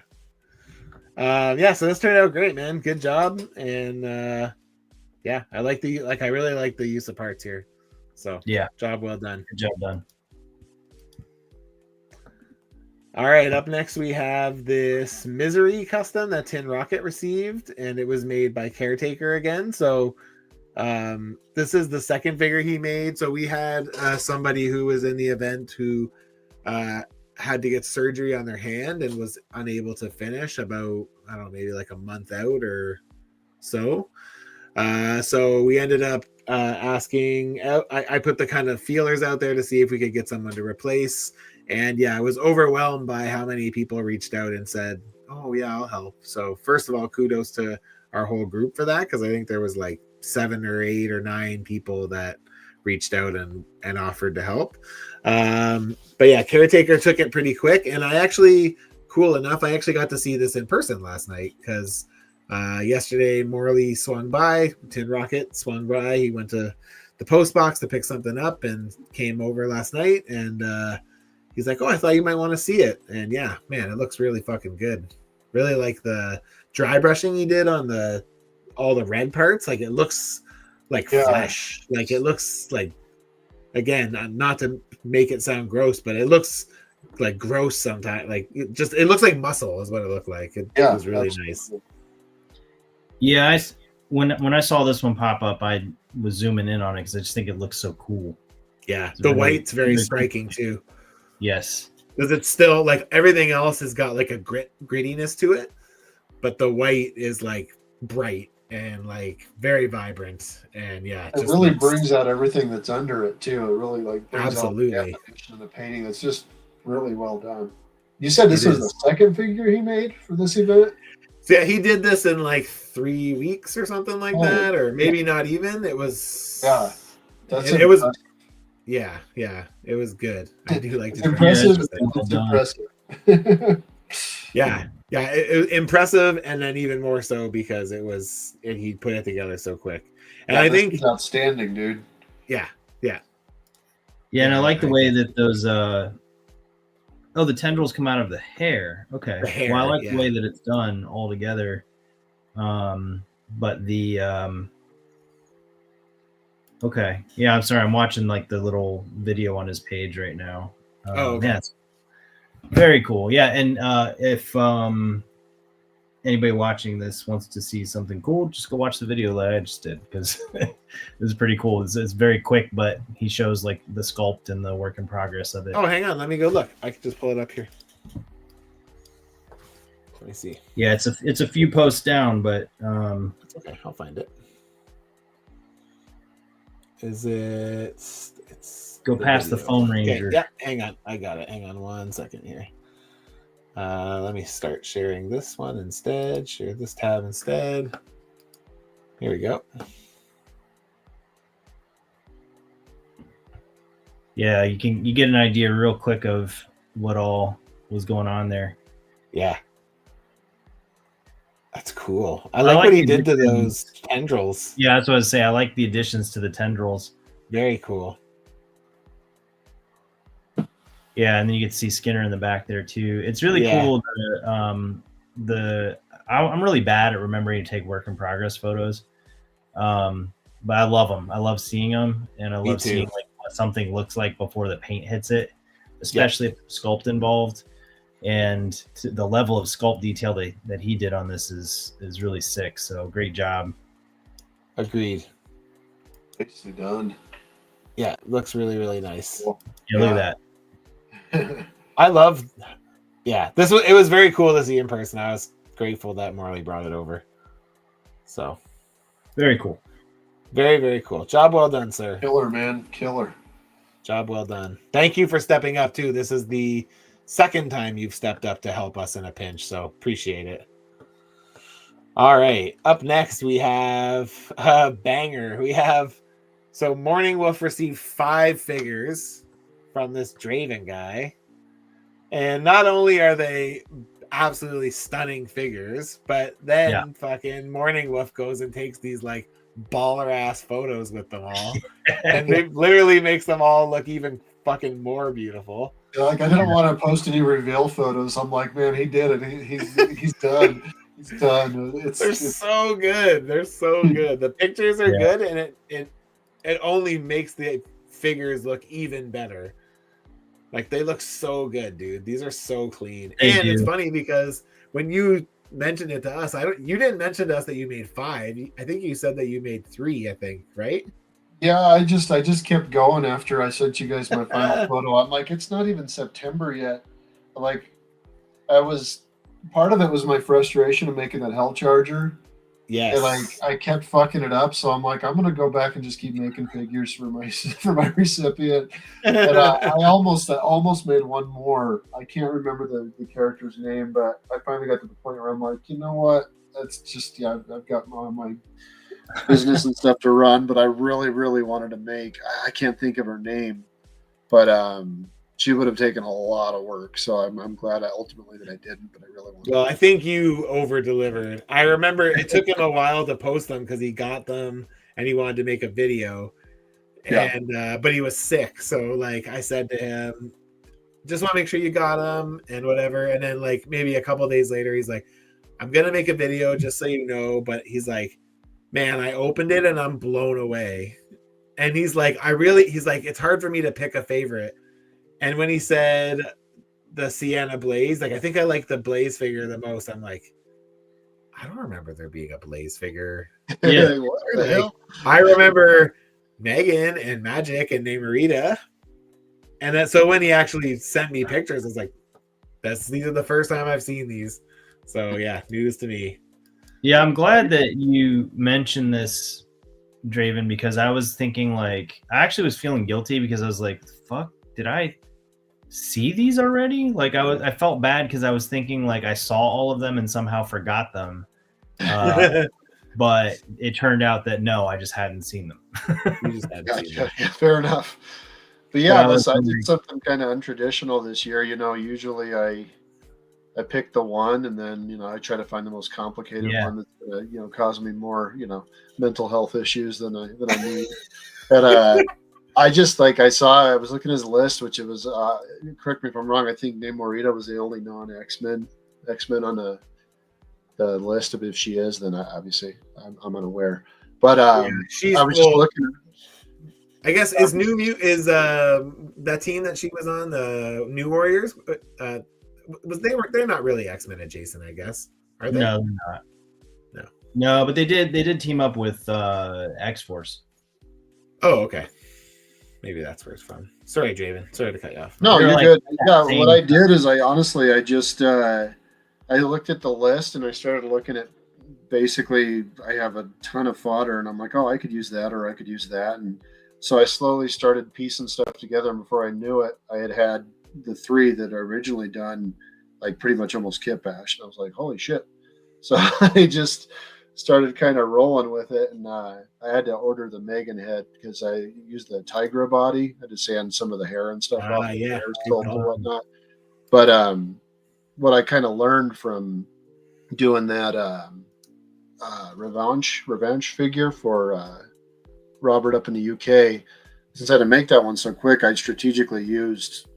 Yeah, so this turned out great, man. Good job. And yeah, I really like the use of parts here. So yeah, job well done. Good job done. All right, up next we have this Misery custom that Tin Rocket received, and it was made by Caretaker again. So this is the second figure he made. So we had somebody who was in the event who had to get surgery on their hand and was unable to finish about, I don't know, maybe like a month out or so. So we ended up asking, I put the kind of feelers out there to see if we could get someone to replace. And yeah, I was overwhelmed by how many people reached out and said, oh yeah, I'll help. So first of all, kudos to our whole group for that, because I think there was like 7 or 8 or 9 people that reached out and offered to help. But yeah, Caretaker took it pretty quick. And cool enough, I actually got to see this in person last night because yesterday Morley swung by, Tin Rocket swung by. He went to the post box to pick something up and came over last night. And he's like, oh, I thought you might want to see it. And yeah, man, it looks really fucking good. Really like the dry brushing he did on all the red parts. Like it looks like flesh. Like it looks like, again, not to make it sound gross, but it looks like gross sometimes. Like it looks like muscle is what it looked like. It was really nice. Yeah, when I saw this one pop up, I was zooming in on it because I just think it looks so cool. Yeah, the white's very striking too. Yes, because it's still like everything else has got like a grittiness to it, but the white is like bright and like very vibrant. And yeah, it really brings out everything that's under it too. It really like brings out the definition of the painting. It's just really well done. You said this was the second figure he made for this event? So yeah, he did this in like 3 weeks or something like that, or maybe not even. It was it was it was good. I do like to impressive. It's impressive. Yeah, Yeah, impressive, and then even more so because he put it together so quick. And Yeah, I this think, is outstanding, dude. yeah, and I like the way think that those the tendrils come out of the hair. Okay. the hair, Well, I like yeah. the way that it's done all together. But the okay. Yeah, I'm sorry. I'm watching like the little video on his page right now. Okay. Yeah, it's very cool. Yeah, and if anybody watching this wants to see something cool, just go watch the video that I just did because it was pretty cool. It's very quick, but he shows like the sculpt and the work in progress of it. Oh, hang on, let me go look. I can just pull it up here. Let me see. Yeah, it's a few posts down, but okay, I'll find it. Is it? It's go past the phone ranger. Okay, yeah, hang on. I got it. Hang on 1 second here. Let me start sharing this one instead. Share this tab instead. Here we go. Yeah, you get an idea real quick of what all was going on there. Yeah. That's cool. I like what he did to those tendrils. Yeah, that's what I was saying. I like the additions to the tendrils. Very cool. Yeah, and then you get to see Skinner in the back there too. It's really cool. I'm really bad at remembering to take work in progress photos, but I love them. I love seeing them, and I love seeing like what something looks like before the paint hits it, especially if there's sculpt involved. And the level of sculpt detail that he did on this is really sick. So great job. Agreed. Nicely done. Yeah, it looks really, really nice. Cool. Yeah, look at that. I love. Yeah, it was very cool to see in person. I was grateful that Marley brought it over. So very cool. Very, very cool. Job well done, sir. Killer, man. Killer. Job well done. Thank you for stepping up too. This is the second time you've stepped up to help us in a pinch, so appreciate it. All right, up next we have a banger. So Morning Wolf received 5 figures from this Draven guy, and not only are they absolutely stunning figures, but then fucking Morning Wolf goes and takes these like baller ass photos with them all, and it literally makes them all look even fucking more beautiful. Like, I didn't want to post any reveal photos. I'm like, man, he did it. He's done. He's done. They're so good. They're so good. The pictures are good, and it only makes the figures look even better. Like, they look so good, dude. These are so clean. It's funny because when you mentioned it to us, you didn't mention to us that you made 5. I think you said that you made 3, I think, right? Yeah, I just kept going after I sent you guys my final photo. I'm like, it's not even September yet. Like, part of it was my frustration of making that hell charger. Yes. And like, I kept fucking it up, so I'm like, I'm gonna go back and just keep making figures for my recipient. And I almost made one more. I can't remember the character's name, but I finally got to the point where I'm like, you know what? That's just I've got my business and stuff to run, but I really, really wanted to make. I can't think of her name, but she would have taken a lot of work. So I'm glad ultimately that I didn't, but I really wanted. Well, I think you over delivered. I remember it took him a while to post them because he got them and he wanted to make a video, and but he was sick. So like I said to him, just want to make sure you got them and whatever. And then like maybe a couple of days later, he's like, I'm gonna make a video just so you know. But he's like, man, I opened it and I'm blown away. And he's like, it's hard for me to pick a favorite. And when he said the Sienna Blaze, like I think I like the Blaze figure the most. I'm like, I don't remember there being a Blaze figure. Yeah, what the hell? I remember Megan and Magic and Namarita. And then so when he actually sent me pictures, I was like, these are the first time I've seen these. So yeah, news to me. Yeah, I'm glad that you mentioned this, Draven, because I was thinking like I actually was feeling guilty because I was like, fuck, did I see these already? Like I felt bad because I was thinking like I saw all of them and somehow forgot them. But it turned out that no, I just hadn't seen them. You just hadn't seen them. Yeah, fair enough. But yeah, I did something kind of untraditional this year. You know, usually I I pick the one, and then I try to find the most complicated one that's gonna cause me more mental health issues than I need. And I just I was looking at his list, which it was correct me if I'm wrong. I think Namorita was the only non-X-Men on the list. If she is, then obviously I'm unaware. But she's I was just looking. I guess is that team that she was on, the New Warriors? They're not really X-Men adjacent, I guess. Are they? No, they're not. No, but they did team up with X-Force. Oh, okay. Maybe that's where it's from. Sorry, Draven. Sorry to cut you off. No, you're good. Yeah, what I did is I just I looked at the list and I started looking at basically I have a ton of fodder and I'm like, oh, I could use that or I could use that. And so I slowly started piecing stuff together. And before I knew it, I had the 3 that I originally done, pretty much almost kit bashed. I was like, holy shit. So I just started kind of rolling with it. And I had to order the Megan head because I used the Tigra body. I had to sand some of the hair and stuff off. Yeah. Hair sculpt and whatnot. But what I kind of learned from doing that revenge figure for Robert up in the UK, since I had to make that one so quick, I strategically used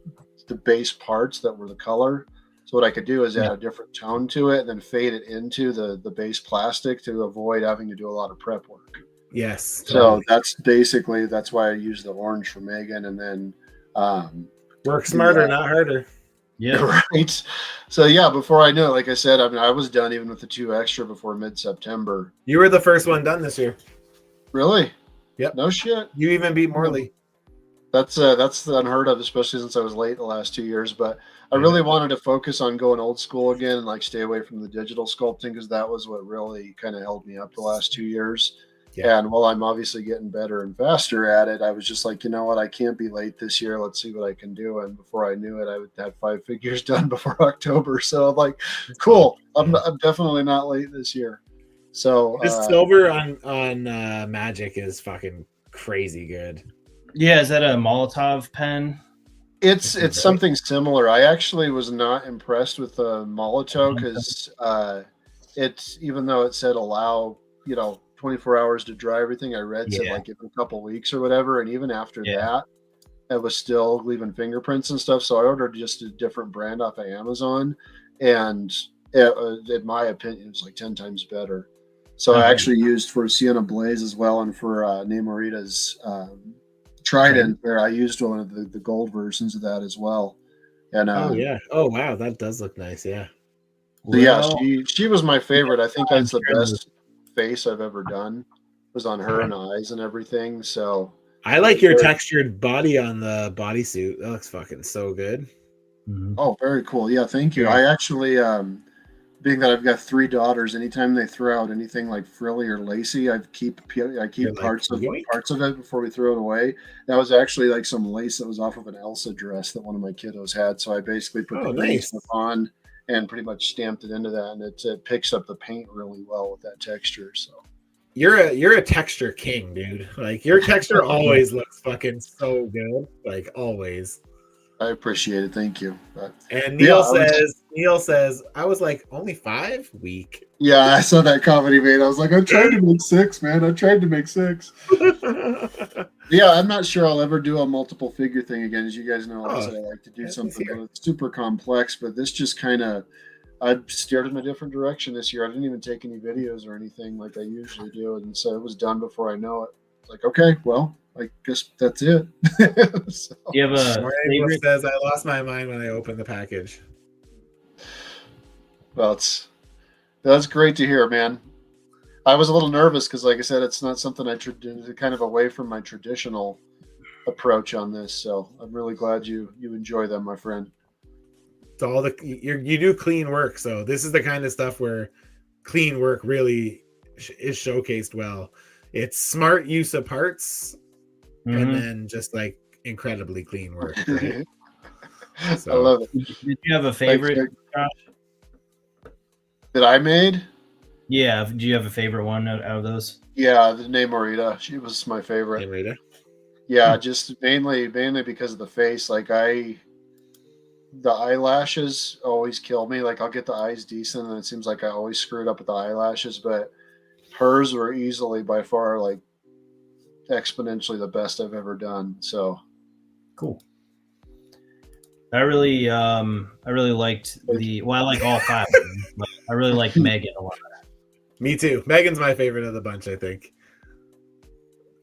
the base parts that were the color. So what I could do is add a different tone to it and then fade it into the base plastic to avoid having to do a lot of prep work. Yes. So that's why I used the orange for Megan, and then work smarter, not harder. Yeah. Right. So yeah, before I knew it, like I said, I was done even with the 2 extra before mid-September. You were the first one done this year. Really? Yep. No shit. You even beat Morley. That's unheard of, especially since I was late the last 2 years. But I really wanted to focus on going old school again and stay away from the digital sculpting because that was what really kind of held me up the last 2 years. Yeah. And while I'm obviously getting better and faster at it, I was just like, you know what, I can't be late this year. Let's see what I can do. And before I knew it, I would have 5 figures done before October. So I'm like, cool. I'm definitely not late this year. So this silver on Magic is fucking crazy good. Yeah, is that a Molotov pen? It's something similar. I actually was not impressed with the Molotov because it's, even though it said allow 24 hours to dry everything, I read said give it a couple weeks or whatever, and even after that it was still leaving fingerprints and stuff. So I ordered just a different brand off of Amazon, and in my opinion it was 10 times better. So I actually used for Sienna Blaze as well, and for Namorita's Trident there I used one of the gold versions of that as well. And oh wow, that does look nice. She was my favorite. I think that's the best face I've ever done, was on her and eyes and everything. So I like your textured body on the bodysuit. That looks fucking so good. Mm-hmm. Oh, very cool. Yeah, thank you. I actually being that I've got 3 daughters, anytime they throw out anything like frilly or lacy, I keep parts of it before we throw it away. That was actually some lace that was off of an Elsa dress that one of my kiddos had. So I basically put the green stuff on and pretty much stamped it into that, and it picks up the paint really well with that texture. So you're a texture king, dude. Your texture always looks fucking so good, always. I appreciate it, thank you. And Neil says I was only 5 week. Yeah, I saw that comedy, man. I was like, I'm trying to make 6, man. I'm trying to make 6. Yeah, I'm not sure I'll ever do a multiple figure thing again. As you guys know, I like to do something super complex, but this just kind of, I've steered in a different direction this year. I didn't even take any videos or anything like I usually do, and so it was done before I know it. Okay, well, I guess that's it. So, do you have a favorite? Says I lost my mind when I opened the package. Well, that's great to hear, man. I was a little nervous because, like I said, it's not something kind of away from my traditional approach on this. So I'm really glad you enjoy them, my friend. It's all you do clean work. So this is the kind of stuff where clean work really is showcased well. It's smart use of parts, and then just incredibly clean work. Right? So, I love it. Did you have a favorite, Josh? That I made? Yeah. Do you have a favorite one out of those? Yeah, the Namorita. She was my favorite. Namorita? Yeah, just mainly because of the face. the eyelashes always kill me. Like I'll get the eyes decent, and it seems like I always screw it up with the eyelashes. But hers were easily by far like exponentially the best I've ever done. So Cool. I really liked I like all 5 of them, but I really liked Megan a lot. Me too. Megan's my favorite of the bunch, I think.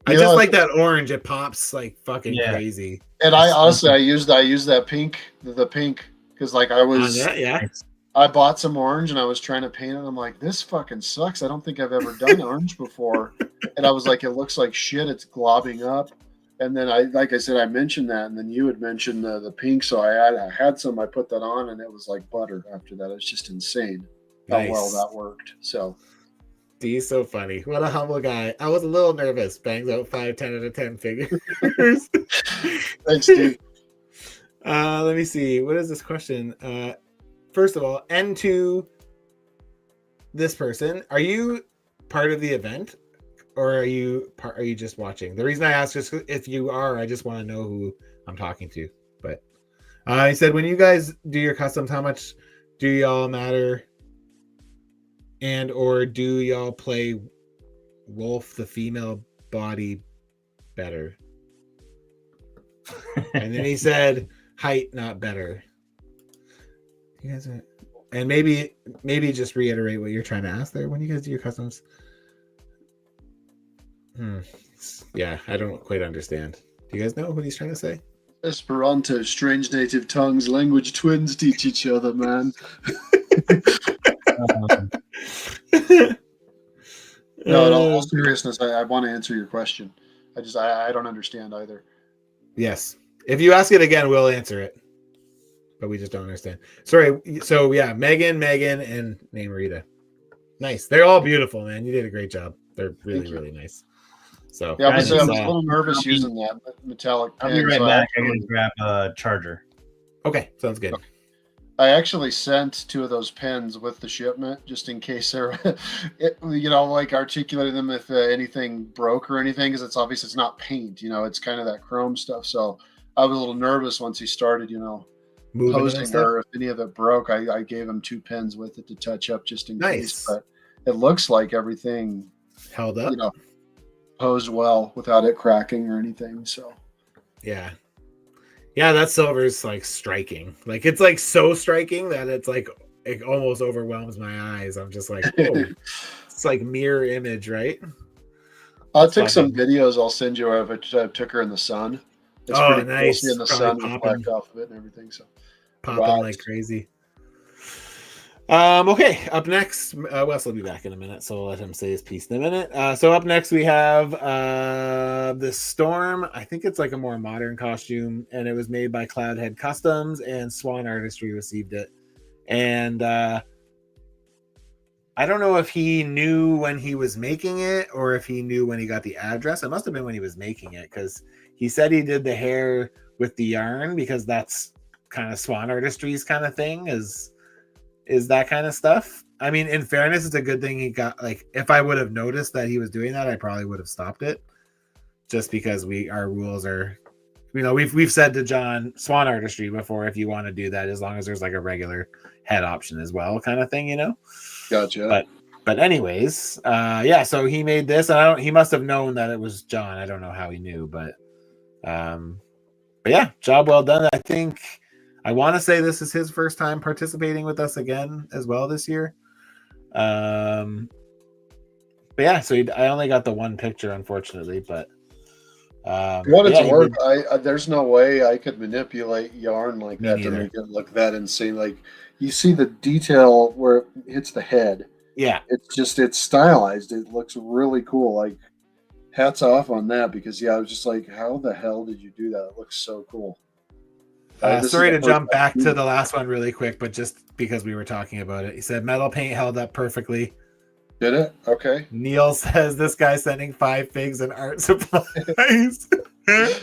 I You just know, like that orange. It pops like fucking Yeah. crazy. and I honestly I used that pink, the pink, because like I was Yeah. I bought some orange and I was trying to paint it. I'm like, this fucking sucks. I don't think I've ever done orange before. And I was like, it looks like shit. It's globbing up. And then like I said, I mentioned that, and then you had mentioned the pink. So I had some. I put that on, and it was like butter. After that, it was just insane how well that worked. So. D's so funny. What a humble guy. I was a little nervous. Bangs out 5, 10 out of 10 figures. Thanks, Steve. Let me see. What is this question? First of all, and to this person, are you part of the event, or are you just watching? The reason I ask is if you are, I just want to know who I'm talking to. But he said, when you guys do your customs, how much do y'all matter? And or do y'all play Wolf the female body better? And then he said height not better. You guys are, and maybe just reiterate what you're trying to ask there when you guys do your customs. Yeah, I don't quite understand. Do you guys know what he's trying to say? Esperanto, strange native tongues, language twins teach each other, man. No, in all seriousness, I want to answer your question. I don't understand either. Yes. If you ask it again, we'll answer it. But we just don't understand. Sorry. So yeah, Megan, and name Rita. Nice. They're all beautiful, man. You did a great job. They're really nice. So yeah, I was a little nervous using that metallic pen. I'll be right back. I'm going to grab a charger. Okay, sounds good. I actually sent 2 of those pens with the shipment just in case they're, like articulating them if anything broke or anything, because it's not paint, it's kind of that chrome stuff. So I was a little nervous once he started, posing her. If any of it broke, I gave him 2 pens with it to touch up just in case. But it looks like everything held up, posed well without it cracking or anything. So yeah, that silver is like striking. Like it's like so striking that it's like it almost overwhelms my eyes. I'm just like, whoa. It's like mirror image, right? I'll take some videos. I'll send you of it. I took her in the sun. It's pretty nice. Cool in the sun, reflect off of it and everything. So popping like crazy. Okay, up next, Wes will be back in a minute, so we'll let him say his piece in a minute. So up next we have the Storm. I think it's like a more modern costume, and it was made by Cloudhead Customs, and Swan Artistry received it. And I don't know if he knew when he was making it or if he knew when he got the address. It must have been when he was making it, because he said he did the hair with the yarn, because that's kind of Swan Artistry's kind of thing, is that kind of stuff. I mean, in fairness, it's a good thing he got, like, if I would have noticed that he was doing that, I probably would have stopped it, just because our rules are, we've said to John, Swan Artistry before, if you want to do that, as long as there's like a regular head option as well, kind of thing, Gotcha. But anyways, so he made this, and he must have known that it was John. I don't know how he knew, but yeah, job well done. I want to say this is his first time participating with us again as well this year. But yeah, so I only got the one picture, unfortunately, but what it's worth, there's no way I could manipulate yarn like that to make it look that insane. Like, you see the detail where it hits the head. Yeah, it's stylized. It looks really cool. Like, hats off on that, because I was just like, how the hell did you do that? It looks so cool. Sorry to jump back to the last one really quick, but just because we were talking about it, he said metal paint held up perfectly. Did it? Okay. Neil says this guy's sending 5 figs and art supplies. I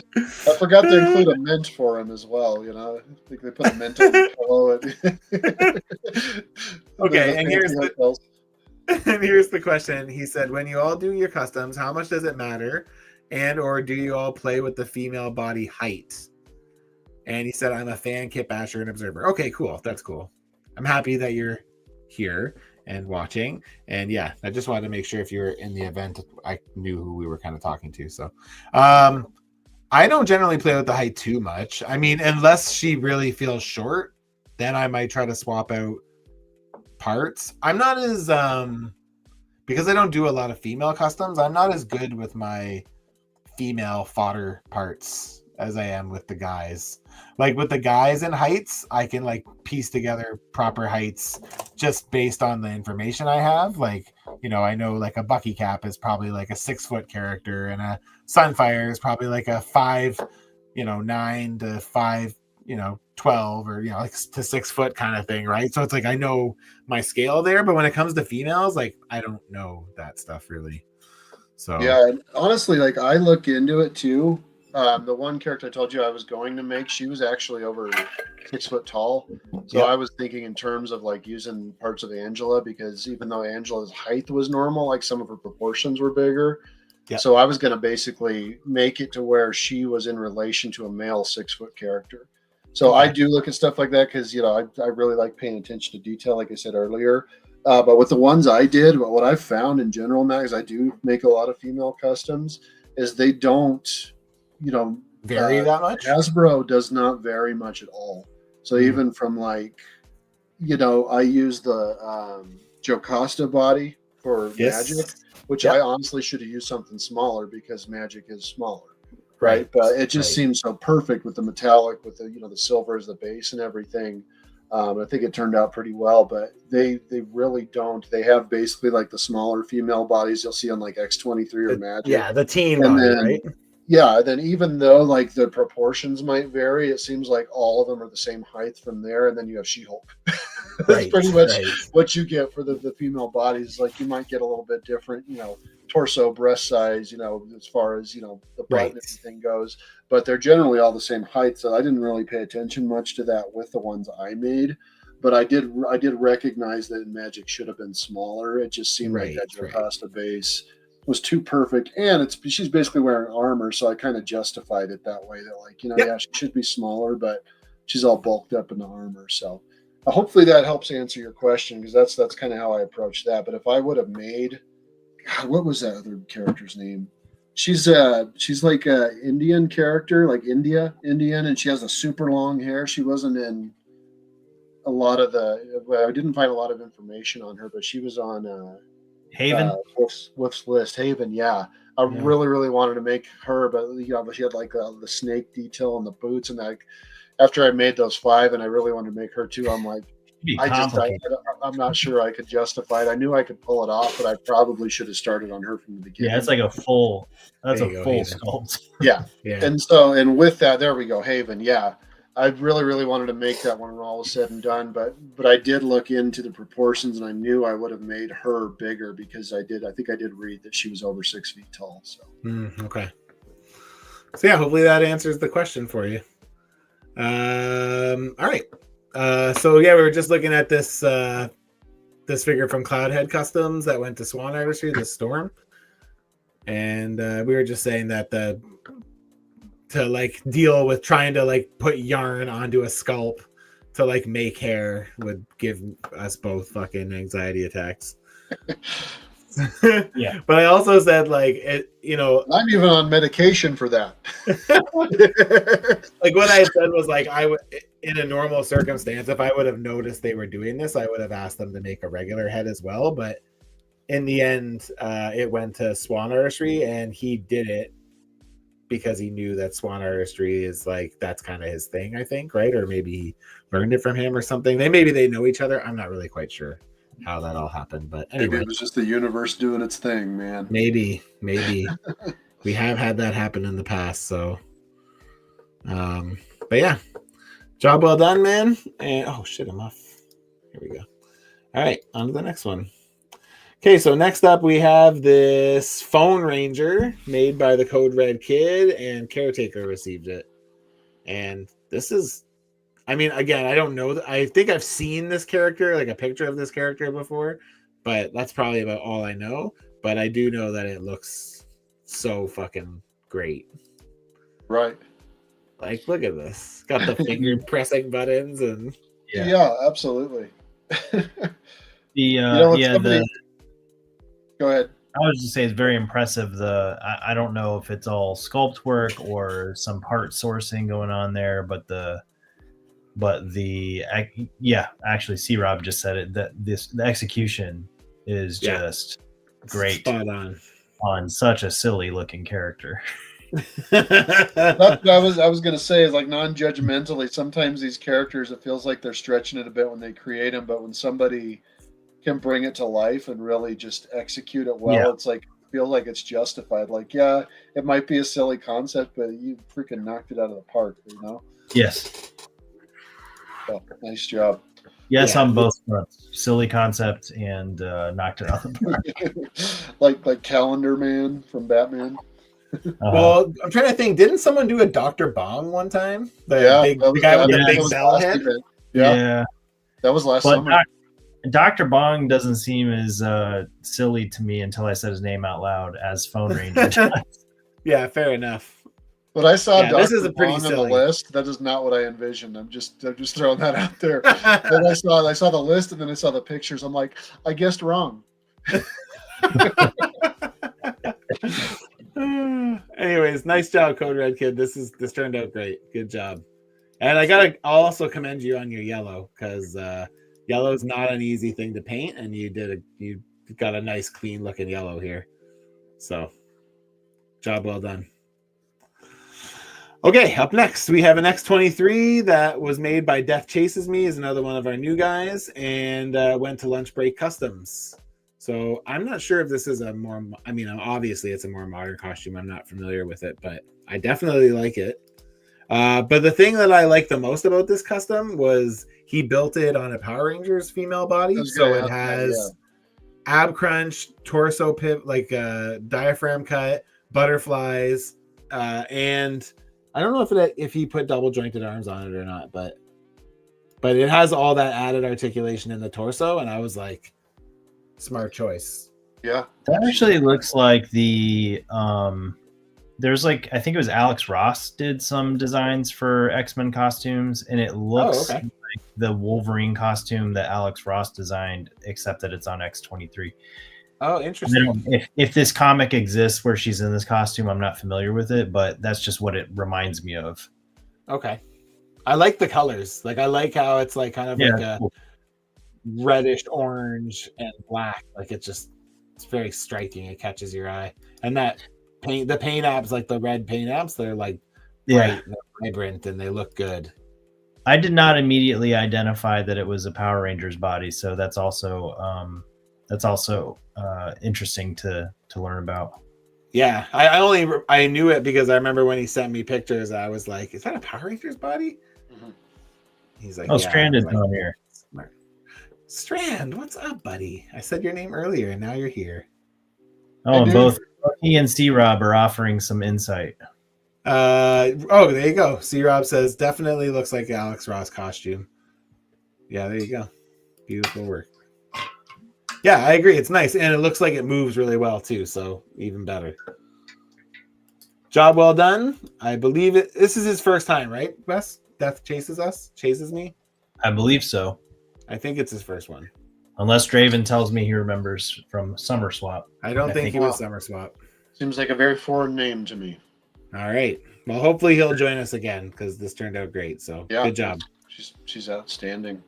forgot to include a mint for him as well. I think they put a mint on the pillow. Okay, and here's the question. He said, when you all do your customs, how much does it matter? And or do you all play with the female body height? And he said, I'm a fan, kit basher, and observer. Okay, cool. That's cool. I'm happy that you're here and watching. And yeah, I just wanted to make sure if you were in the event, I knew who we were kind of talking to. So I don't generally play with the height too much. I mean, unless she really feels short, then I might try to swap out parts. I'm not as because I don't do a lot of female customs, I'm not as good with my female fodder parts as I am with the guys. Like with the guys in heights, I can like piece together proper heights just based on the information I have. Like, you know, I know like a Bucky Cap is probably like a 6-foot character, and a Sunfire is probably like a 9 to 12, or like to 6 foot kind of thing, right? So it's like I know my scale there, but when it comes to females, like I don't know that stuff really. So yeah, and honestly, like I look into it too. The one character I told you I was going to make, she was actually over 6 foot tall. So I was thinking in terms of like using parts of Angela, because even though Angela's height was normal, like some of her proportions were bigger. Yep. So I was going to basically make it to where she was in relation to a male 6 foot character. So I do look at stuff like that because, I really like paying attention to detail, like I said earlier. But with the ones I did, what I've found in general now, is I do make a lot of female customs, is they don't, vary that much. Hasbro does not vary much at all. So even from like, I use the Jocasta body for Magic, which I honestly should have used something smaller because Magic is smaller. Right. But it just seems so perfect with the metallic, with the, the silver as the base and everything. I think it turned out pretty well, but they really don't. They have basically like the smaller female bodies you'll see on like X-23 or Magic. Yeah, the teen body, right? Yeah, then even though like the proportions might vary, it seems like all of them are the same height from there, and then you have She-Hulk. That's pretty much what you get for the female bodies. Like you might get a little bit different, torso, breast size, as far as, the butt and everything goes, but they're generally all the same height. So I didn't really pay attention much to that with the ones I made, but I did recognize that Magic should have been smaller. It just seemed like that Jocasta base was too perfect, and she's basically wearing armor, so I kind of justified it that way. That like, yeah, she should be smaller, but she's all bulked up in the armor. So hopefully that helps answer your question, because that's kind of how I approached that. But if I would have made, God, what was that other character's name? She's like a Indian character, like Indian, and she has a super long hair. She wasn't in a lot of I didn't find a lot of information on her, but she was on Haven, Wolf's List. Haven, yeah. I really, really wanted to make her, but but she had like the snake detail and the boots, and like after I made those 5, and I really wanted to make her too, I'm like, I'm not sure I could justify it. I knew I could pull it off, but I probably should have started on her from the beginning. Yeah, it's like a full sculpt. Yeah. And with that, there we go, Haven. Yeah. I really, really wanted to make that one when all was said and done, but I did look into the proportions, and I knew I would have made her bigger because I think I did read that she was over 6 feet tall. So okay. So yeah, hopefully that answers the question for you. All right. So yeah, we were just looking at this this figure from Cloudhead Customs that went to Swan Artistry, the Storm, and we were just saying that to like deal with trying to like put yarn onto a sculpt to like make hair would give us both fucking anxiety attacks. Yeah, but I also said like it, I'm even on medication for that. Like what I said was like I would, in a normal circumstance, if I would have noticed they were doing this, I would have asked them to make a regular head as well. But in the end, it went to Swan Artistry, and he did it because he knew that Swan Artistry is like, that's kind of his thing, I think, right? Or maybe he learned it from him or something. Maybe they know each other. I'm not really quite sure how that all happened, but anyway. Maybe it was just the universe doing its thing, man. Maybe we have had that happen in the past. So, but yeah, job well done, man. And oh shit, I'm off. Here we go. All right, on to the next one. Okay, so next up we have this Phone Ranger made by the Code Red Kid, and Caretaker received it. And this is, I mean, again, I don't know. I think I've seen this character, like a picture of this character before, but that's probably about all I know. But I do know that it looks so fucking great. Right. Like, look at this. Got the finger pressing buttons and Yeah, absolutely. The Go ahead. I was just say it's very impressive. I don't know if it's all sculpt work or some part sourcing going on there, but actually, C Rob just said it, that the execution is just great, spot on such a silly looking character. That's what I was gonna say is like non-judgmentally. Sometimes these characters, it feels like they're stretching it a bit when they create them, but when somebody can bring it to life and really just execute it well, it's like feel like it's justified. Like, yeah, it might be a silly concept, but you freaking knocked it out of the park, you know? Yes. So, nice job. Yes, on both fronts. Silly concept and knocked it out of the park. like Calendar Man from Batman. Well, I'm trying to think. Didn't someone do a Dr. Bong one time? The guy with the big cell head? Yeah. That was last summer. Dr. Bong doesn't seem as silly to me until I said his name out loud as Phone Ranger does. Yeah, fair enough. But I saw Dr. This is a pretty Bong on silly the list. That is not what I envisioned. I'm just throwing that out there. Then I saw the list and then I saw the pictures. I'm like, I guessed wrong. Anyways, nice job, Code Red Kid. This turned out great. Good job. And I'll also commend you on your yellow, because yellow is not an easy thing to paint, and you got a nice clean looking yellow here. So job well done. Okay, up next we have an X23 that was made by Death Chases Me, is another one of our new guys, and went to Lunch Break Customs. So I'm not sure if this is obviously it's a more modern costume. I'm not familiar with it, but I definitely like it. But the thing that I like the most about this custom was he built it on a Power Rangers female body. So it has ab crunch, torso pivot, like diaphragm cut, butterflies, and I don't know if he put double jointed arms on it or not, but it has all that added articulation in the torso, and I was like, smart choice. Yeah, that actually looks like the there's like, I think it was Alex Ross did some designs for X-Men costumes, and it looks like the Wolverine costume that Alex Ross designed, except that it's on X23. Oh, interesting. If this comic exists where she's in this costume, I'm not familiar with it, but that's just what it reminds me of. Okay. I like the colors. Like, I like how it's like kind of like a reddish orange and black. Like, it's very striking. It catches your eye. And the paint apps, like the red paint apps, they're like bright and vibrant, and they look good. I did not immediately identify that it was a Power Rangers body, so that's also interesting to learn about. Yeah, I knew it because I remember when he sent me pictures, I was like, "Is that a Power Rangers body?" Mm-hmm. He's like, Stranded's on here. Strand, what's up, buddy? I said your name earlier, and now you're here. Oh, and both he and C Rob are offering some insight. There you go. C Rob says definitely looks like Alex Ross costume. Yeah, there you go. Beautiful work. Yeah, I agree. It's nice, and it looks like it moves really well too. So even better. Job well done. I believe it. This is his first time, right, Wes? Death chases me. I believe so. I think it's his first one. Unless Draven tells me he remembers from Summer Swap. I don't think he was Summer Swap. Seems like a very foreign name to me. All right. Well, hopefully he'll join us again because this turned out great. So good job. She's outstanding.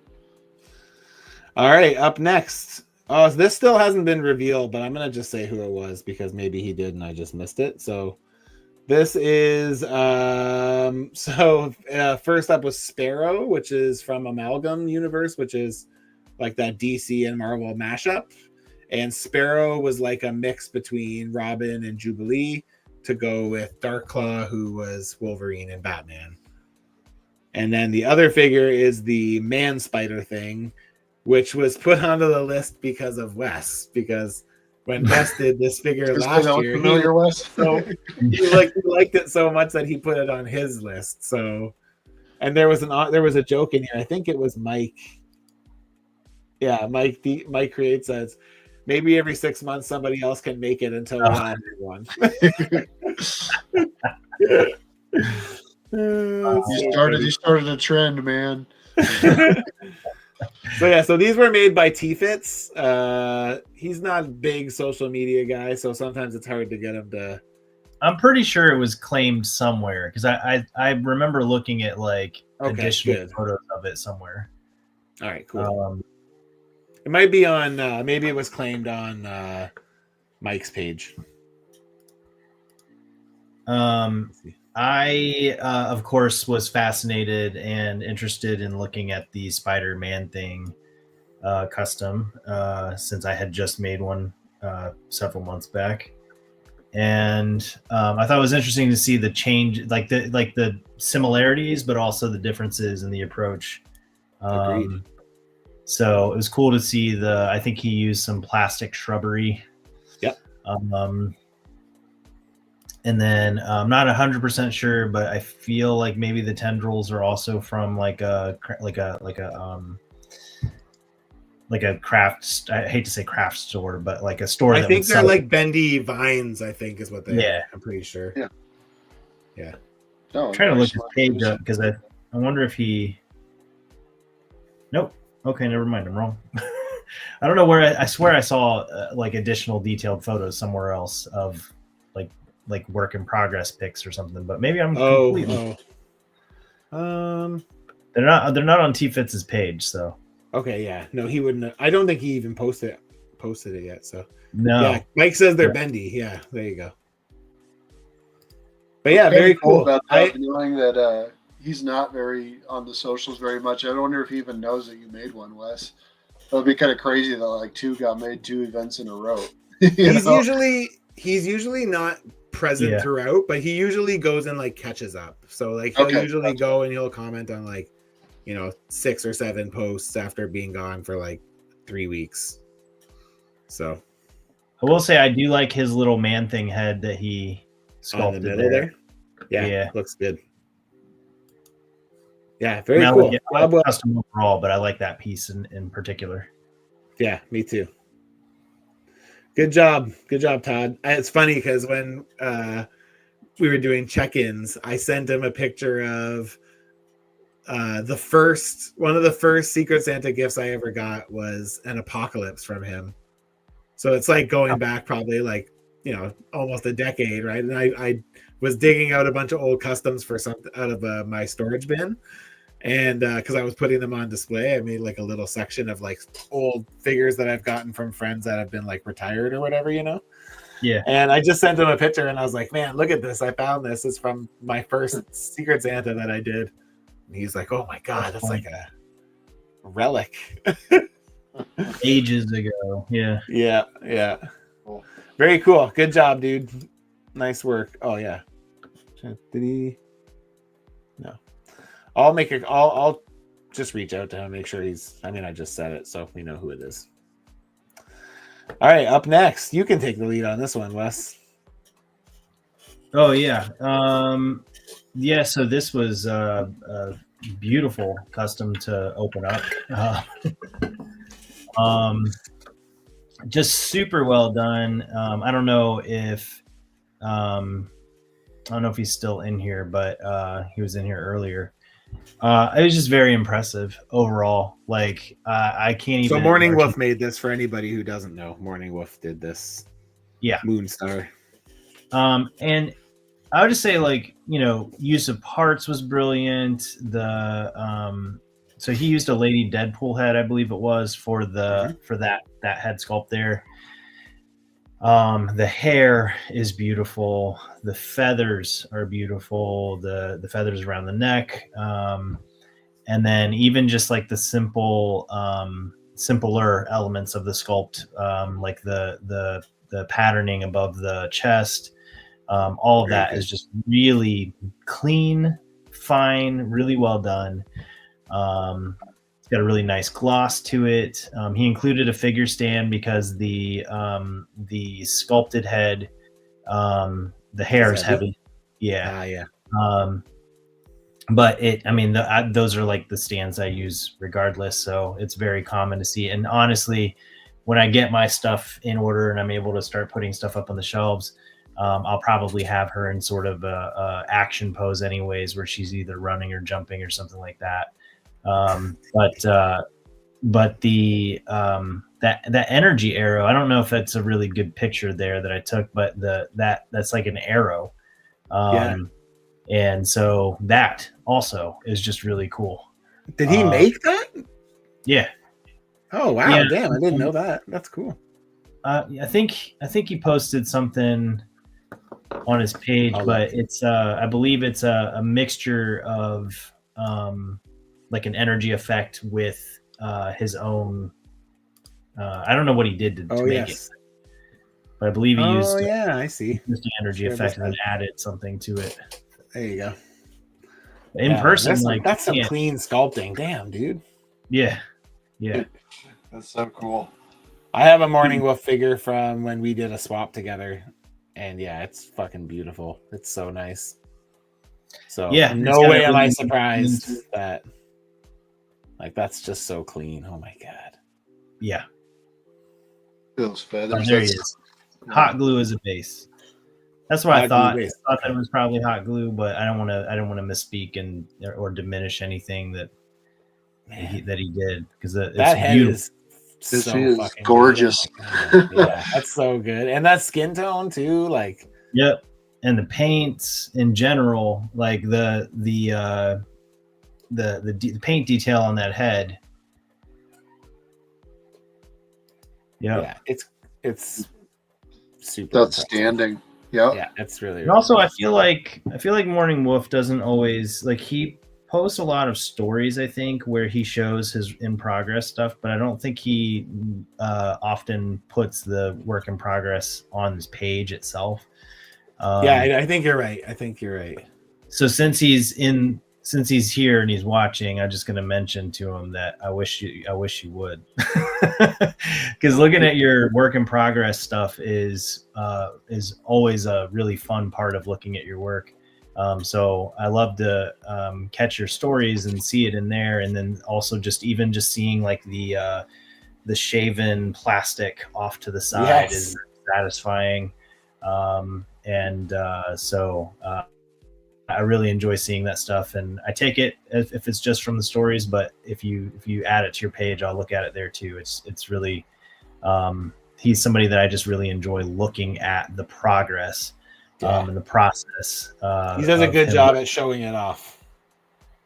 All right. Up next. Oh, this still hasn't been revealed, but I'm going to just say who it was because maybe he did and I just missed it. So this is first up was Sparrow, which is from Amalgam Universe, which is like that DC and Marvel mashup. And Sparrow was like a mix between Robin and Jubilee to go with Darkclaw, who was Wolverine and Batman. And then the other figure is the Man Spider thing, which was put onto the list because of Wes. Because when Wes did this figure last year, he liked it so much that he put it on his list. So, and there was a joke in here. I think it was Mike. Yeah, Mike Create says, maybe every 6 months somebody else can make it until we have one. You started a trend, man. So these were made by T-Fits. He's not a big social media guy, so sometimes it's hard to get him to. I'm pretty sure it was claimed somewhere because I remember looking at like additional photos of it somewhere. All right, cool. It might be on. Maybe it was claimed on Mike's page. I of course was fascinated and interested in looking at the Spider-Man thing custom since I had just made one several months back. And I thought it was interesting to see the change, like the similarities, but also the differences in the approach. Agreed. So it was cool to see I think he used some plastic shrubbery. Yep. And then I'm not 100% sure, but I feel like maybe the tendrils are also from like a craft. I hate to say craft store, but like a store. I think they're like bendy vines. I think is what they. Yeah, I'm pretty sure. Yeah. No, I'm trying to look his page up because I wonder if he. Nope. Okay, never mind. I'm wrong. I don't know where. I swear I saw like additional detailed photos somewhere else of like work in progress pics or something, but maybe I'm completely. They're not on T-Fits' page, so. Okay, yeah. No, he wouldn't. I don't think he even posted it yet. So no. Yeah, Mike says they're bendy. Yeah, there you go. But yeah, very cool. About that, knowing that he's not very on the socials very much. I wonder if he even knows that you made one, Wes. That would be kind of crazy that like two events in a row. He's usually not present throughout, but he usually goes and like catches up. So like he'll usually go and he'll comment on like 6 or 7 posts after being gone for like 3 weeks. So I will say I do like his little Man Thing head that he sculpted in the middle there. Yeah, looks good. Yeah, very cool. Custom overall, but I like that piece in particular. Yeah, me too. Good job, Todd. It's funny because when we were doing check-ins, I sent him a picture of one of the first Secret Santa gifts I ever got was an apocalypse from him. So it's like going back probably like almost a decade, right? And I was digging out a bunch of old customs for something out of my storage bin. And because I was putting them on display, I made like a little section of like old figures that I've gotten from friends that have been like retired or whatever, Yeah. And I just sent him a picture and I was like, man, look at this. I found this. It's from my first Secret Santa that I did. And he's like, oh my God, that's like a relic. Ages ago. Yeah. Yeah. Cool. Very cool. Good job, dude. Nice work. Oh yeah. Did he? No. I'll just reach out to him, make sure I just said it, so we know who it is. All right, up next. You can take the lead on this one, Wes. Oh yeah. Yeah, so this was a beautiful custom to open up. Just super well done. I don't know if he's still in here, but he was in here earlier. It was just very impressive overall. Like I can't even. So Morning Wolf made this for anybody who doesn't know. Morning Wolf did this. Yeah. Moonstar. And I would just say use of parts was brilliant. So he used a Lady Deadpool head, I believe it was, for that head sculpt there. The hair is beautiful. The feathers are beautiful. The feathers around the neck. And then even just like the simpler elements of the sculpt, like the patterning above the chest, all of that is just really clean, fine, really well done. It's got a really nice gloss to it. He included a figure stand because the sculpted head, the hair is heavy. Yeah. Yeah. But those are like the stands I use regardless. So it's very common to see. And honestly, when I get my stuff in order and I'm able to start putting stuff up on the shelves, I'll probably have her in sort of a action pose anyways, where she's either running or jumping or something like that. But the that energy arrow, I don't know if that's a really good picture there that I took, but that's like an arrow. And so that also is just really cool. Did he make that? Yeah. Oh wow! Yeah. Damn, I didn't know that. That's cool. I think he posted something on his page, but it's I believe it's a mixture of like an energy effect with his own. I don't know what he did to make it, but I believe he used. I see. Just the energy effect and then added something to it. There you go. In person, that's some clean sculpting. Damn, dude. Yeah. That's so cool. I have a Morning Wolf figure from when we did a swap together, and yeah, it's fucking beautiful. It's so nice. So no way am I surprised that that's just so clean. Oh my god. Yeah. Those feathers. There he is. Hot glue as a base. That's what I thought. I thought that it was probably hot glue, but I don't want to misspeak or diminish anything that he did, because that head is so fucking gorgeous. Yeah, that's so good, and that skin tone too, Yep, and the paints in general, like the paint detail on that head. Yeah, it's super outstanding. Yeah, it's really. And also, I feel like Morning Wolf doesn't always he posts a lot of stories, I think, where he shows his in progress stuff, but I don't think he often puts the work in progress on his page itself. I think you're right. So since he's here and he's watching, I'm just going to mention to him that I wish you would, because looking at your work in progress stuff is always a really fun part of looking at your work. So I love to catch your stories and see it in there, and then also just seeing the shaven plastic off to the side is satisfying, so I really enjoy seeing that stuff, and I take it if it's just from the stories, but if you add it to your page, I'll look at it there too. It's really he's somebody that I just really enjoy looking at the progress and the process. He does a good job at showing it off.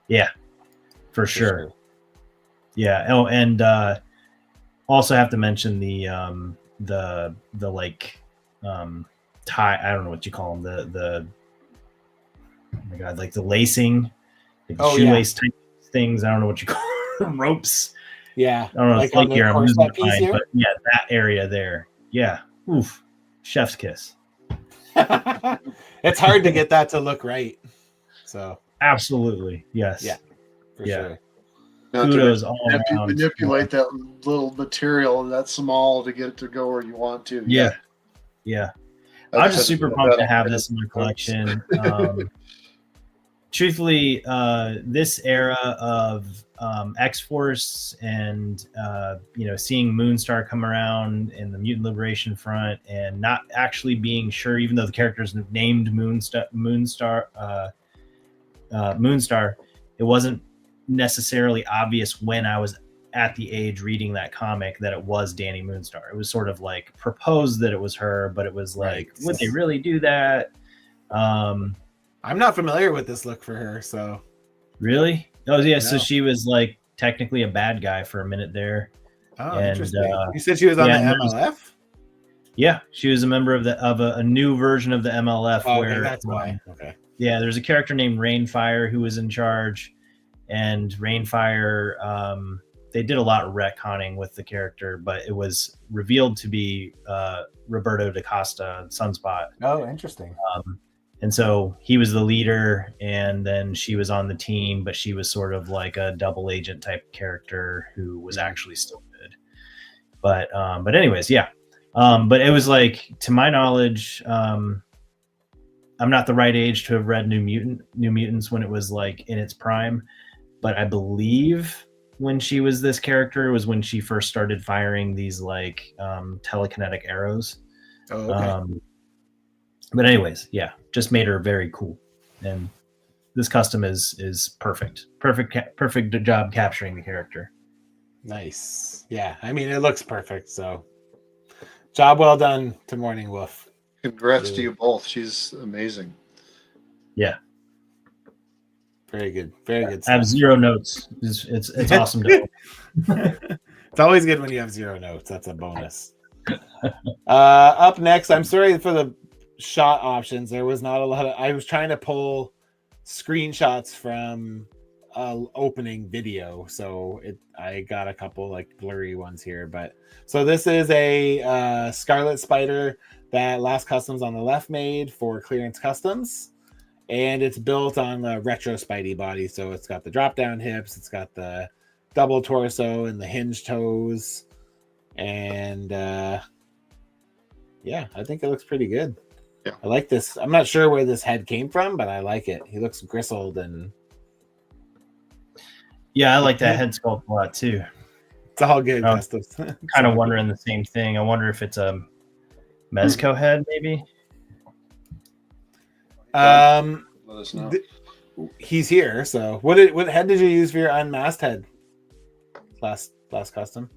Yeah, for sure. Yeah. Oh, and also have to mention the tie. I don't know what you call them. The oh my god, the lacing, shoelace type things. I don't know what you call them. Ropes. Yeah. I don't know. It's here. I'm losing my mind, but yeah, that area there. Yeah. Oof. Chef's kiss. It's hard to get that to look right. So absolutely. Yes. Yeah. For sure. Kudos all around. Manipulate that little material that small to get it to go where you want to. Yeah. I'm just super pumped to have this in my collection. Truthfully, this era of X-Force and seeing Moonstar come around in the Mutant Liberation Front, and not actually being sure, even though the character's named Moonstar, it wasn't necessarily obvious when I was at the age reading that comic that it was Danny Moonstar. It was sort of proposed that it was her, but it was would they really do that? I'm not familiar with this look for her, so. Really? Oh yeah, no. So she was technically a bad guy for a minute there. Oh, interesting. You said she was on the MLF? Yeah, she was a member of a new version of the MLF. Oh, where that's why. Okay. Yeah, there's a character named Rainfire who was in charge, and Rainfire, they did a lot of retconning with the character, but it was revealed to be Roberto da Costa, Sunspot. Oh, interesting. And so he was the leader, and then she was on the team, but she was sort of like a double agent type character who was actually still good. But anyways, yeah. But it was to my knowledge, I'm not the right age to have read New Mutants when it was in its prime, but I believe when she was this character was when she first started firing these telekinetic arrows. Oh, okay. But anyways, yeah, just made her very cool. And this custom is perfect. Perfect job capturing the character. Nice. Yeah, I mean, it looks perfect. So, job well done to Morning Wolf. Congrats to you both. She's amazing. Yeah. Very good. Very good I have stuff. 0 notes. It's awesome to It's always good when you have 0 notes. That's a bonus. Up next, I'm sorry for the shot options. There was not a lot of. I was trying to pull screenshots from opening video, so I got a couple like blurry ones here. But so this is a Scarlet Spider that Last Customs on the left made for Clearance Customs. And it's built on the retro Spidey body. So it's got the drop down hips, it's got the double torso and the hinge toes. And yeah, I think it looks pretty good. Yeah. I like this. I'm not sure where this head came from, but I like it. He looks gristled and yeah, I like that head sculpt a lot too. It's all good. Kind of wondering the same thing. I wonder if it's a Mezco head, maybe. Let us know. He's here. So what head did you use for your unmasked head? Last custom.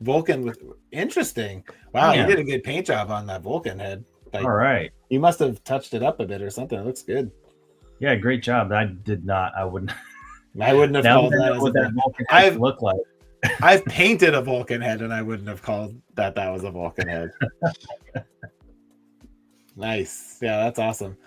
Vulcan with interesting. Wow, you did a good paint job on that Vulcan head. Like, all right. You must have touched it up a bit or something. It looks good. Yeah, great job. I did not. I wouldn't have called that what that Vulcan head look like. I've painted a Vulcan head and I wouldn't have called that was a Vulcan head. Nice. Yeah, that's awesome.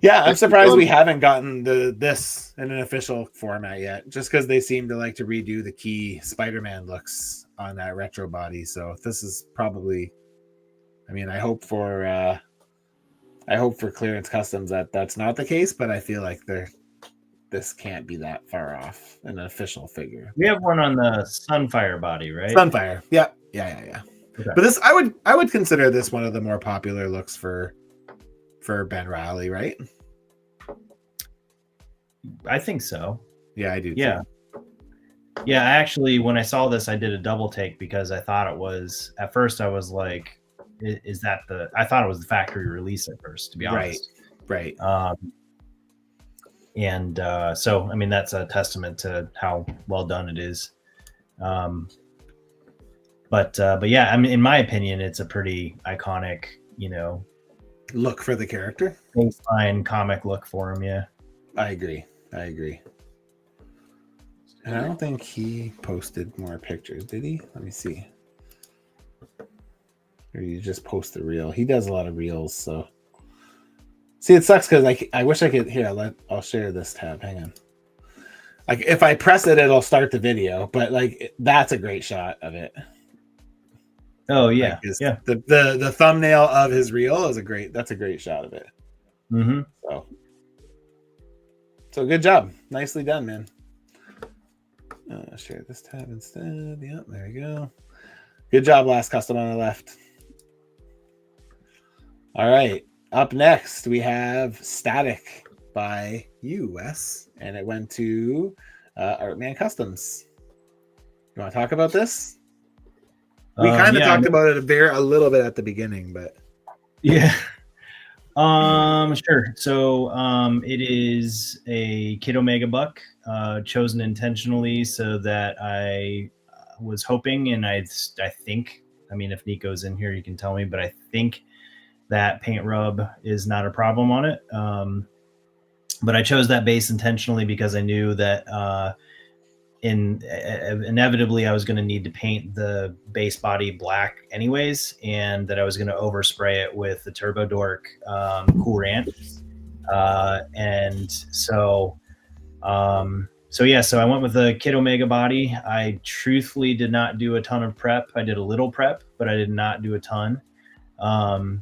Yeah, I'm surprised we haven't gotten this in an official format yet, just because they seem to like to redo the key Spider-Man looks on that retro body. So this is probably, I mean, I hope for Clearance Customs that's not the case, but I feel like this can't be that far off an official figure. We have one on the Sunfire body, right? Sunfire. Yeah. Okay. But this, I would consider this one of the more popular looks for Ben Reilly, right? I think so. Yeah, I do. Yeah. Too. Yeah, actually, when I saw this, I did a double take because I thought it was, at first I was like, is that I thought it was the factory release at first, to be honest. Right. And so, I mean, that's a testament to how well done it is. But yeah, I mean, in my opinion, it's a pretty iconic, look for the character. Baseline comic look for him, yeah. I agree. And I don't think he posted more pictures, did he? Let me see. Or you just post a reel. He does a lot of reels, so. See, it sucks because I wish I could. Here, I'll share this tab. Hang on. Like if I press it, it'll start the video. But like that's a great shot of it. Oh yeah, yeah. The thumbnail of his reel is that's a great shot of it. Mm-hmm. So good job, nicely done, man. I'll share this tab instead. Yep, there we go. Good job, Last Custom on the left. All right, up next we have Static by US, and it went to Artman Customs. You want to talk about this? We kind of talked about it a little bit at the beginning, but yeah. Sure. So it is a Kid Omega Buck, chosen intentionally so that I was hoping, and I think, I mean, if Nico's in here, you can tell me, but I think that paint rub is not a problem on it. But I chose that base intentionally because I knew that inevitably I was going to need to paint the base body black anyways, and that I was going to overspray it with the Turbo Dork Cool Ranch. And so I went with the Kid Omega body. I truthfully did not do a ton of prep. I did a little prep, but I did not do a ton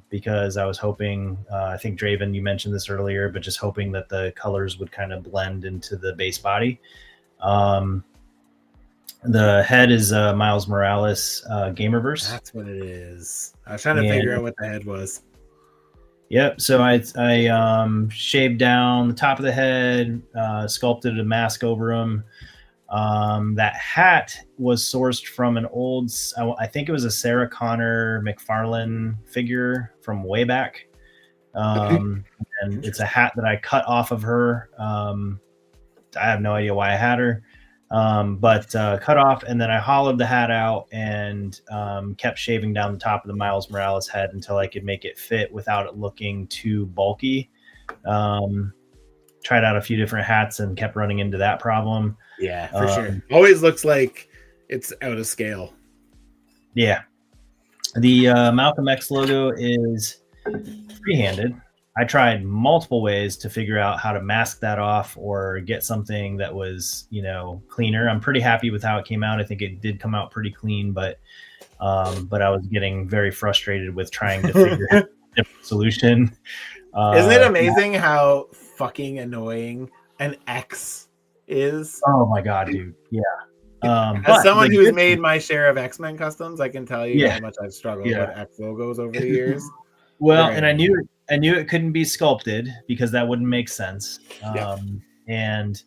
because I was hoping, I think Draven, you mentioned this earlier, but just hoping that the colors would kind of blend into the base body. The head is Miles Morales Gamerverse. That's what it is. I was trying to figure out what the head was. Yep. So I shaved down the top of the head, sculpted a mask over him. That hat was sourced from an old, I think it was a Sarah Connor McFarlane figure from way back. And it's a hat that I cut off of her. I have no idea why I had her, but cut off, and then I hollowed the hat out and kept shaving down the top of the Miles Morales head until I could make it fit without it looking too bulky. Tried out a few different hats and kept running into that problem. Yeah, for sure. Always looks like it's out of scale. Yeah. The Malcolm X logo is free-handed. I tried multiple ways to figure out how to mask that off or get something that was, cleaner. I'm pretty happy with how it came out. I think it did come out pretty clean, but I was getting very frustrated with trying to figure out a different solution. Isn't it amazing how fucking annoying an X is? Oh my god, dude! Yeah. As someone who's made my share of X-Men customs, I can tell you how much I've struggled with X logos over the years. Well, and I knew it couldn't be sculpted because that wouldn't make sense. And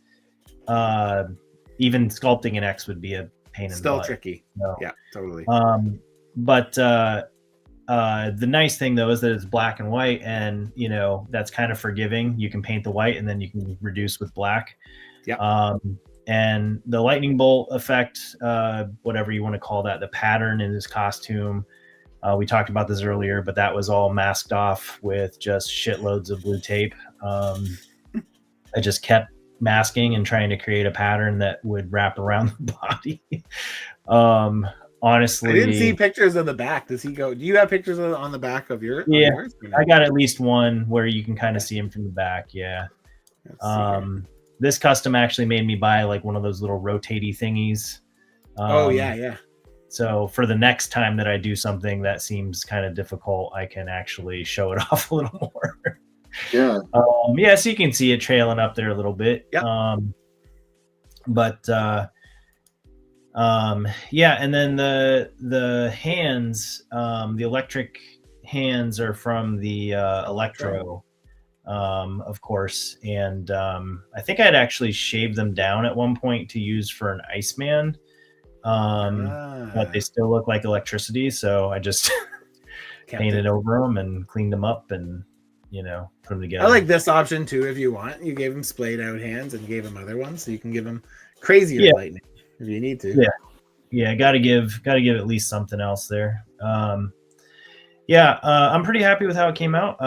even sculpting an X would be a pain in the butt. Still tricky. So, yeah, totally. But the nice thing though is that it's black and white, and that's kind of forgiving. You can paint the white and then you can reduce with black. Yeah. And the lightning bolt effect, whatever you want to call that, the pattern in his costume. We talked about this earlier, but that was all masked off with just shitloads of blue tape. I just kept masking and trying to create a pattern that would wrap around the body. Honestly, I didn't see pictures of the back. Does he go? Do you have pictures on the back of yours? Yeah, I got at least one where you can kind of see him from the back. Yeah. This custom actually made me buy like one of those little rotatey thingies. Yeah. So for the next time that I do something that seems kind of difficult, I can actually show it off a little more. Yeah. So you can see it trailing up there a little bit. Yep. And then the hands, the electric hands are from the Electro, of course. And I think I'd actually shaved them down at one point to use for an Iceman. But they still look like electricity, so I just painted over them and cleaned them up and put them together. I like this option too. If you want, you gave him splayed out hands and gave him other ones, so you can give him crazier lightning if you need to. Gotta give at least something else there. I'm pretty happy with how it came out.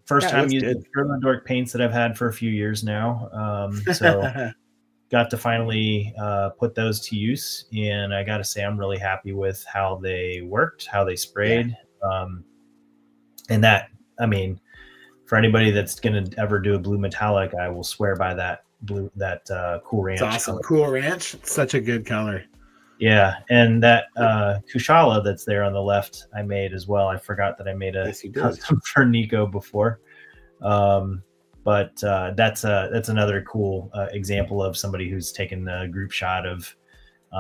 First time using Draven Dork paints that I've had for a few years now. So got to finally put those to use, and I got to say I'm really happy with how they worked, how they sprayed. And that, I mean, for anybody that's going to ever do a blue metallic, I will swear by that Cool Ranch. It's awesome. Color. Cool Ranch, such a good color. Yeah, and that Kushala that's there on the left, I made as well. I forgot that I made a custom for Nico before. But that's another cool example of somebody who's taken a group shot of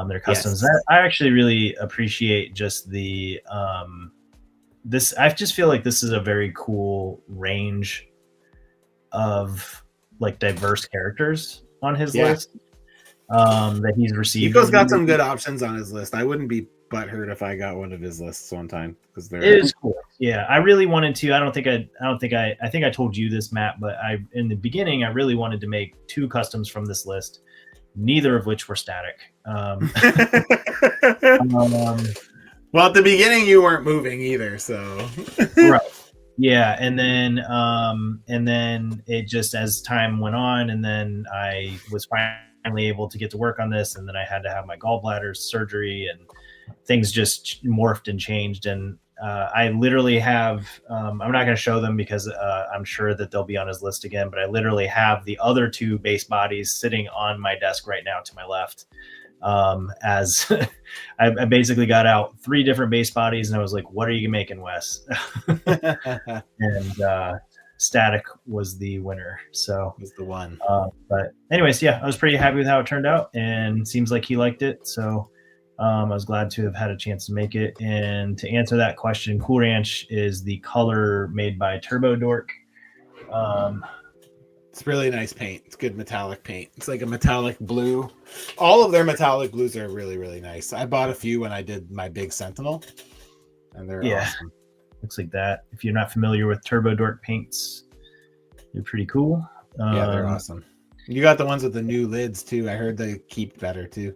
their customs. Yes. I actually really appreciate just the this. I just feel like this is a very cool range of like diverse characters on his list that he's received. Nico's got some good options on his list. I wouldn't be butthurt if I got one of his lists one time because it is cool. Yeah, I really wanted to. I think I told you this, Matt, but in the beginning I really wanted to make 2 customs from this list, neither of which were static. Well, at the beginning you weren't moving either, so right. Yeah, and then it just, as time went on, and then I was finally able to get to work on this, and then I had to have my gallbladder surgery, and things just morphed and changed. And I literally have, I'm not going to show them because I'm sure that they'll be on his list again, but I literally have the other 2 base bodies sitting on my desk right now to my left. As I basically got out 3 different base bodies, and I was like, what are you making, Wes? And static was the winner. So was the one. But anyways, I was pretty happy with how it turned out, and seems like he liked it. So I was glad to have had a chance to make it. And to answer that question, Cool Ranch is the color made by Turbo Dork. It's really nice paint. It's good metallic paint. It's like a metallic blue. All of their metallic blues are really, really nice. I bought a few when I did my big Sentinel, and they're awesome. Looks like that. If you're not familiar with Turbo Dork paints, they're pretty cool. Yeah, they're awesome. You got the ones with the new lids too. I heard they keep better too.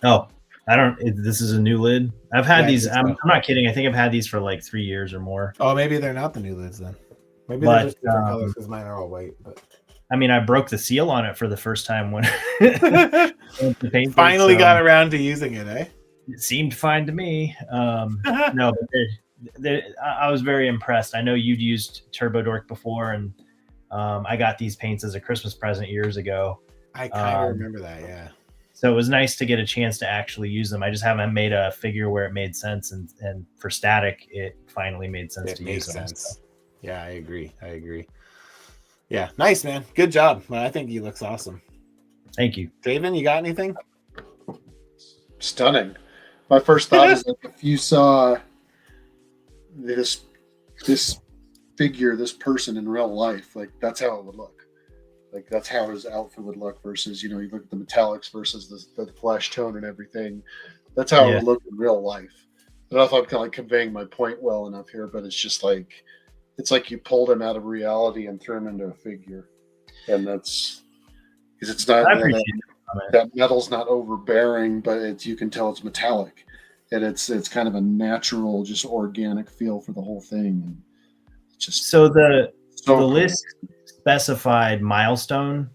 Oh, this is a new lid. I've had these. So. I'm not kidding. I think I've had these for like 3 years or more. Oh, maybe they're not the new lids then. Maybe they're just different colors because mine are all white. But I mean, I broke the seal on it for the first time when finally got around to using it, eh? It seemed fine to me. No, but I was very impressed. I know you'd used Turbo Dork before, and I got these paints as a Christmas present years ago. I kind of remember that, yeah. So it was nice to get a chance to actually use them. I just haven't made a figure where it made sense, and for static, it finally made sense to use them. So. Yeah, I agree. Yeah, nice, man. Good job. Well, I think he looks awesome. Thank you. Draven, you got anything? Stunning. My first thought is like if you saw this figure, this person in real life, like that's how it would look. Like that's how his outfit would look versus, you look at the metallics versus the flesh tone and everything. That's how it would look in real life. I don't know if I'm kind of like conveying my point well enough here, but it's just like, it's like you pulled him out of reality and threw him into a figure. And that's because it's not that metal's not overbearing, but you can tell it's metallic. And it's kind of a natural, just organic feel for the whole thing. And it's just the list specified milestone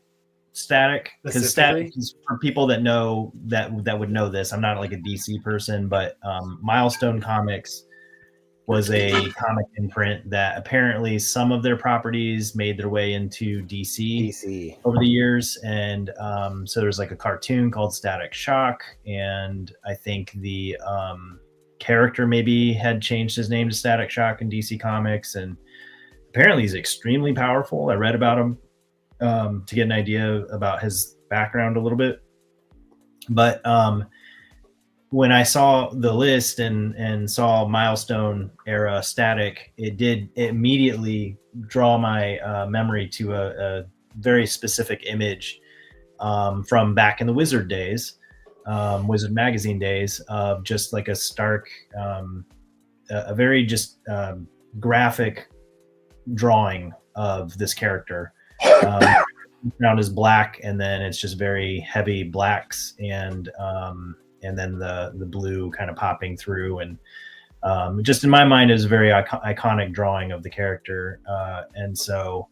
static, because static is for people that know that would know this. I'm not like a DC person, but Milestone Comics was a comic imprint that apparently some of their properties made their way into DC over the years. And so there's like a cartoon called Static Shock. And I think the character maybe had changed his name to Static Shock in DC Comics. And apparently he's extremely powerful. I read about him to get an idea about his background a little bit. But when I saw the list and saw Milestone era static, it did immediately draw my memory to a very specific image from back in the Wizard days, Wizard magazine days, of just like a stark, a very just graphic drawing of this character. Background is black, and then it's just very heavy blacks, and then the blue kind of popping through, and just in my mind is a very iconic drawing of the character, and so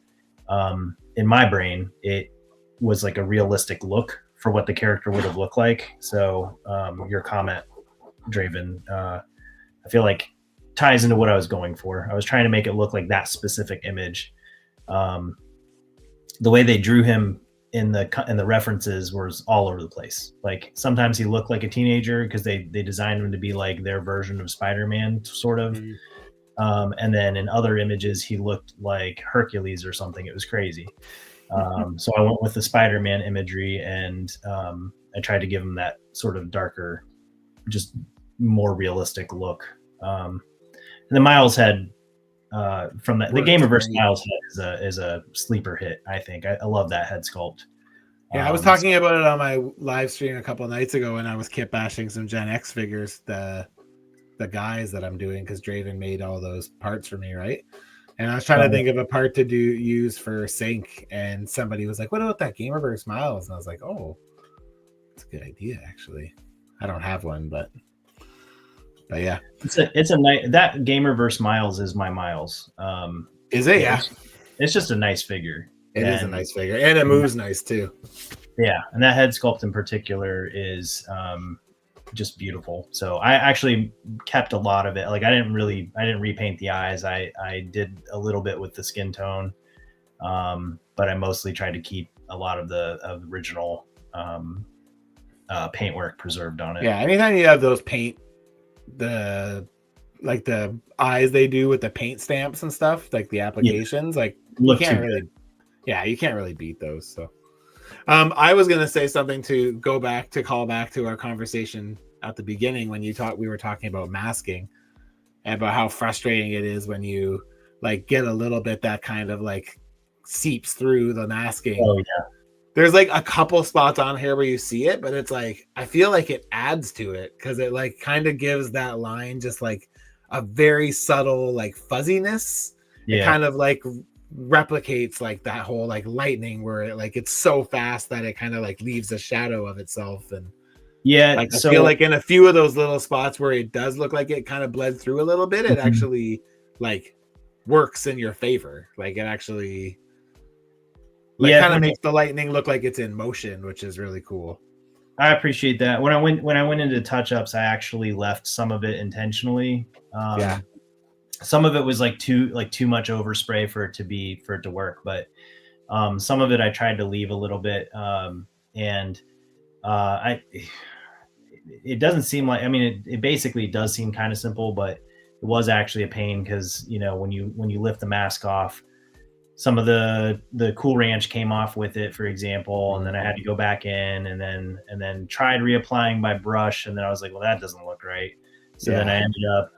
in my brain it was like a realistic look for what the character would have looked like. So your comment, Draven, I feel like ties into what I was going for. I was trying to make it look like that specific image. The way they drew him in the references was all over the place. Like sometimes he looked like a teenager because they designed him to be like their version of Spider-Man, sort of. Mm-hmm. And then in other images, he looked like Hercules or something. It was crazy. So I went with the Spider-Man imagery, and I tried to give him that sort of darker, just more realistic look. And the Miles head from the Gamerverse Miles head is a sleeper hit. I think I love that head sculpt. Yeah, I was talking about it on my live stream a couple of nights ago when I was kit bashing some Gen X figures, the guys that I'm doing, because Draven made all those parts for me, right? And I was trying to think of a part to use for Sync, and somebody was like, "What about that Gamerverse Miles?" And I was like, "Oh, that's a good idea, actually." I don't have one, but yeah, it's a nice, that Gamerverse Miles is my Miles. Is it? Yeah, it's just a nice figure. It is a nice figure, and it moves nice too. Yeah, and that head sculpt in particular is just beautiful. So I actually kept a lot of it. Like I didn't repaint the eyes. I did a little bit with the skin tone, but I mostly tried to keep a lot of the original paintwork preserved on it. Yeah, anytime you have those the eyes they do with the paint stamps and stuff, like the applications, like you can't really beat those. So I was going to say something to call back to our conversation at the beginning when we were talking about masking and about how frustrating it is when you like get a little bit that kind of like seeps through the masking. Oh yeah. There's like a couple spots on here where you see it, but it's like, I feel like it adds to it because it like kind of gives that line just like a very subtle like fuzziness. It kind of like replicates like that whole like lightning where it like it's so fast that it kind of like leaves a shadow of itself. And like I feel like in a few of those little spots where it does look like it kind of bled through a little bit, it actually like works in your favor. Like it actually like kind of makes the lightning look like it's in motion, which is really cool. I appreciate that. When I went into touch-ups, I actually left some of it intentionally. Some of it was like too much overspray for it to work, but some of it I tried to leave a little bit. It doesn't seem like, I mean, it basically does seem kind of simple, but it was actually a pain because, you know, when you lift the mask off, some of the Cool Ranch came off with it, for example, and then I had to go back in and then tried reapplying by brush, and then I was like, well, that doesn't look right. So then I ended up,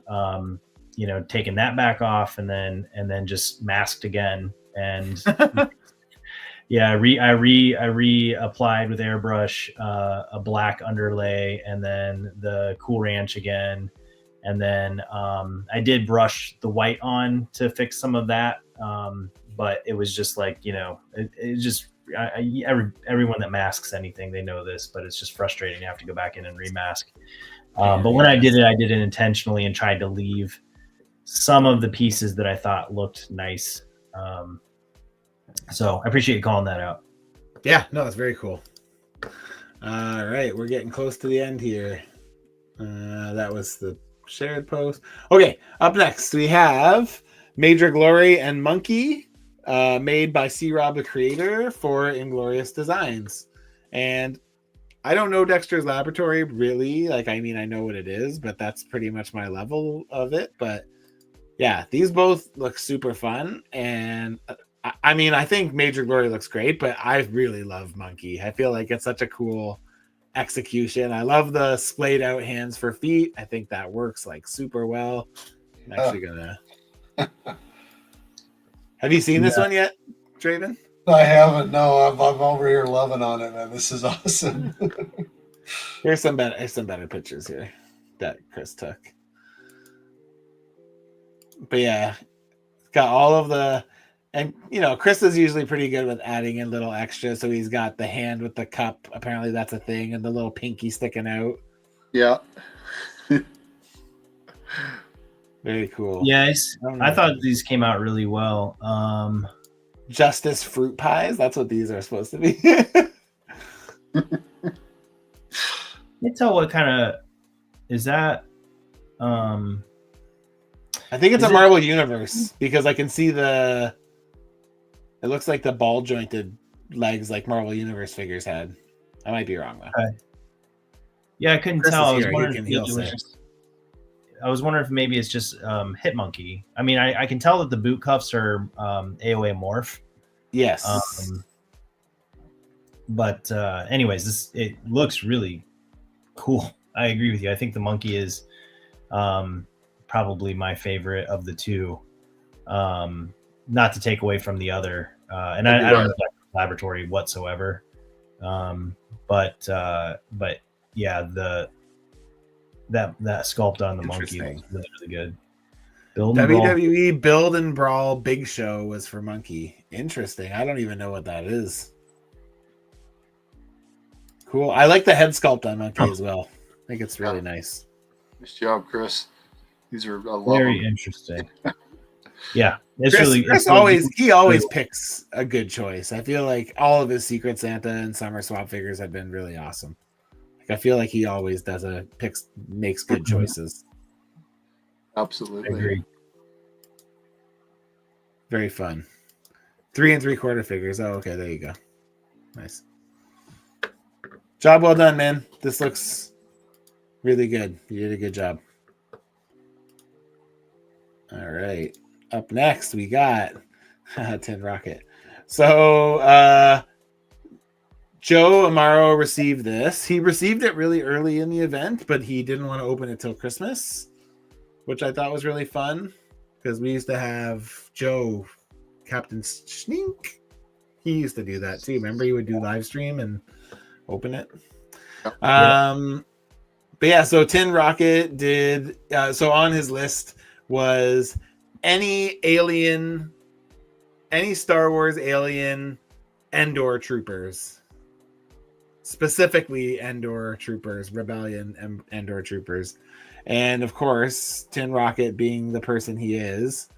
you know, taking that back off and then just masked again. And yeah, I reapplied with airbrush a black underlay and then the Cool Ranch again. And then I did brush the white on to fix some of that. But it was just like, you know, it just, everyone that masks anything, they know this, but it's just frustrating to have to go back in and remask. But when I did it intentionally and tried to leave some of the pieces that I thought looked nice. So I appreciate you calling that out. Yeah, no, it's very cool. All right, we're getting close to the end here. That was the shared post. Okay, up next we have Major Glory and Monkey, made by C-Rob the creator for Inglorious Designs. And I don't know Dexter's Laboratory really. Like, I mean, I know what it is, but that's pretty much my level of it. But yeah, these both look super fun. And I mean, I think Major Glory looks great, but I really love Monkey. I feel like it's such a cool execution. I love the splayed out hands for feet. I think that works like super well. I'm actually gonna have you seen this one yet, Draven? I haven't. No, I'm over here loving on it, man. This is awesome. Here's some better pictures here that Chris took. But yeah, it's got all of the, and you know, Chris is usually pretty good with adding in little extras. So he's got the hand with the cup. Apparently that's a thing, and the little pinky sticking out. Yeah. Very cool. Yes, I thought these came out really well. Justice fruit pies. That's what these are supposed to be. Can you tell what kind of is that? I think it's a Marvel Universe because I can see it looks like the ball jointed legs like Marvel Universe figures had. I might be wrong though. Okay. Yeah, I couldn't tell. I was wondering if maybe it's just Hit Monkey. I mean, I can tell that the boot cuffs are AOA Morph. Yes. But anyways, it looks really cool. I agree with you. I think the Monkey is probably my favorite of the two. Not to take away from the other. And I don't know that laboratory whatsoever. But yeah, that sculpt on the Monkey was really, really good. WWE Build and Brawl Big Show was for Monkey. Interesting. I don't even know what that is. Cool. I like the head sculpt on Monkey as well. I think it's really nice. Nice job, Chris. These are very interesting. Yeah, it's Chris always picks a good choice. I feel like all of his Secret Santa and Summer Swap figures have been really awesome. I feel like he always makes good choices. Absolutely. I agree. Very fun. 3 3/4 figures. Oh, okay. There you go. Nice. Job well done, man. This looks really good. You did a good job. All right. Up next, we got Tin Rocket. So, Joe Amaro received this. He received it really early in the event, but he didn't want to open it till Christmas, which I thought was really fun because we used to have Joe, Captain Snink. He used to do that too. Remember, he would do live stream and open it. But yeah, so Tin Rocket did. So on his list, was any alien, any Star Wars alien Endor troopers. Specifically Endor troopers, Rebellion Endor troopers. And of course, Tin Rocket being the person he is,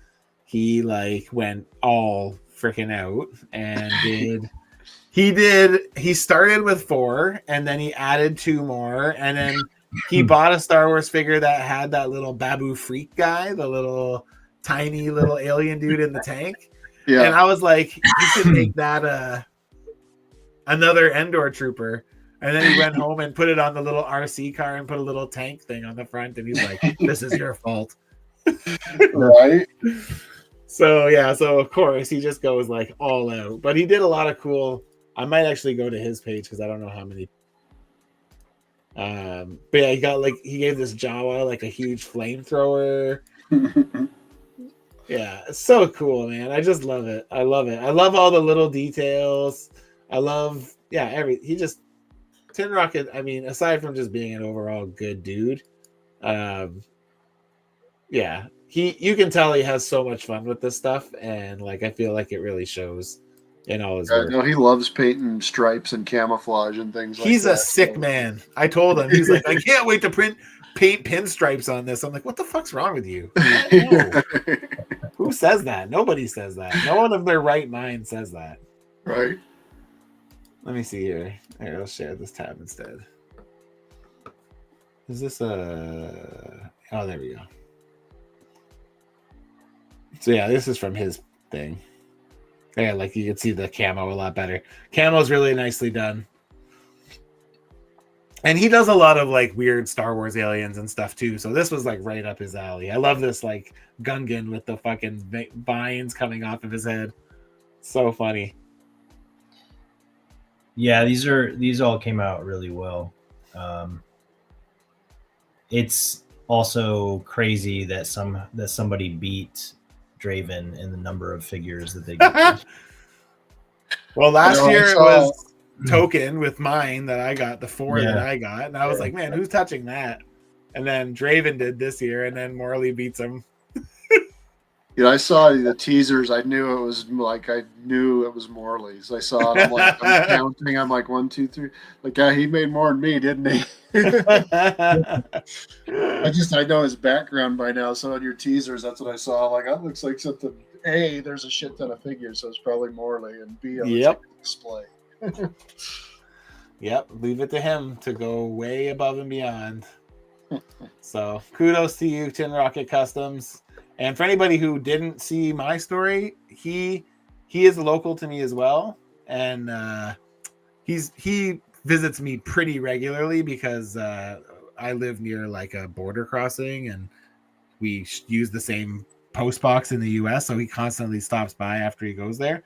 he like went all freaking out and he started with 4 and then he added 2 more and then he bought a Star Wars figure that had that little Babu Freak guy, the little tiny little alien dude in the tank. Yeah. And I was like, he should make that another Endor trooper. And then he went home and put it on the little RC car and put a little tank thing on the front. And he's like, this is your fault. Right. So, yeah. So, of course, he just goes like all out. But he did a lot of cool. I might actually go to his page because I don't know how many. But yeah, he gave this Jawa like a huge flamethrower. Yeah, it's so cool, man. I just love it. I love it. I love all the little details. I love, Tin Rocket, I mean, aside from just being an overall good dude, yeah, you can tell he has so much fun with this stuff, and like I feel like it really shows in all his work. No, he loves painting stripes and camouflage and things like that. He's a sick man. I told him, he's like, I can't wait to paint pinstripes on this. I'm like, what the fuck's wrong with you? No. Who says that? Nobody says that. No one of their right mind says that. Right. Let me see here. Here, I'll share this tab instead. Is this a... Oh, there we go. So yeah, this is from his thing. Yeah, like you can see the camo a lot better. Camo's really nicely done. And he does a lot of like weird Star Wars aliens and stuff too. So this was like right up his alley. I love this like Gungan with the fucking vines coming off of his head. So funny. Yeah, these all came out really well. It's also crazy that somebody beat Draven in the number of figures that they get. Well, last year it was Token with mine that I got, the 4 that I got, and I was like, man, who's touching that? And then Draven did this year, and then Morley beats him. I saw the teasers. I knew it was Morley's. I saw it. I'm counting. I'm like 1, 2, 3. Like, yeah, he made more than me, didn't he? I know his background by now. So on your teasers, that's what I saw. I'm like, that looks like something. A, there's a shit ton of figures, so it's probably Morley, and B, it looks like a display. Yep, leave it to him to go way above and beyond. So kudos to you, Tin Rocket Customs. And for anybody who didn't see my story, he is local to me as well, and he visits me pretty regularly because I live near like a border crossing, and we use the same post box in the U.S. So he constantly stops by after he goes there,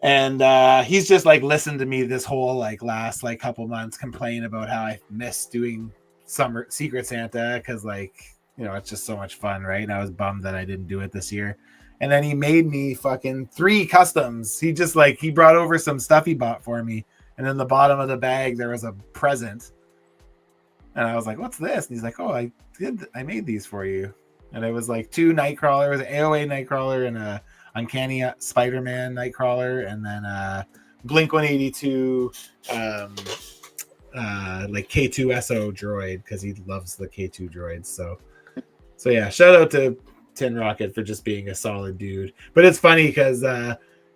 and he's just like listened to me this whole like last like couple months complain about how I miss doing summer Secret Santa because like. It's just so much fun, right? And I was bummed that I didn't do it this year. And then he made me fucking 3 customs. He just like, he brought over some stuff he bought for me. And in the bottom of the bag, there was a present. And I was like, what's this? And he's like, oh, I made these for you. And it was like 2 Nightcrawlers, an AOA Nightcrawler and a Uncanny Spider-Man Nightcrawler. And then Blink 182 like K2SO droid because he loves the K2 droids. So yeah, shout out to Tin Rocket for just being a solid dude. But it's funny because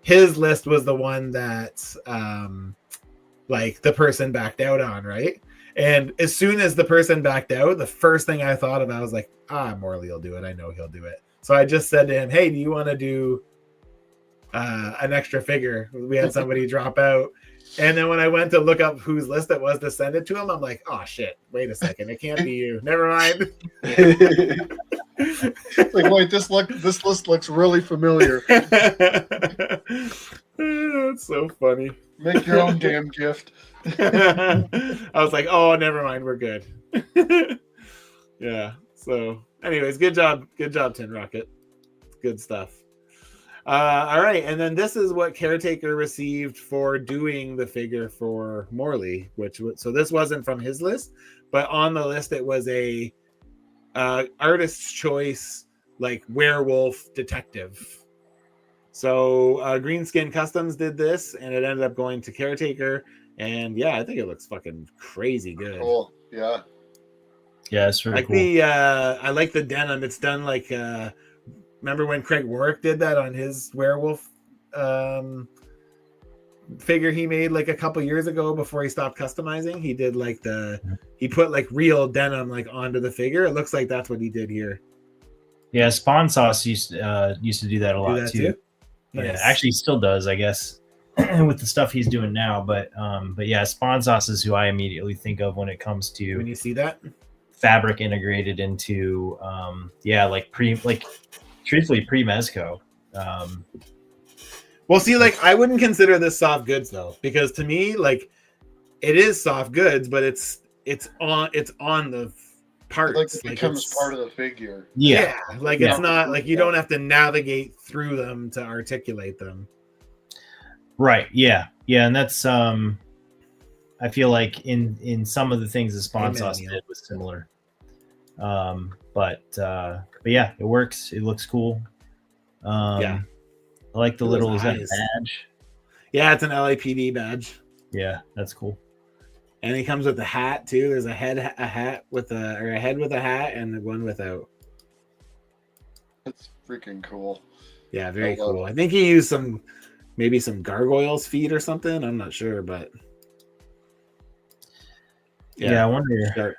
his list was the one that like the person backed out on, right? And as soon as the person backed out, the first thing I thought about was like, Morley will do it. I know he'll do it. So I just said to him, hey, do you want to do an extra figure? We had somebody drop out. And then when I went to look up whose list it was to send it to him, I'm like, oh shit, wait a second, it can't be you. Never mind. It's like, wait, this list looks really familiar. It's so funny. Make your own damn gift. I was like, oh, never mind, we're good. Yeah. So, anyways, good job, Tin Rocket. Good stuff. All right, and then this is what Caretaker received for doing the figure for Morley, so this wasn't from his list, but on the list it was a artist's choice like werewolf detective. So Greenskin Customs did this, and it ended up going to Caretaker. And yeah, I think it looks fucking crazy good. Cool. Yeah. Yeah, it's really Like cool. I like the denim. It's done like remember when Craig Warwick did that on his werewolf figure he made like a couple years ago before he stopped customizing? He did like he put like real denim like onto the figure. It looks like that's what he did here. Yeah, Spawn Sauce used to do that a lot that too. too? Yeah, Nice. actually, he still does, I guess, with the stuff he's doing now. But yeah, Spawn Sauce is who I immediately think of when it comes to When you see that, fabric integrated into like truthfully pre-Mezco. well, see, like I wouldn't consider this soft goods though, because to me, like it is soft goods, but it's on the parts. Like it Like becomes it's part of the figure. yeah, like Yeah. it's not like you don't have to navigate through them to articulate them. Right. Yeah. Yeah. And that's I feel like in some of the things the Spawn Amen, Sauce Neil. did was similar. But yeah, it works. It looks cool. Yeah. I like the Those little is that a eyes. badge? Yeah, it's an LAPD badge. Yeah, that's cool. And he comes with a hat too. There's a head with a hat and one without. That's freaking cool. Yeah, very I love cool. it. I think he used maybe some gargoyles feet or something. I'm not sure, but Yeah, I wonder.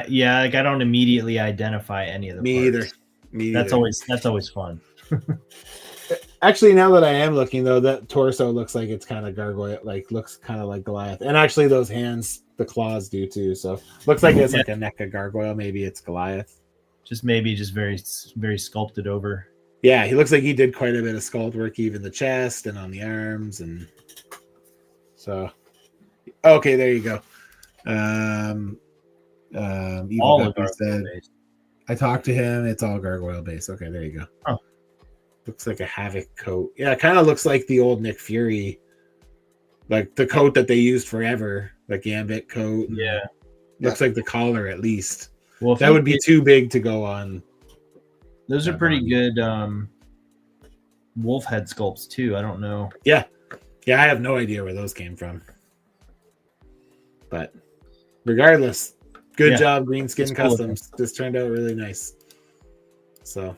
Yeah, like I don't immediately identify any of the Me parts. Me That's either. always fun. Actually, now that I am looking though, that torso looks like it's kind of gargoyle, like looks kind of like Goliath. And actually, those hands, the claws do too. So looks like it's like a neck of gargoyle. Maybe it's Goliath. Just very very sculpted over. Yeah, he looks like he did quite a bit of sculpt work, even the chest and on the arms, and so. Okay, there you go. Evil All of Guppy said, based. I talked to him. It's all gargoyle based. Okay, there you go. Oh. Looks like a Havoc coat. Yeah, it kind of looks like the old Nick Fury, like the coat that they used forever, the Gambit coat. Yeah. Looks like the collar at least. Well, that would be too big to go on. Those are pretty good wolf head sculpts too. I don't know. Yeah. Yeah, I have no idea where those came from. But regardless, good job, Greenskin Customs. This turned out really nice. So,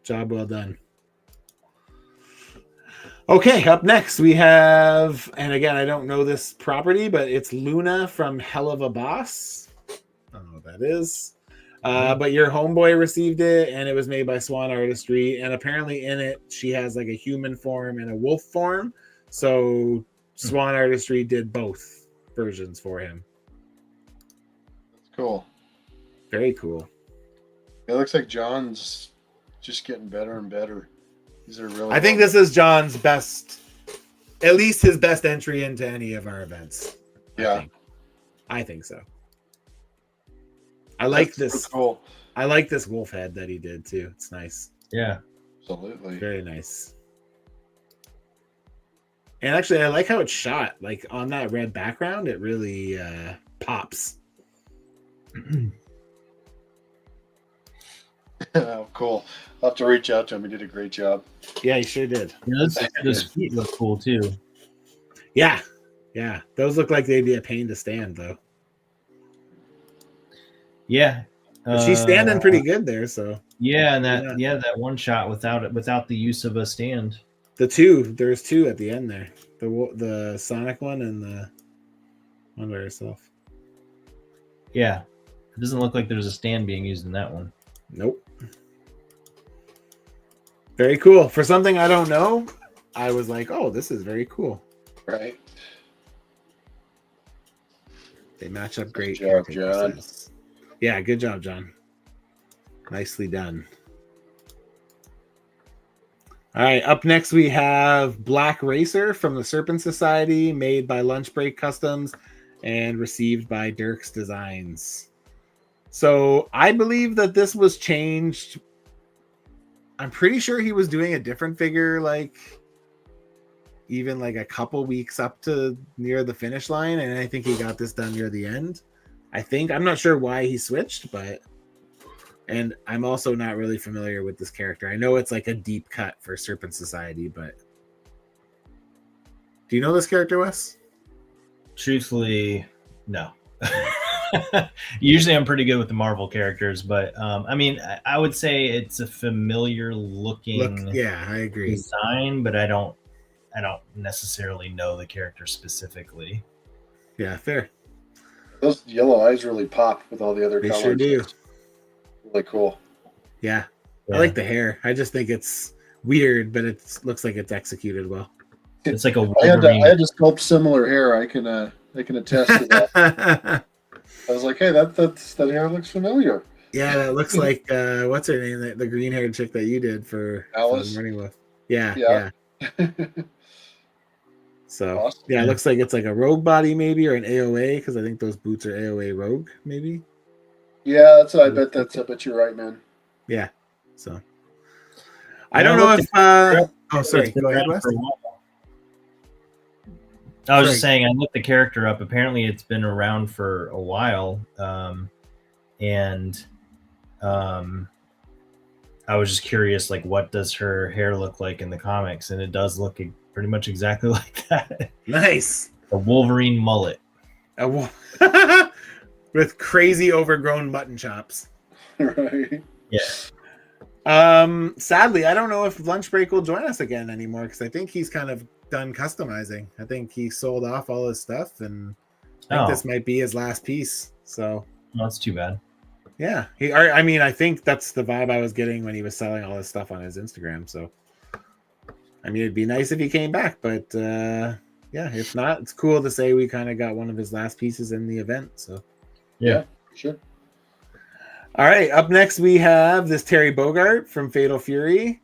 job well done. Okay, up next we have, and again, I don't know this property, but it's Luna from Hell of a Boss. I don't know what that is. But your homeboy received it, and it was made by Swan Artistry. And apparently in it, she has like a human form and a wolf form. So Swan Artistry did both versions for him. That's cool. Very cool. It looks like John's just getting better and better. These are really. I think this is John's best, at least his best entry into any of our events. Yeah, I think so. I like this. So cool. I like this wolf head that he did too. It's nice. Yeah, absolutely. Very nice. And actually, I like how it's shot. Like on that red background, it really pops. Oh, cool. I'll have to reach out to him. He did a great job. Yeah, he sure did. Yeah, those feet look cool too. Yeah. Yeah. Those look like they'd be a pain to stand though. Yeah. But she's standing pretty good there, so. Yeah, and that one shot without the use of a stand. There's two at the end there. The Sonic one and the one by herself. Yeah. It doesn't look like there's a stand being used in that one. Nope. Very cool. For something I don't know, I was like, oh, this is very cool. Right. They match up great. Good job, John. Yeah, good job, John. Nicely done. All right, up next we have Black Racer from the Serpent Society, made by Lunch Break Customs and received by Dirk's Designs. So I believe that this was changed. I'm pretty sure he was doing a different figure, like even like a couple weeks up to near the finish line, and I think he got this done near the end. I'm not sure why he switched, but And I'm also not really familiar with this character. I know it's like a deep cut for Serpent Society, but do you know this character, Wes? Truthfully, no. Usually I'm pretty good with the Marvel characters, but I mean, I would say it's a familiar looking Yeah, I agree. design, but I don't necessarily know the character specifically. Yeah, fair. Those yellow eyes really pop with all the other They colors. sure do. It's really cool. Yeah. I like the hair. I just think it's weird, but it looks like it's executed well. It's like a I had to sculpt similar hair. I can attest to that. I was like, hey, that hair looks familiar. Yeah, that looks like what's her name? The green haired chick that you did for Alice. For the Morning Wolf. Yeah. So Awesome. yeah, it looks like it's like a rogue body maybe, or an AOA, because I think those boots are AOA rogue maybe. Yeah, I bet you're right, man. Yeah. So I don't know if oh sorry, go ahead, Wes. I was just saying, I looked the character up. Apparently, it's been around for a while, and I was just curious, like, what does her hair look like in the comics? And it does look pretty much exactly like that. Nice. A Wolverine mullet. With crazy overgrown mutton chops. Right. Yeah. Sadly, I don't know if Lunch Break will join us again anymore, because I think he's kind of done customizing. I think he sold off all his stuff, and I think this might be his last piece. So that's too bad. Yeah, I think that's the vibe I was getting when he was selling all his stuff on his Instagram. So, I mean, it'd be nice if he came back, but yeah, if not, it's cool to say we kind of got one of his last pieces in the event. So, yeah, sure. All right, up next we have this Terry Bogard from Fatal Fury.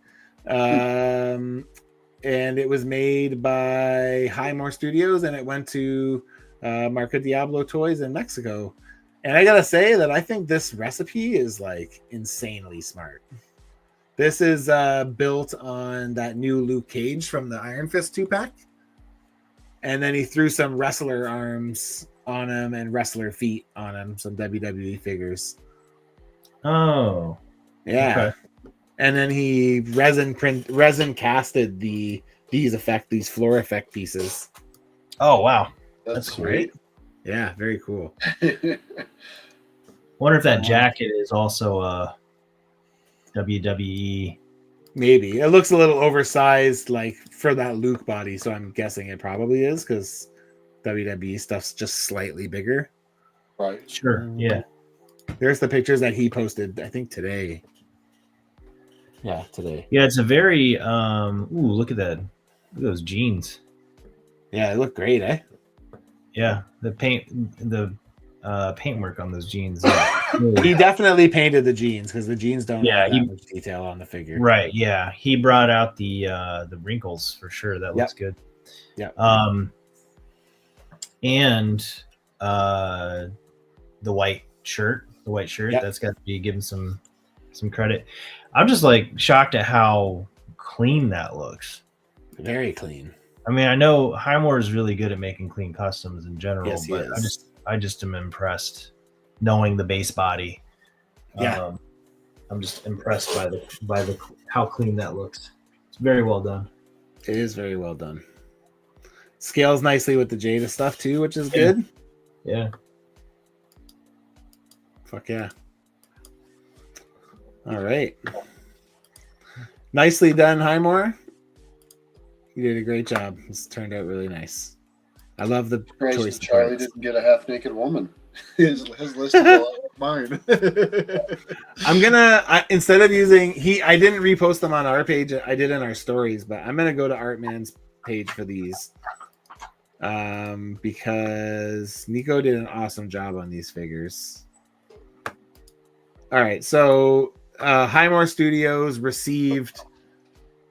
And it was made by Highmore Studios, and it went to Marca Diablo Toys in Mexico. And I gotta say that I think this recipe is like insanely smart. This is built on that new Luke Cage from the Iron Fist 2-pack. And then he threw some wrestler arms on him and wrestler feet on him, some WWE figures. Oh. Yeah. Okay. And then he resin casted these floor effect pieces. Oh wow. That's great. Yeah, very cool. Wonder if that jacket is also a WWE. Maybe. It looks a little oversized, like for that Luke body, so I'm guessing it probably is, because WWE stuff's just slightly bigger. Right. Sure. Yeah. There's the pictures that he posted, I think today. Yeah, today. Yeah, it's a very look at that. Look at those jeans. Yeah, they look great, eh? Yeah, the paintwork on those jeans. He definitely painted the jeans, because the jeans don't have that much detail on the figure. Right, yeah. He brought out the wrinkles for sure. That looks good. Yeah. And the white shirt. That's got to be given some credit. I'm just like shocked at how clean that looks. Very clean. I mean, I know Highmore is really good at making clean customs in general, yes, but I just am impressed knowing the base body. Yeah. I'm just impressed by the how clean that looks. It's very well done. It is very well done. Scales nicely with the Jada stuff too, which is good. Yeah. Fuck yeah. All right. Nicely done, Highmore. You did a great job. This turned out really nice. I love the choice. Charlie didn't get a half-naked woman. His list is a lot like mine. I'm gonna instead of using I didn't repost them on our page. I did in our stories, but I'm gonna go to Artman's page for these, because Nico did an awesome job on these figures. All right, so Highmore Studios received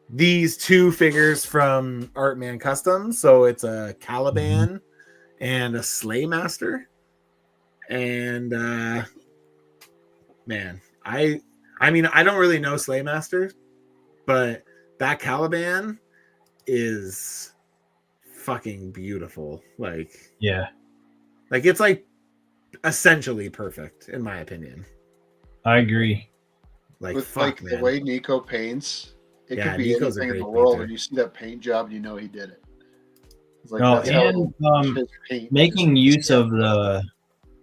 these two figures from Artman Customs. So it's a Caliban and a Slaymaster. And man, I mean, I don't really know Slaymaster, but that Caliban is fucking beautiful. Like, yeah, like it's like essentially perfect in my opinion. I agree. Like With fuck, the man. way Nico paints, it Yeah, could be Nico's a anything in great the world, painter. and you see that paint job, you know he did it. It's like Oh, that's and how his paint making just use of stands the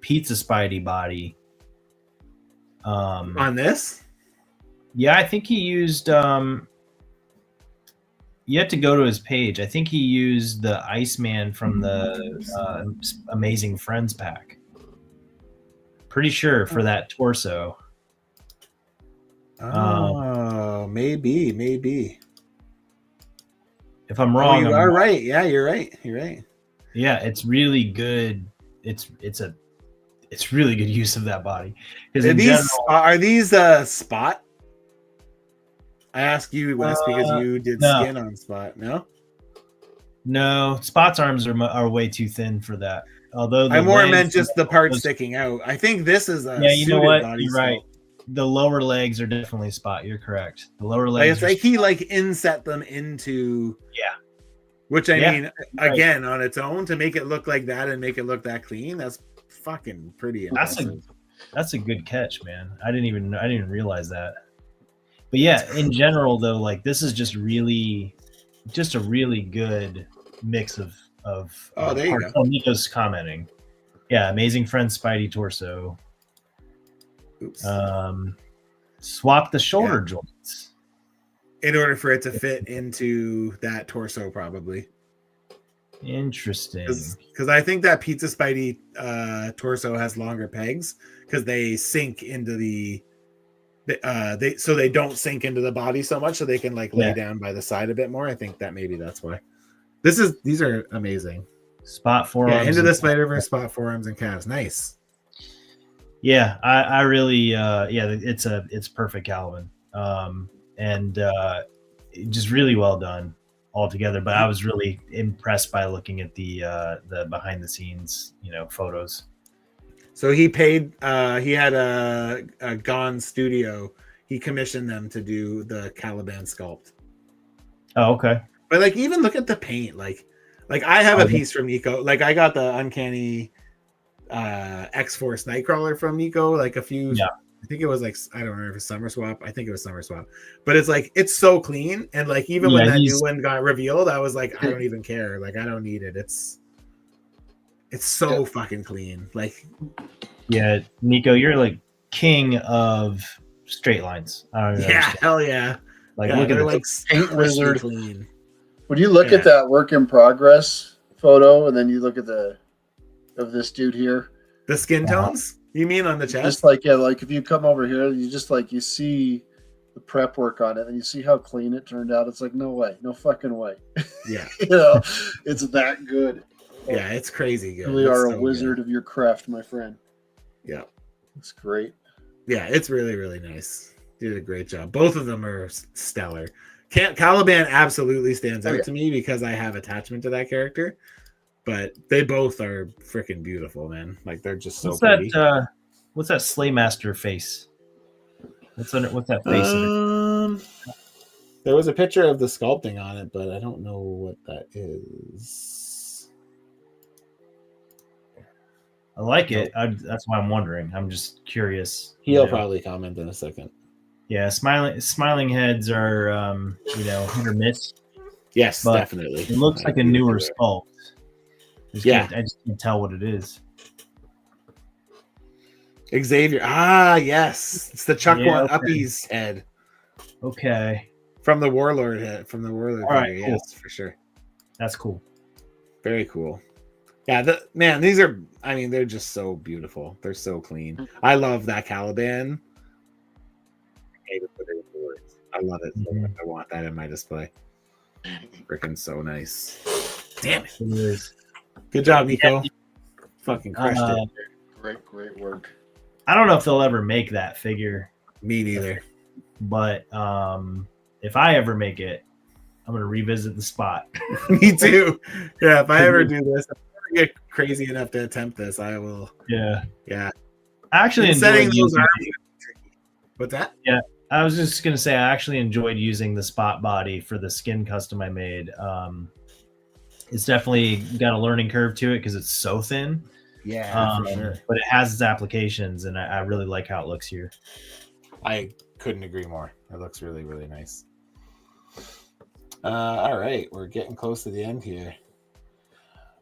pizza Spidey body. On this? Yeah, I think he used. You have to go to his page. I think he used the Iceman from the Amazing Friends pack. Pretty sure for that torso. Maybe. If I'm Oh, wrong, you I'm are wrong. right. Yeah, you're right. You're right. Yeah, it's really good. It's really good use of that body because in general, Are these Spot? I ask you this because you did no. skin on Spot. No, Spot's arms are way too thin for that. Although I the more legs, meant just the part those, sticking out. I think this is a yeah, you know suited what? body You're sculpt. right. The lower legs are definitely Spot. You're correct. The lower Like legs it's like he like inset them into. Yeah. Which I mean, right. again, on its own, to make it look like that and make it look that clean, that's fucking pretty impressive. That's a good catch, man. I didn't even realize that. But yeah, in general though, like this is just a really good mix of there you go. Oh, Nico's commenting. Yeah, Amazing Friends Spidey torso. Oops. Swap the shoulder joints. In order for it to fit into that torso, probably. Interesting. Because I think that Pizza Spidey torso has longer pegs because they sink into they don't sink into the body so much, so they can like lay down by the side a bit more. I think that maybe that's why. These are amazing. Spot forearms. Yeah, into the Spider-Verse, spot forearms and calves. Nice. Yeah, I really it's perfect, Calvin. And just really well done altogether. But I was really impressed by looking at the behind the scenes, photos. So he paid. He had a Gone studio. He commissioned them to do the Caliban sculpt. Oh, okay. But like, even look at the paint. Like I have a piece from Nico. Like I got the Uncanny X-Force Nightcrawler from Nico. Like a few. Yeah. I think it was like, I don't remember if it's Summer Swap. I think it was Summer Swap. But it's like, it's so clean. And like, even when that new one got revealed, I was like, I don't even care. Like, I don't need it. It's so fucking clean. Like, yeah, Nico, you're like king of straight lines. I don't even understand. Hell yeah. Like, look at like paint wizard. Clean. When you look at that work in progress photo, and then you look at of this dude here, the skin tones. You mean on the chest? Just like if you come over here, you just you see the prep work on it, and you see how clean it turned out. It's like no way, no fucking way. Yeah, it's that good. Yeah, it's crazy good. You really are a wizard of your craft, my friend. Yeah, it's great. Yeah, it's really, really nice. You did a great job. Both of them are stellar. Caliban absolutely stands out to me because I have attachment to that character. But they both are freaking beautiful, man. Like they're just so pretty. What's that Slaymaster face? What's that face? There was a picture of the sculpting on it, but I don't know what that is. I like it. That's why I'm wondering. I'm just curious. He'll probably comment in a second. Yeah, smiling heads are hit or miss. Yes, definitely. It looks like a newer sculpt. I just can't tell what it is. Xavier. Ah, yes. It's the Chuck One Uppie's head. Okay. From the Warlord head. From the Warlord All right, cool. Yes, for sure. That's cool. Very cool. Yeah, these are, they're just so beautiful. They're so clean. I love that Caliban. I love it. Mm-hmm. I want that in my display. Freaking so nice. Damn it. It is. Good job, Nico. Fucking crushed it. Great work. I don't know if they'll ever make that figure. Me neither. But if I ever make it, I'm going to revisit the spot. Me too. Yeah, if I ever do this, if I ever get crazy enough to attempt this, I will. Yeah. Yeah. I actually enjoyed using What's that? Yeah. I was just going to say I actually enjoyed using the spot body for the skin custom I made. It's definitely got a learning curve to it because it's so thin. Yeah, for sure. But it has its applications, and I really like how it looks here. I couldn't agree more. It looks really, really nice. All right, we're getting close to the end here.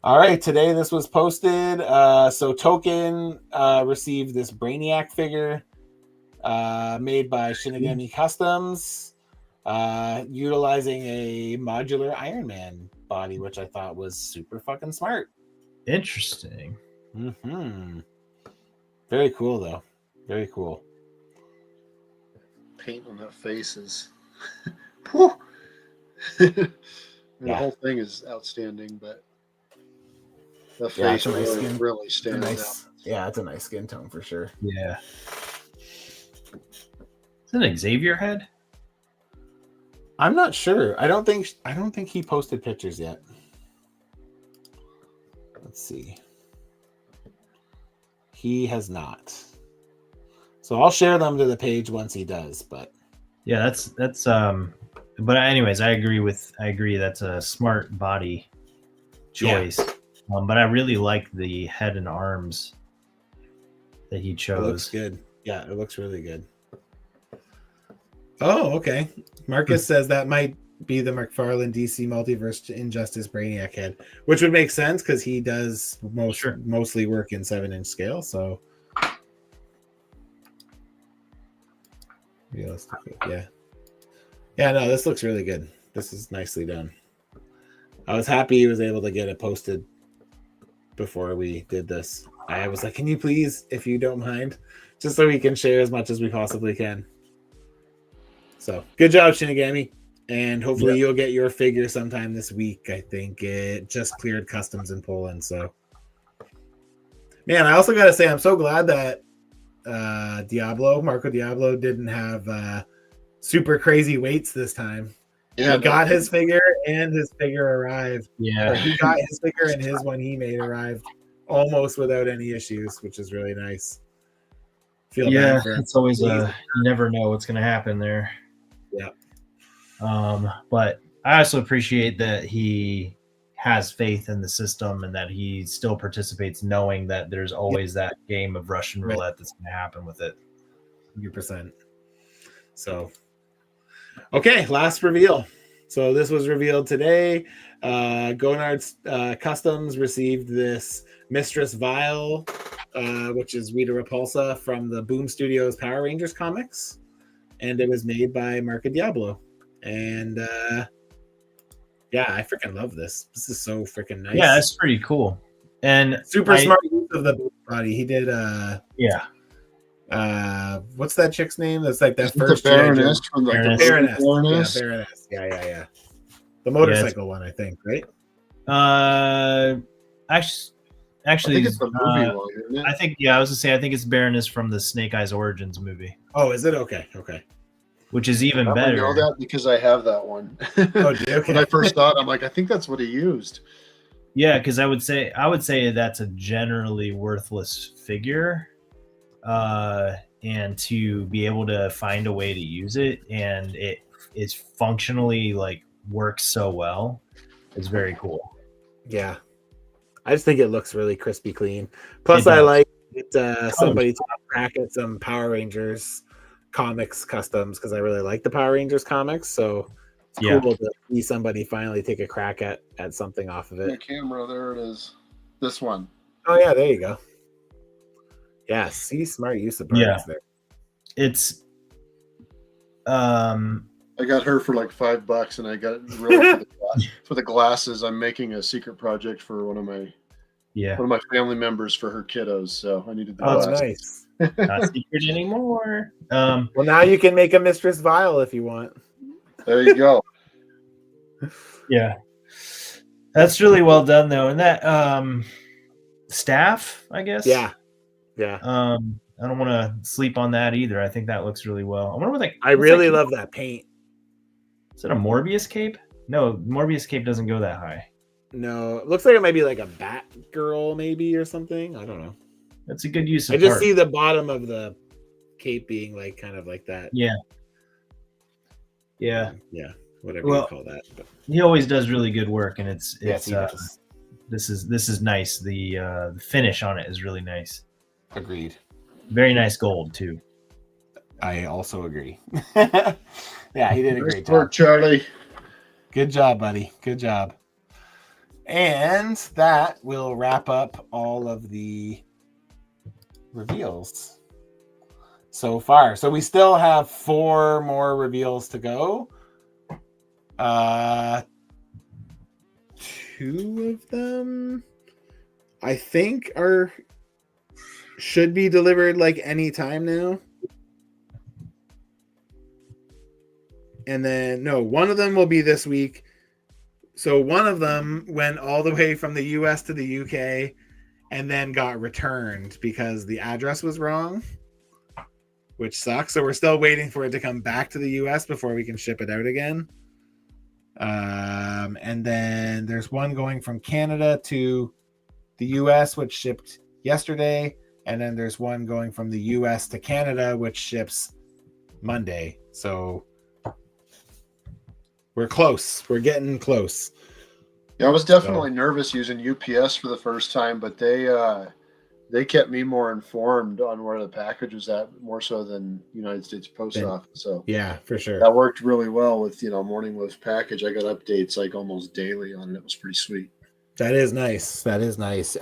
All right, today this was posted. So Token received this Brainiac figure made by Shinigami Customs, utilizing a modular Iron Man body, which I thought was super fucking smart. Interesting. Mm-hmm. Very cool, though. Very cool. Paint on that face is... The whole thing is outstanding, but the face really stands out. Yeah, it's a nice skin tone for sure. Yeah. Is it an Xavier head? I'm not sure. I don't think he posted pictures yet. Let's see. He has not. So I'll share them to the page once he does, but yeah, that's but anyways, I agree that's a smart body choice. Yeah. But I really like the head and arms that he chose. It looks good. Yeah, it looks really good. Oh, okay. Marcus says that might be the McFarlane DC Multiverse Injustice Brainiac head, which would make sense because he does mostly work in 7-inch scale. So realistic, yeah. No, this looks really good. This is nicely done. I was happy he was able to get it posted before we did this. I was like, can you please, if you don't mind, just so we can share as much as we possibly can. So good job, Shinigami. And hopefully you'll get your figure sometime this week. I think it just cleared customs in Poland. So, man, I also got to say, I'm so glad that Marco Diablo didn't have super crazy waits this time. Yeah, he got his figure and his figure arrived. Yeah. He got his figure and his one he made arrived almost without any issues, which is really nice. It's always you never know what's going to happen there. Yeah. But I also appreciate that he has faith in the system and that he still participates knowing that there's always that game of Russian roulette that's going to happen with it. 100%. So, okay, last reveal. So this was revealed today. Gonard's Customs received this Mistress Vile, which is Rita Repulsa from the Boom Studios Power Rangers comics. And it was made by Marco Diablo. And I freaking love this. This is so freaking nice. Yeah, that's pretty cool. And super smart use of the body. He did what's that chick's name? That's like that first Baroness from the Baroness. Yeah, Baroness. Yeah. The motorcycle one, I think, right? Actually, I think it's the movie one, isn't it? I think I was gonna say I think it's Baroness from the Snake Eyes Origins movie. Oh, is it? Okay. Which is even better. I know that because I have that one. Oh, do you? Okay. When I first thought, I'm like, I think that's what he used. Yeah, because I would say that's a generally worthless figure, and to be able to find a way to use it and it is functionally like works so well, it's very cool. Yeah, I just think it looks really crispy clean. Plus, I like it. Somebody took a crack at some Power Rangers comics customs because I really like the Power Rangers comics. So it's cool to see somebody finally take a crack at something off of it. The camera, there it is. This one. Oh yeah, there you go. Yeah, see, smart use of parts there. It's I got her for like $5 and I got it really for the glasses. I'm making a secret project for one of my family members for her kiddos, so I needed the glasses. Nice. Not secret anymore. Well, now you can make a Mistress Vile if you want. There you go. Yeah, that's really well done though, and that staff, I guess. Yeah. I don't want to sleep on that either. I think that looks really well. I wonder what I really love that paint. Is it a Morbius cape? No, Morbius cape doesn't go that high. No, it looks like it might be like a Batgirl maybe or something. I don't know. That's a good use of I just see the bottom of the cape being like kind of like that. Yeah. Whatever you call that. But he always does really good work, and it's this is nice. The finish on it is really nice. Agreed. Very nice gold too. I also agree. Yeah, he did a great Poor job. Charlie. Good job, buddy. Good job. And that will wrap up all of the reveals so far. So we still have 4 more reveals to go. 2 of them I think should be delivered like any time now. And then no, one of them will be this week. So one of them went all the way from the US to the UK and then got returned because the address was wrong, which sucks. So we're still waiting for it to come back to the US before we can ship it out again. And then there's one going from Canada to the US, which shipped yesterday. And then there's one going from the US to Canada, which ships Monday. So we're close. We're getting close. Yeah, I was definitely nervous using UPS for the first time, but they kept me more informed on where the package was at, more so than United States Post Office. So yeah, for sure. That worked really well with, Morning Loaf package. I got updates like almost daily on it. It was pretty sweet. That is nice. That is nice.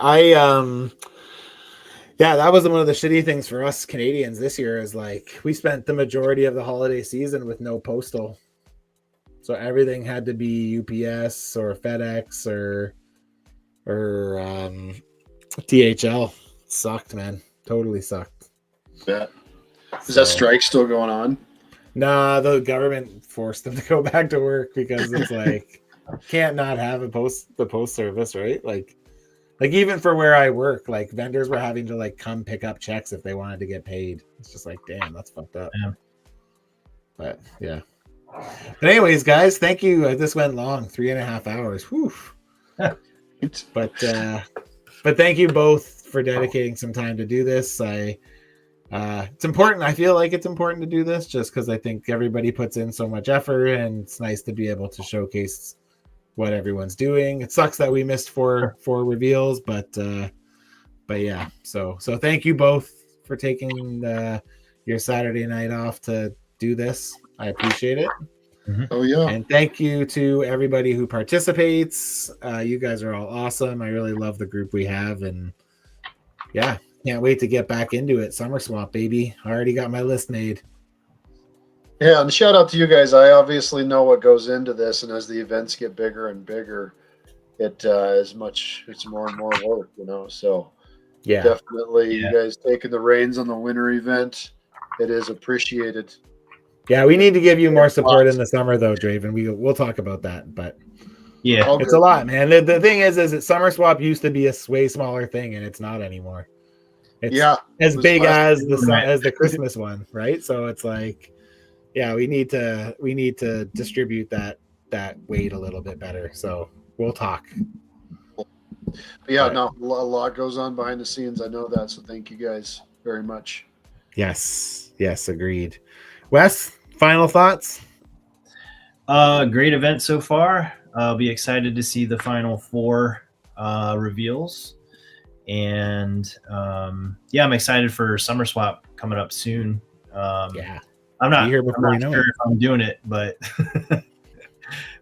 Yeah, that was one of the shitty things for us Canadians this year is like we spent the majority of the holiday season with no postal. So everything had to be UPS or FedEx or DHL. Sucked, man. Totally sucked. Yeah. Is that strike still going on? Nah, the government forced them to go back to work because it's like can't not have the post service, right? Like even for where I work, like vendors were having to like come pick up checks if they wanted to get paid. It's just like, damn, that's fucked up. Yeah. But yeah. But anyways, guys, thank you. This went long, 3.5 hours. Whew. But thank you both for dedicating some time to do this. It's important. I feel like it's important to do this just because I think everybody puts in so much effort, and it's nice to be able to showcase what everyone's doing. It sucks that we missed four reveals, but yeah. So thank you both for taking your Saturday night off to do this. I appreciate it. Mm-hmm. Oh yeah. And thank you to everybody who participates. You guys are all awesome. I really love the group we have, and yeah, can't wait to get back into it. Summer Swap, baby. I already got my list made. Yeah, and shout out to you guys. I obviously know what goes into this, and as the events get bigger and bigger, it's more and more work, So yeah, definitely you guys taking the reins on the winter event. It is appreciated. Yeah, we need to give you more support in the summer, though, Draven. We'll talk about that, but yeah, it's a lot, man. The thing is that Summer Swap used to be a way smaller thing, and it's not anymore. It's as big as the Christmas one, right? So it's like, yeah, we need to distribute that weight a little bit better. So we'll talk. Yeah, no, a lot goes on behind the scenes. I know that, so thank you guys very much. Yes, agreed. Wes, final thoughts? Great event so far. I'll be excited to see the final 4 reveals. And I'm excited for Summer Swap coming up soon. I'm not sure if I'm doing it, but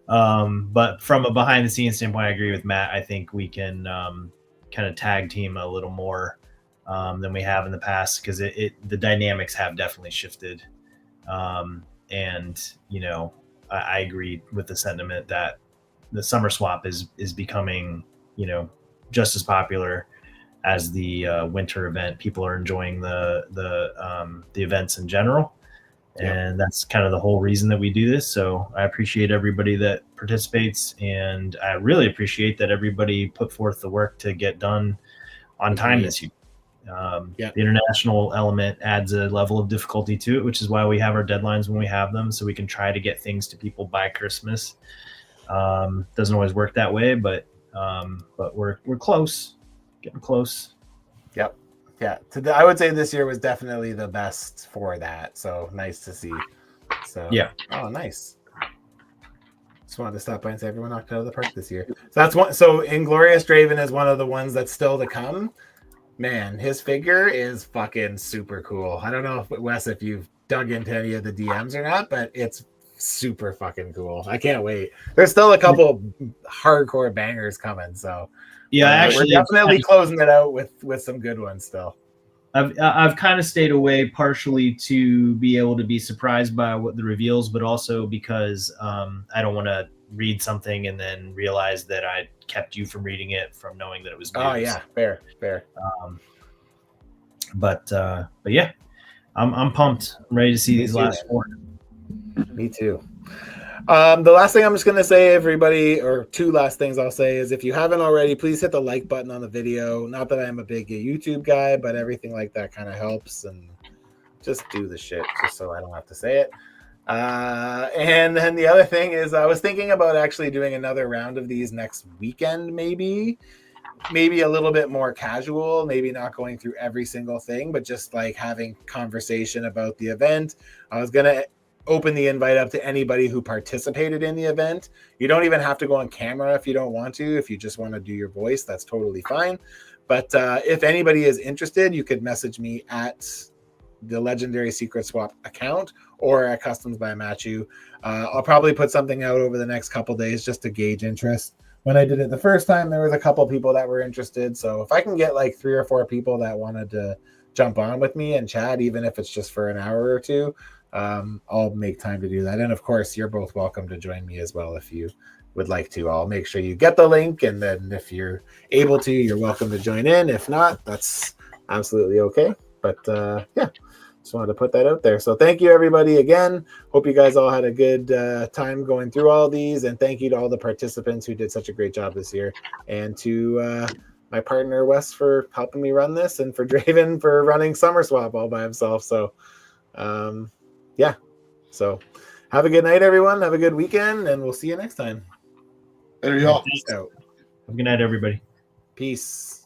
but from a behind the scenes standpoint, I agree with Matt. I think we can kind of tag team a little more than we have in the past, because the dynamics have definitely shifted. And I agree with the sentiment that the Summer Swap is becoming just as popular as the winter event. People are enjoying the events in general, and that's kind of the whole reason that we do this. So I appreciate everybody that participates, and I really appreciate that everybody put forth the work to get done on time this year. The international element adds a level of difficulty to it, which is why we have our deadlines when we have them, so we can try to get things to people by Christmas. Doesn't always work that way, but we're close, getting close. Yep. Yeah. I would say this year was definitely the best for that. So nice to see. So yeah. Oh, nice. Just wanted to stop by and say everyone knocked out of the park this year. So that's one. So Inglorious Draven is one of the ones that's still to come. Man, his figure is fucking super cool. I don't know if Wes, if you've dug into any of the DMs or not, but it's super fucking cool. I can't wait. There's still a couple hardcore bangers coming, so Yeah, actually, we're definitely closing it out with some good ones still. I've kind of stayed away partially to be able to be surprised by what the reveals, but also because I don't want to read something and then realize that I kept you from reading it from knowing that it was news. Oh yeah, fair. But yeah, I'm pumped. I'm ready to see these last 4. Me too. The last thing I'm just going to say, everybody, or 2 last things I'll say is if you haven't already, please hit the like button on the video. Not that I'm a big YouTube guy, but everything like that kind of helps, and just do the shit just so I don't have to say it. And then the other thing is I was thinking about actually doing another round of these next weekend, maybe a little bit more casual, maybe not going through every single thing, but just like having conversation about the event. I was going to open the invite up to anybody who participated in the event. You don't even have to go on camera if you don't want to. If you just want to do your voice, that's totally fine. But if anybody is interested, you could message me at the Legendary Secret Swap account or at customsbymatchu. I'll probably put something out over the next couple days just to gauge interest. When I did it the first time, there was a couple people that were interested. So if I can get like 3 or 4 people that wanted to jump on with me and chat, even if it's just for an hour or 2, I'll make time to do that. And of course, you're both welcome to join me as well if you would like to. I'll make sure you get the link, and then if you're able to, you're welcome to join in. If not, that's absolutely okay. But yeah, just wanted to put that out there. So thank you, everybody, again. Hope you guys all had a good time going through all these, and thank you to all the participants who did such a great job this year, and to my partner Wes for helping me run this, and for Draven for running Summer Swap all by himself. So yeah, so have a good night, everyone. Have a good weekend, and we'll see you next time. There you go. Have a good night, everybody. Peace.